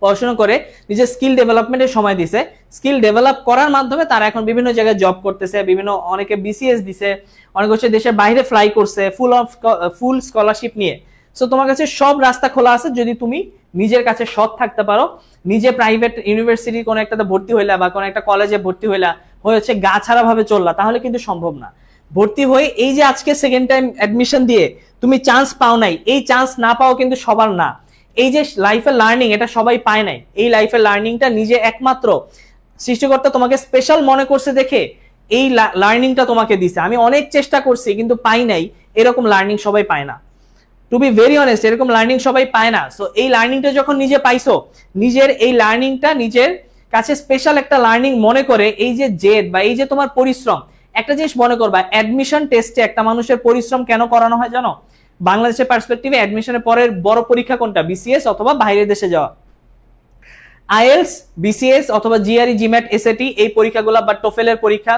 পড়াশোনা করে নিজের স্কিল ডেভেলপমেন্টের সময় দিছে, স্কিল ডেভেলপ করার মাধ্যমে তারা এখন বিভিন্ন জায়গায় জব করতেছে, বিভিন্ন অনেকে বিসিএস দিছে, অনেক হচ্ছে দেশের বাইরে ফ্লাই করছে ফুল স্কলারশিপ নিয়ে। সো তোমার কাছে সব রাস্তা খোলা আছে, যদি তুমি নিজের কাছে সৎ থাকতে পারো। নিজে প্রাইভেট ইউনিভার্সিটি কোনো একটাতে ভর্তি হইলা বা কোনো একটা কলেজে ভর্তি হইলা, হয়ে হচ্ছে গা ছাড়া ভাবে চললা, তাহলে কিন্তু সম্ভব না। ভর্তি হয়ে এই যে আজকে সেকেন্ড টাইম অ্যাডমিশন দিয়ে তুমি চান্স পাও নাই, এই চান্স না পাও কিন্তু সবার না। এই যে লাইফের লার্নিং, এটা সবাই পায় নাই। এই লাইফের লার্নিংটা নিজে একমাত্র সৃষ্টিকর্তা তোমাকে স্পেশাল মনে করছে দেখে এই লার্নিংটা তোমাকে দিছে। আমি অনেক চেষ্টা করছি কিন্তু পাই নাই, এরকম লার্নিং সবাই পায় না। টু বি ভেরি অনেস্ট, এরকম লার্নিং সবাই পায় না। সো এই লার্নিংটা যখন নিজে পাইছো, নিজের এই লার্নিংটা নিজের কাছে স্পেশাল একটা লার্নিং মনে করে এই যে জেদ বা এই যে তোমার পরিশ্রম, একটা জিনিস মনে করবা, অ্যাডমিশন টেস্টে একটা মানুষের পরিশ্রম কেন করানো হয় জানো? বাংলাদেশের পার্সপেক্টিভে অ্যাডমিশনের পরের বড় পরীক্ষা কোনটা? বিসিএস অথবা বাইরের দেশে যাওয়া। আইএলস, বিসিএস অথবা জিআরই, জিম্যাট, এসএটি, এই পরীক্ষাগুলো বা টোফেলের পরীক্ষা,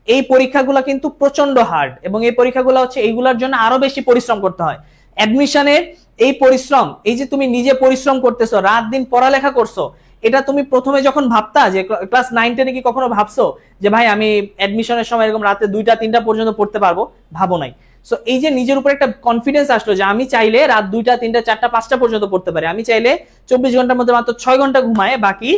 এই পরীক্ষাগুলো কিন্তু প্রচন্ড হার্ড, এবং এই পরীক্ষাগুলো হচ্ছে এইগুলোর জন্য আরো বেশি পরিশ্রম করতে হয়। অ্যাডমিশনের এই পরিশ্রম, এই যে তুমি নিজে পরিশ্রম করতেছো, রাত দিন পড়ালেখা করছো, এটা তুমি প্রথমে যখন ভাবতা যে ক্লাস 9-10 কি কখনো ভাবছো যে ভাই আমি অ্যাডমিশনের সময় এরকম রাতে 2টা-3টা পর্যন্ত পড়তে পারবো? ভাবো নাই। সো এই যে নিজের উপর একটা কনফিডেন্স আসলো যে আমি চাইলে রাত 2টা, 3টা, 4টা, 5টা পর্যন্ত পড়তে পারি, আমি চাইলে 24 ঘন্টার মধ্যে মাত্র 6 ঘন্টা ঘুমায় বাকি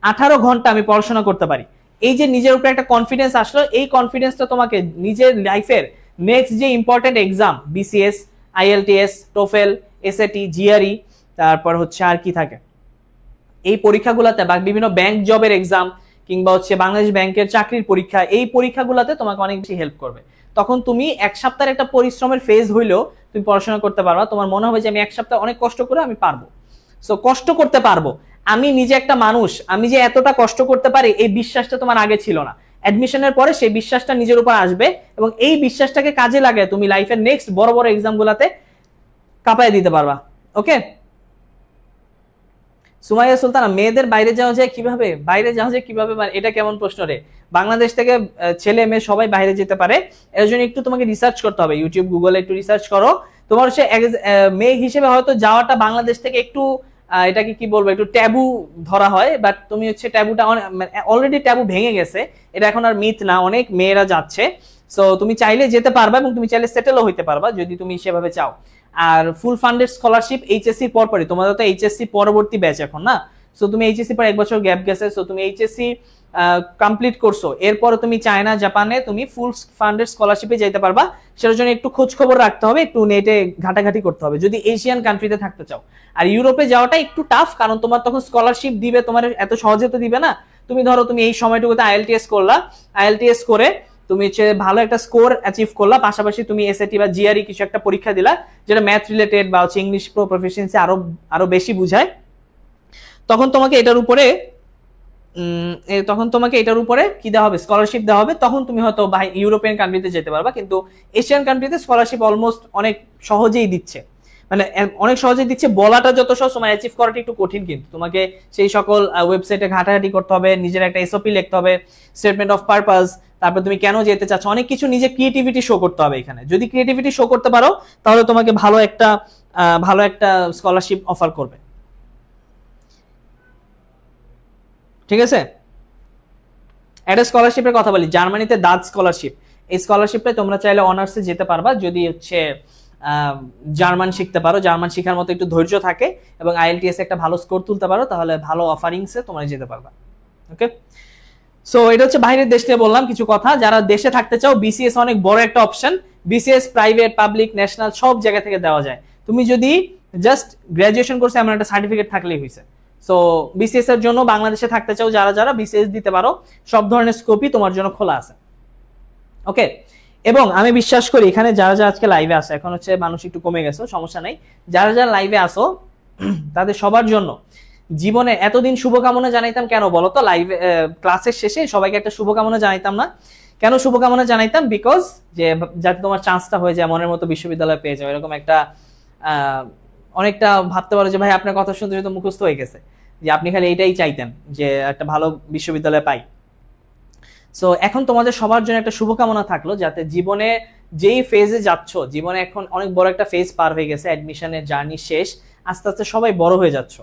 18 ঘন্টা আমি পড়াশোনা করতে পারি। এই যে নিজের উপর একটা কনফিডেন্স আসলো, এই কনফিডেন্সটা তোমাকে নিজের লাইফের নেক্সট যে important exam, BCS, IELTS, TOEFL, SAT, GRE, তারপর হচ্ছে আর কি থাকে এই পরীক্ষাগুলোতে, বা বিভিন্ন ব্যাংক জবের এক্সাম কিংবা হচ্ছে বাংলাদেশ ব্যাংকের চাকরির পরীক্ষা, এই পরীক্ষাগুলোতে তোমাকে অনেক বেশি হেল্প করবে। তখন তুমি এক সপ্তাহের একটা পরিশ্রমের ফেজ হইলেও তুমি পড়াশোনা করতে পারবা, তোমার মনে হবে যে আমি এক সপ্তাহ অনেক কষ্ট করে আমি পারবো। সো কষ্ট করতে পারবো, আমি নিজে একটা মানুষ, আমি যে এতটা কষ্ট করতে পারি, এই বিশ্বাসটা তোমার আগে ছিল না। অ্যাডমিশনের পরে সেই বিশ্বাসটা নিজের উপর আসবে, এবং এই বিশ্বাসটাকে কাজে লাগায় তুমি লাইফের নেক্সট বড় বড় এক্সামগুলোতে কাঁপায় দিতে পারবা। ওকে, সুমাইয়া সুলতানা, মেয়েদের বাইরে যাওয়া যায় কিভাবে? বাইরে যাওয়া যায় কিভাবে মানে এটা কেমন প্রশ্ন রে? বাংলাদেশ থেকে ছেলে মেয়ে সবাই বাইরে যেতে পারে, এর জন্য একটু তোমাকে রিসার্চ করতে হবে, ইউটিউব, গুগলে একটু রিসার্চ করো। তোমার হচ্ছে মেয়ে হিসেবে হয়তো যাওয়াটা বাংলাদেশ থেকে একটু এটাকে কি বলবো, একটু ট্যাবু ধরা হয়, বাট তুমি হচ্ছে ট্যাবুটা অলরেডি ট্যাবু ভেঙে গেছে, এটা এখন আর মিথ না, অনেক মেয়েরা যাচ্ছে। সো তুমি চাইলে যেতে পারবা, এবং তুমি চাইলে সেটেলও হইতে পারবা যদি তুমি সেভাবে চাও। আর ফুল ফান্ডেড স্কলারশিপ এইচএসসি পরপরই, তোমাদের তো এইচএসসি পরবর্তী ব্যাচ এখন না, সো তুমি এইচএসসি পর 1 বছর গ্যাপ গেছে, সো তুমি এইচএসসি কমপ্লিট করছো, এরপরে তুমি চায়না জাপানে তুমি ফুল ফান্ডেড স্কলারশিপে যেতে পারবা। সেটার জন্য একটু খোঁজ খবর রাখতে হবে, একটু নেটে ঘাটাঘাটি করতে হবে যদি এশিয়ান কান্ট্রিতে থাকতে চাও। আর ইউরোপে যাওয়াটা একটু টাফ, কারণ তোমার তখন স্কলারশিপ দিবে, তোমার এত সহজে তো দিবে না। তুমি ধরো তুমি এই সময়টুকুতে আইএলটিএস করলা, আইএলটিএস করে তুমি হচ্ছে ভালো একটা স্কোর অ্যাচিভ করলা, পাশাপাশি তুমি এসএটি বা জিআরই কিছু একটা পরীক্ষা দিলা যেটা ম্যাথ রিলেটেড বা হচ্ছে ইংলিশ প্রফিসিয়েন্সি আরো বেশি বুঝায়, তখন তোমাকে এটার উপরে কি দেওয়া হবে, স্কলারশিপ দেওয়া হবে। তখন তুমি হয়তো ইউরোপিয়ান কান্ট্রিতে যেতে পারবা। কিন্তু এশিয়ান কান্ট্রিতে স্কলারশিপ অলমোস্ট অনেক সহজেই দিচ্ছে, মানে অনেক সহজেই দিচ্ছে বলাটা যত সহজ, তোমার অ্যাচিভ করাটা একটু কঠিন। কিন্তু তোমাকে সেই সকল ওয়েবসাইটে ঘাটাঘাটি করতে হবে, নিজের একটা এসওপি লিখতে হবে, স্টেটমেন্ট অফ পারপাস, তারপর তুমি কেন যেতে চাচ্ছ, অনেক কিছু নিজে ক্রিয়েটিভিটি শো করতে হবে এখানে। যদি ক্রিয়েটিভিটি শো করতে পারো তাহলে তোমাকে ভালো একটা স্কলারশিপ অফার করবে, ঠিক আছে। একটা স্কলারশিপের কথা বলি, জার্মানিতে দাদ স্কলারশিপ। এই স্কলারশিপে তোমরা চাইলে অনার্সে যেতে পারবা যদি হচ্ছে জার্মান শিখতে পারো, জার্মান শেখার মতো একটু ধৈর্য থাকে এবং আইএলটিএস একটা ভালো স্কোর তুলতে পারো, তাহলে ভালো অফারিংসে তোমরা যেতে পারবা। ওকে, সো এটা হচ্ছে বাইরের দেশ নিয়ে বললাম কিছু কথা। যারা দেশে থাকতে চাও, বিসিএস অনেক বড় একটা option. BCS private, public, national সব জায়গা থেকে দেওয়া যায়। তুমি যদি জাস্ট গ্রাজুয়েশন করছো এমন একটা সার্টিফিকেট থাকলেই হয়েছে। সো বিসিএস এর জন্য বাংলাদেশে থাকতে চাও যারা বিসিএস দিতে পারো, সব ধরনের স্কোপই তোমার জন্য খোলা আছে। ওকে, এবং আমি বিশ্বাস করি এখানে যারা আজকে লাইভে আসো, এখন হচ্ছে মানুষ একটু কমে গেছে, সমস্যা নাই, যারা লাইভে আসো তাদের সবার জন্য জীবনে এতদিন শুভকামনা জানাইতাম কেন বলো তো? লাইভে ক্লাসের শেষে সবাইকে একটা শুভকামনা জানাইতাম না? কেন শুভকামনা জানাইতাম? বিকজ যে যাতে তোমার চান্সটা হয়ে যায়, মনের মতো বিশ্ববিদ্যালয়ে পেয়ে যাও, এরকম একটা অনেকটা ভাবতে পারো যে ভাই আপনার কথা শুনতে শুনতে মুখস্থ হয়ে গেছে, যে আপনি খালি এইটাই চাইতেন যে একটা ভালো বিশ্ববিদ্যালয় পাই। সো এখন তোমাদের সবার জন্য একটা শুভকামনা থাকলো, যাতে জীবনে যেই ফেজে যাচ্ছ, জীবনে এখন অনেক বড় একটা ফেজ পার হয়ে গেছে, অ্যাডমিশনের জার্নি শেষ, আস্তে আস্তে সবাই বড় হয়ে যাচ্ছ।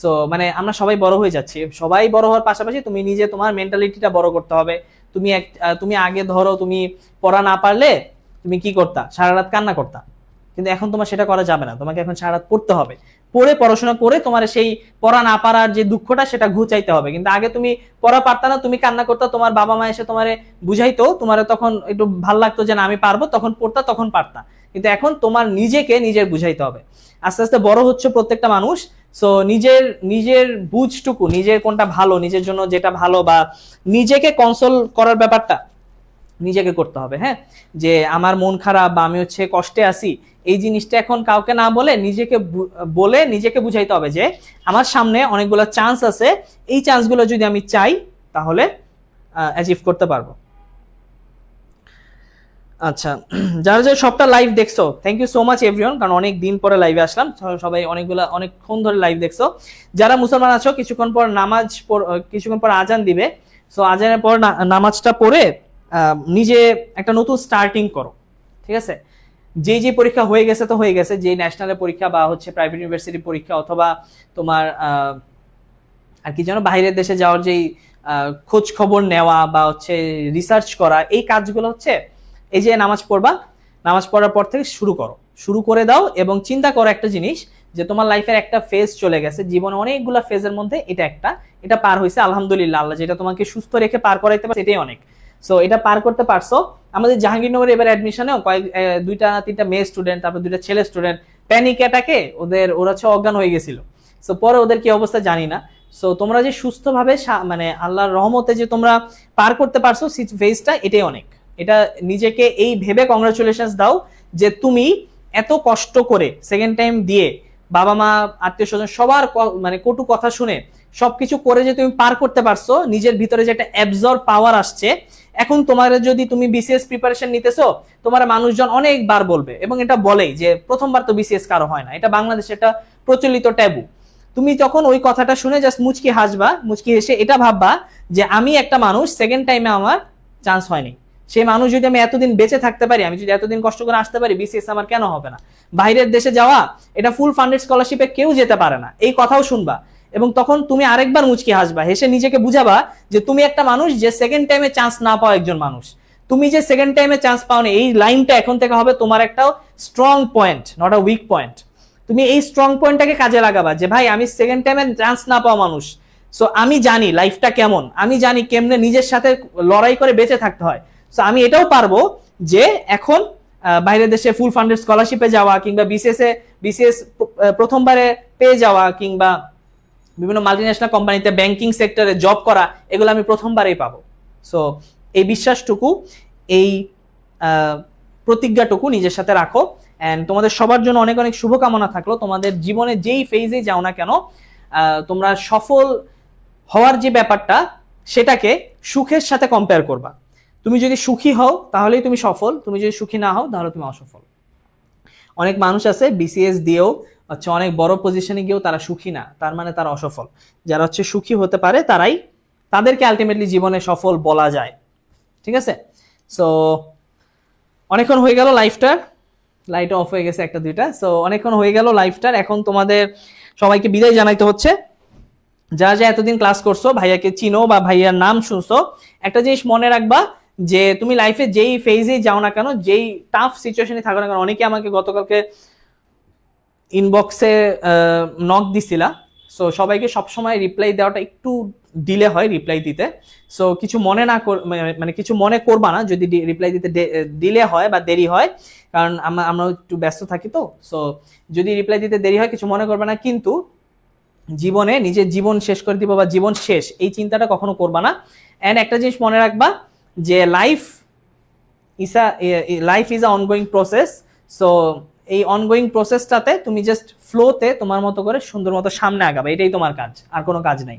সো মানে আমরা সবাই বড় হয়ে যাচ্ছি, সবাই বড় হওয়ার পাশাপাশি তুমি নিজে তোমার মেন্টালিটিটা বড় করতে হবে। তুমি আগে ধরো তুমি পড়া না পারলে তুমি কি করতা? সারা রাত কান্না করতা, কিন্তু এখন তোমার সেটা করা যাবে না, তোমাকে এখন সারা রাত পড়তে হবে, পড়াশোনা করে তোমার সেই পড়া না পারার যে দুঃখটা সেটা ঘুচাইতে হবে। কিন্তু আগে তুমি পড়া পারতা না, তুমি কান্না করতা, তোমার বাবা মা এসে তোমারে বুঝাইতো, তোমার তখন একটু ভাল লাগতো যে না আমি পারবো, তখন পড়তা, তখন পারতা। কিন্তু এখন তোমার নিজের বুঝাইতে হবে। আস্তে আস্তে বড় হচ্ছে প্রত্যেকটা মানুষ। সো নিজের বুঝটুকু, নিজের কোনটা ভালো, নিজের জন্য যেটা ভালো, বা নিজেকে কনসোল করার ব্যাপারটা নিজেকে করতে হবে। হ্যাঁ, যে আমার মন খারাপ বা আমি হচ্ছে কষ্টে আছি, এই জিনিসটা এখন কাউকে না বলে নিজেকে বুঝাইতে হবে যে আমার সামনে অনেকগুলো চান্স আছে, এই চান্সগুলো যদি আমি চাই তাহলে অ্যাচিভ করতে পারবো। আচ্ছা, যারা সবটা লাইভ দেখছো, thank you so much everyone, কারণ অনেক দিন পরে লাইভে আসলাম, সবাই অনেকক্ষণ ধরে লাইভ দেখছো। যারা মুসলমান আছো, কিছুক্ষণ পর আজান দিবে, সো আজানের পর নামাজটা পড়ে নিজে একটা নতুন স্টার্টিং করো, ঠিক আছে। যে পরীক্ষা হয়ে গেছে তো হয়ে গেছে, যে ন্যাশনালের পরীক্ষা বা হচ্ছে প্রাইভেট ইউনিভার্সিটির পরীক্ষা, অথবা তোমার আর কি যেন বাইরের দেশে যাওয়ার যেই খোঁজ খবর নেওয়া বা হচ্ছে রিসার্চ করা, এই কাজগুলো হচ্ছে এই যে নামাজ পড়ার পর থেকে শুরু করে দাও। এবং চিন্তা করো একটা জিনিস, যে তোমার লাইফের একটা ফেজ চলে গেছে, জীবনে অনেকগুলো ফেজের মধ্যে এটা পার হয়েছে, আলহামদুলিল্লাহ। আল্লাহ যেটা তোমাকে সুস্থ রেখে পার করাইতে পারছে এটাই অনেক। সো এটা পার করতে পারছো। আমাদের জাহাঙ্গীরনগরে এবার অ্যাডমিশনেও 2-3টা মেয়ে স্টুডেন্ট, তারপর 2টা ছেলে স্টুডেন্ট প্যানিক অ্যাটাকে ওরা অজ্ঞান হয়ে গেছিল। সো পরে ওদের কি অবস্থা জানি না। সো তোমরা যে সুস্থভাবে মানে আল্লাহর রহমতে যে তোমরা পার করতে পারছো ফেজটা, এটাই অনেক। এটা নিজেকে এই ভেবে কংগ্রাচুলেশনস দাও যে তুমি এত কষ্ট করে সেকেন্ড টাইম দিয়ে, বাবা মা আত্মীয় স্বজন সবার মানে কটু কথা শুনে সবকিছু করে যে তুমি পার করতে পারছো, নিজের ভিতরে যে একটা অ্যাবজর্ব পাওয়ার আসছে। এখন তোমার যদি তুমি বিসিএস প্রিপারেশন নিতেছো, তোমার মানুষজন অনেকবার বলবে, এবং এটা বলেই যে প্রথমবার তো বিসিএস কারো হয় না, এটা বাংলাদেশে একটা প্রচলিত ট্যাবু। তুমি যখন ওই কথাটা শুনে জাস্ট মুচকি হেসে এটা ভাববা যে আমি একটা মানুষ, সেকেন্ড টাইমে আমার চান্স হয়নি, সেই মানুষ যদি আমি এতদিন বেঁচে থাকতে পারি, আমি যদি এতদিন কষ্ট করে আসতে পারি, বিসিএস আমার কেন হবে না? বাইরের দেশে যাওয়া, এটা ফুল ফান্ডেড স্কলারশিপে কেউ যেতে পারে না, এই কথাও শুনবা। এবং তখন তুমি আরেকবার মুচকি হাসবা, হেসে নিজেকে বুঝাবা যে তুমি একটা মানুষ যে সেকেন্ড টাইমে চান্স না পাওয়া একজন মানুষ। তুমি যে সেকেন্ড টাইমে চান্স পাও না, এই লাইনটা এখন থেকে হবে তোমার একটা strong point, not a weak point. তুমি এই স্ট্রং পয়েন্টটাকে কাজে লাগাবা যে ভাই আমি সেকেন্ড টাইমে চান্স না পাওয়া মানুষ, সো আমি জানি লাইফটা কেমন, আমি জানি কেমনে নিজের সাথে লড়াই করে বেঁচে থাকতে হয়। সো আমি এটাও পারবো যে এখন বাইরের দেশে ফুল ফান্ডেড স্কলারশিপে যাওয়া, কিংবা বিসিএস প্রথমবারে পেয়ে যাওয়া, কিংবা বিভিন্ন মাল্টিন্যাশনাল কোম্পানিতে ব্যাংকিং সেক্টরে জব করা, এগুলো আমি প্রথমবারেই পাবো। সো এই বিশ্বাসটুকু, এই প্রতিজ্ঞাটুকু নিজের সাথে রাখো। অ্যান্ড তোমাদের সবার জন্য অনেক অনেক শুভকামনা থাকলো। তোমাদের জীবনে যেই ফেজে যাও না কেন, তোমরা সফল হওয়ার যে ব্যাপারটা, সেটাকে সুখের সাথে কম্পেয়ার করবা। তুমি যদি সুখী হও তাহলেই তুমি সফল, তুমি যদি সুখী না হও তাহলে তুমি অসফল। অনেক মানুষ আছে বিসিএস দিয়েও হচ্ছে অনেক বড় পজিশনে গিয়েও তারা সুখী না, তার মানে তারা অসফল। যারা হচ্ছে সুখী হতে পারে তাদেরকে আলটিমেটলি জীবনে সফল বলা যায়। ঠিক আছে? সো অনেকক্ষণ হয়ে গেল লাইফটার, লাইট অফ হয়ে গেছে একটা দুইটা। সো অনেকক্ষণ হয়ে গেল লাইফটার, এখন তোমাদের সবাইকে বিদায় জানাইতে হচ্ছে। যারা যা এতদিন ক্লাস করছো, ভাইয়াকে চিনো বা ভাইয়ার নাম শুনছো, একটা জিনিস মনে রাখবা যে তুমি লাইফে যেই ফেজে যাও না কেন, যেই টাফ সিচুয়েশনে থাকো না কেন, অনেকে আমাকে গতকালকে ইনবক্সে নক দিছিলা। সো সবাইকে সবসময় রিপ্লাই দেওয়াটা একটু ডিলে হয় রিপ্লাই দিতে। সো কিছু মনে না মানে কিছু মনে করবা না যদি রিপ্লাই দিতে ডিলে হয় বা দেরি হয়, কারণ আমরা একটু ব্যস্ত থাকি তো। সো যদি রিপ্লাই দিতে দেরি হয় কিছু মনে করবে না, কিন্তু জীবনে নিজের জীবন শেষ করে দিব বা জীবন শেষ এই চিন্তাটা কখনো করবা না। অ্যান্ড একটা জিনিস মনে রাখবা যে life is a ongoing process. So এই অনগোয়িং প্রসেসটাতে তুমি জাস্ট ফ্লোতে তোমার মতো করে সুন্দর মতো সামনে আগাবে, এটাই তোমার কাজ, আর কোনো কাজ নাই।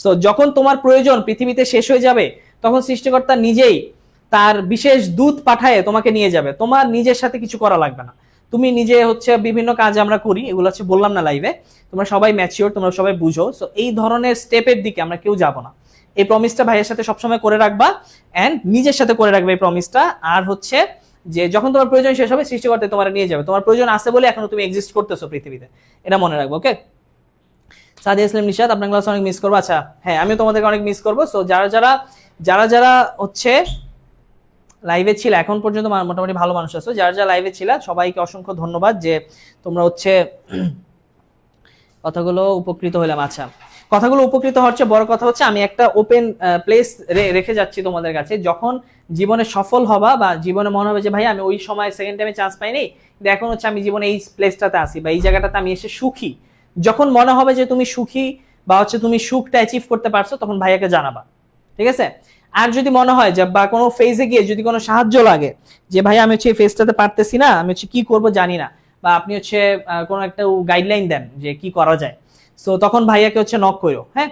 সো যখন তোমার প্রয়োজন পৃথিবীতে শেষ হয়ে যাবে, তখন সৃষ্টিকর্তা নিজেই তার বিশেষ দূত পাঠায় তোমাকে নিয়ে যাবে, তোমার নিজের সাথে কিছু করা লাগবে না। তুমি নিজে হচ্ছে বিভিন্ন কাজ আমরা করি, এগুলো হচ্ছে বললাম না লাইভে, তোমরা সবাই ম্যাচিওর, তোমরা সবাই বুঝো। সো এই ধরনের স্টেপের দিকে আমরা কেউ যাব না। এই প্রমিসটা ভাইয়ের সাথে সবসময় করে রাখবা, অ্যান্ড নিজের সাথে করে রাখবে এই প্রমিসটা। আর হচ্ছে যে যখন তোমার প্রয়োজন শেষ হবে, সৃষ্টিকর্তা তোমার নিয়ে যাবে। তোমার প্রয়োজন আছে বলে এখনো তুমি এক্সিস্ট করতেছো পৃথিবীতে, এটা মনে রাখবো। ওকে, সাদিয়া ইসলাম নিশাত, আপনার ক্লাস অনেক মিস করবো। আচ্ছা হ্যাঁ, আমিও তোমাদেরকে অনেক মিস করবো। সো যারা হচ্ছে লাইভে ছিল এখন পর্যন্ত, মোটামুটি ভালো মানুষ আছো, যারা লাইভে ছিল সবাইকে অসংখ্য ধন্যবাদ যে তোমরা হচ্ছে কথাগুলো উপকৃত হলাম। আচ্ছা, কথাগুলো উপকৃত হচ্ছে, বড় কথা হচ্ছে আমি একটা ওপেন প্লেস রেখে যাচ্ছি তোমাদের কাছে। যখন জীবনে সফল হবা বা জীবনে মনে হবে যে ভাই আমি ওই সময় সেকেন্ড টাইমে চান্স পাইনি, কিন্তু এখন হচ্ছে আমি জীবনে এই প্লেসটাতে আসি বা এই জায়গাটাতে আমি এসে সুখী, যখন মনে হবে যে তুমি সুখী বা হচ্ছে তুমি সুখটা অ্যাচিভ করতে পারছো, তখন ভাইয়াকে জানাবা। ঠিক আছে? আর যদি মনে হয় যে বা কোনো ফেজে গিয়ে যদি কোনো সাহায্য লাগে যে ভাই আমি হচ্ছে এই ফেজটাতে পারতেছি না, আমি হচ্ছে কি করব জানি না, বা আপনি হচ্ছে কোনো একটা গাইডলাইন দেন যে কি করা যায়, সো তখন ভাইয়াকে হচ্ছে নক করো। হ্যাঁ,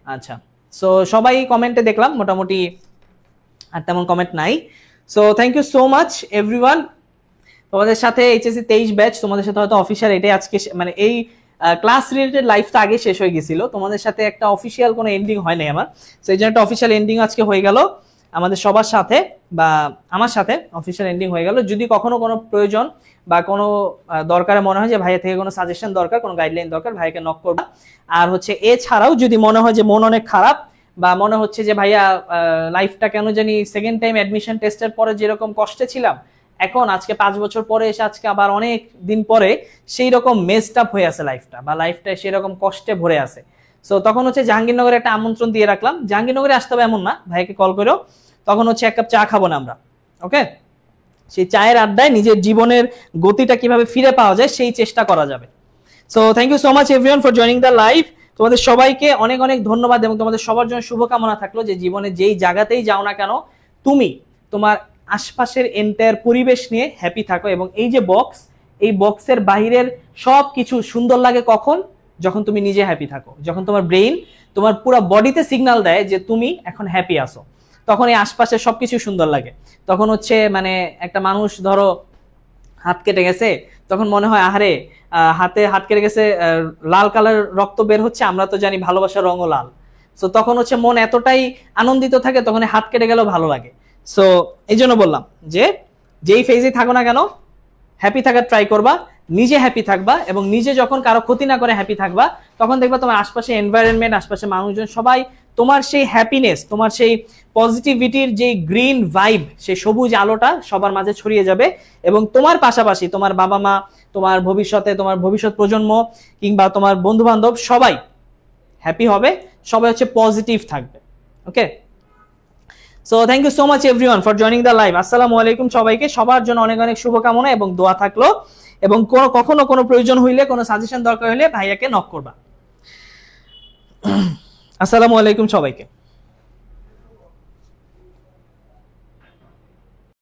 আচ্ছা। সো সবাই কমেন্টে দেখলাম মোটামুটি আর তেমন কমেন্ট নাই। So thank you so much everyone. তোমাদের সাথে এইচএসসি 23 ব্যাচ, তোমাদের সাথে হয়তো অফিসিয়াল এটাই আজকে, মানে এই ক্লাস রিলেটেড লাইফটা আগে শেষ হয়ে গেছিল, তোমাদের সাথে একটা অফিসিয়াল কোনো এন্ডিং হয় নাই আমার। সেই জন্য একটা অফিসিয়াল এন্ডিং আজকে হয়ে গেল আমাদের সবার সাথে, বা আমার সাথে অফিসিয়াল এন্ডিং হয়ে গেল। যদি কখনো কোনো প্রয়োজন বা কোনো দরকারে মনে হয় যে ভাইয়া থেকে কোনো সাজেশন দরকার, কোনো গাইডলাইন দরকার, ভাইয়াকে নক করবা। আর হচ্ছে এছাড়াও যদি মনে হয় যে মন অনেক খারাপ, বা মনে হচ্ছে যে ভাইয়া লাইফটা কেন জানি সেকেন্ড টাইম অ্যাডমিশন টেস্টের পরে যেরকম কষ্টে ছিলাম, এখন আজকে 5 বছর পরে এসে আজকে আবার অনেক দিন পরে সেই রকম মেসড আপ হয়ে আছে লাইফটা, বা লাইফটা সেরকম কষ্টে ভরে আছে, সো তখন হচ্ছে জাহাঙ্গীরনগরে একটা আমন্ত্রণ দিয়ে রাখলাম। জাহাঙ্গীরনগরে আসতে হবে এমন না, ভাইকে কল করো, তখন হচ্ছে 1 কাপ চা খাবো না আমরা। ওকে, সেই চায়ের আড্ডায় নিজের জীবনের গতিটা কিভাবে ফিরে পাওয়া যায় সেই চেষ্টা করা যাবে। So thank you so much everyone for joining the live. তোমাদের সবাইকে অনেক অনেক ধন্যবাদ, এবং তোমাদের সবার জন্য শুভকামনা থাকলো যে জীবনে যেই জায়গাতেই যাও না কেন, তুমি তোমার আশপাশের এন্টায়ার পরিবেশ নিয়ে হ্যাপি থাকো। এবং এই যে বক্স, এই বক্সের বাহিরের সব কিছু সুন্দর লাগে কখন, যখন তুমি নিজে হ্যাপি থাকো, যখন তোমার ব্রেইন তোমার পুরো বডিতে সিগন্যাল দেয় যে তুমি এখন হ্যাপি আছো, তখন এই আশপাশের সবকিছু সুন্দর লাগে। তখন হচ্ছে মানে একটা মানুষ ধরো হাত কেটে গেছে, তখন মনে হয় আহারে হাতে হাত কেটে গেছে, লাল কালার রক্ত বের হচ্ছে, আমরা তো জানি ভালোবাসার রঙও লাল। সো তখন হচ্ছে মন এতটাই আনন্দিত থাকে, তখন হাত কেটে গেলেও ভালো লাগে। সো এই জন্য বললাম যে যেই ফেজে থাকো না কেন হ্যাপি থাকার ট্রাই করবা, নিজে হ্যাপি থাকবা, এবং নিজে যখন কারো ক্ষতি না করে হ্যাপি থাকবা, তখন দেখবা তোমার আশপাশে এনভায়রনমেন্ট, আশপাশে মানুষজন সবাই তোমার সেই হ্যাপিনেস, তোমার সেই পজিটিভিটির যে গ্রিন ভাইব, সেই সবুজ আলোটা সবার মাঝে ছড়িয়ে যাবে এবং তোমার পাশাপাশি তোমার বাবা মা, তোমার ভবিষ্যতে তোমার ভবিষ্যৎ প্রজন্ম কিংবা তোমার বন্ধু বান্ধব সবাই হ্যাপি হবে, সবাই হচ্ছে পজিটিভ থাকবে। Okay, so thank you so much everyone for joining the live. আসসালামু আলাইকুম সবাইকে, সবার জন্য অনেক অনেক শুভকামনা এবং দোয়া থাকলো, এবং কখনো কোনো প্রয়োজন হইলে, কোনো সাজেশন দরকার হলে ভাইয়াকে নক করবা। আসসালামু আলাইকুম সবাইকে।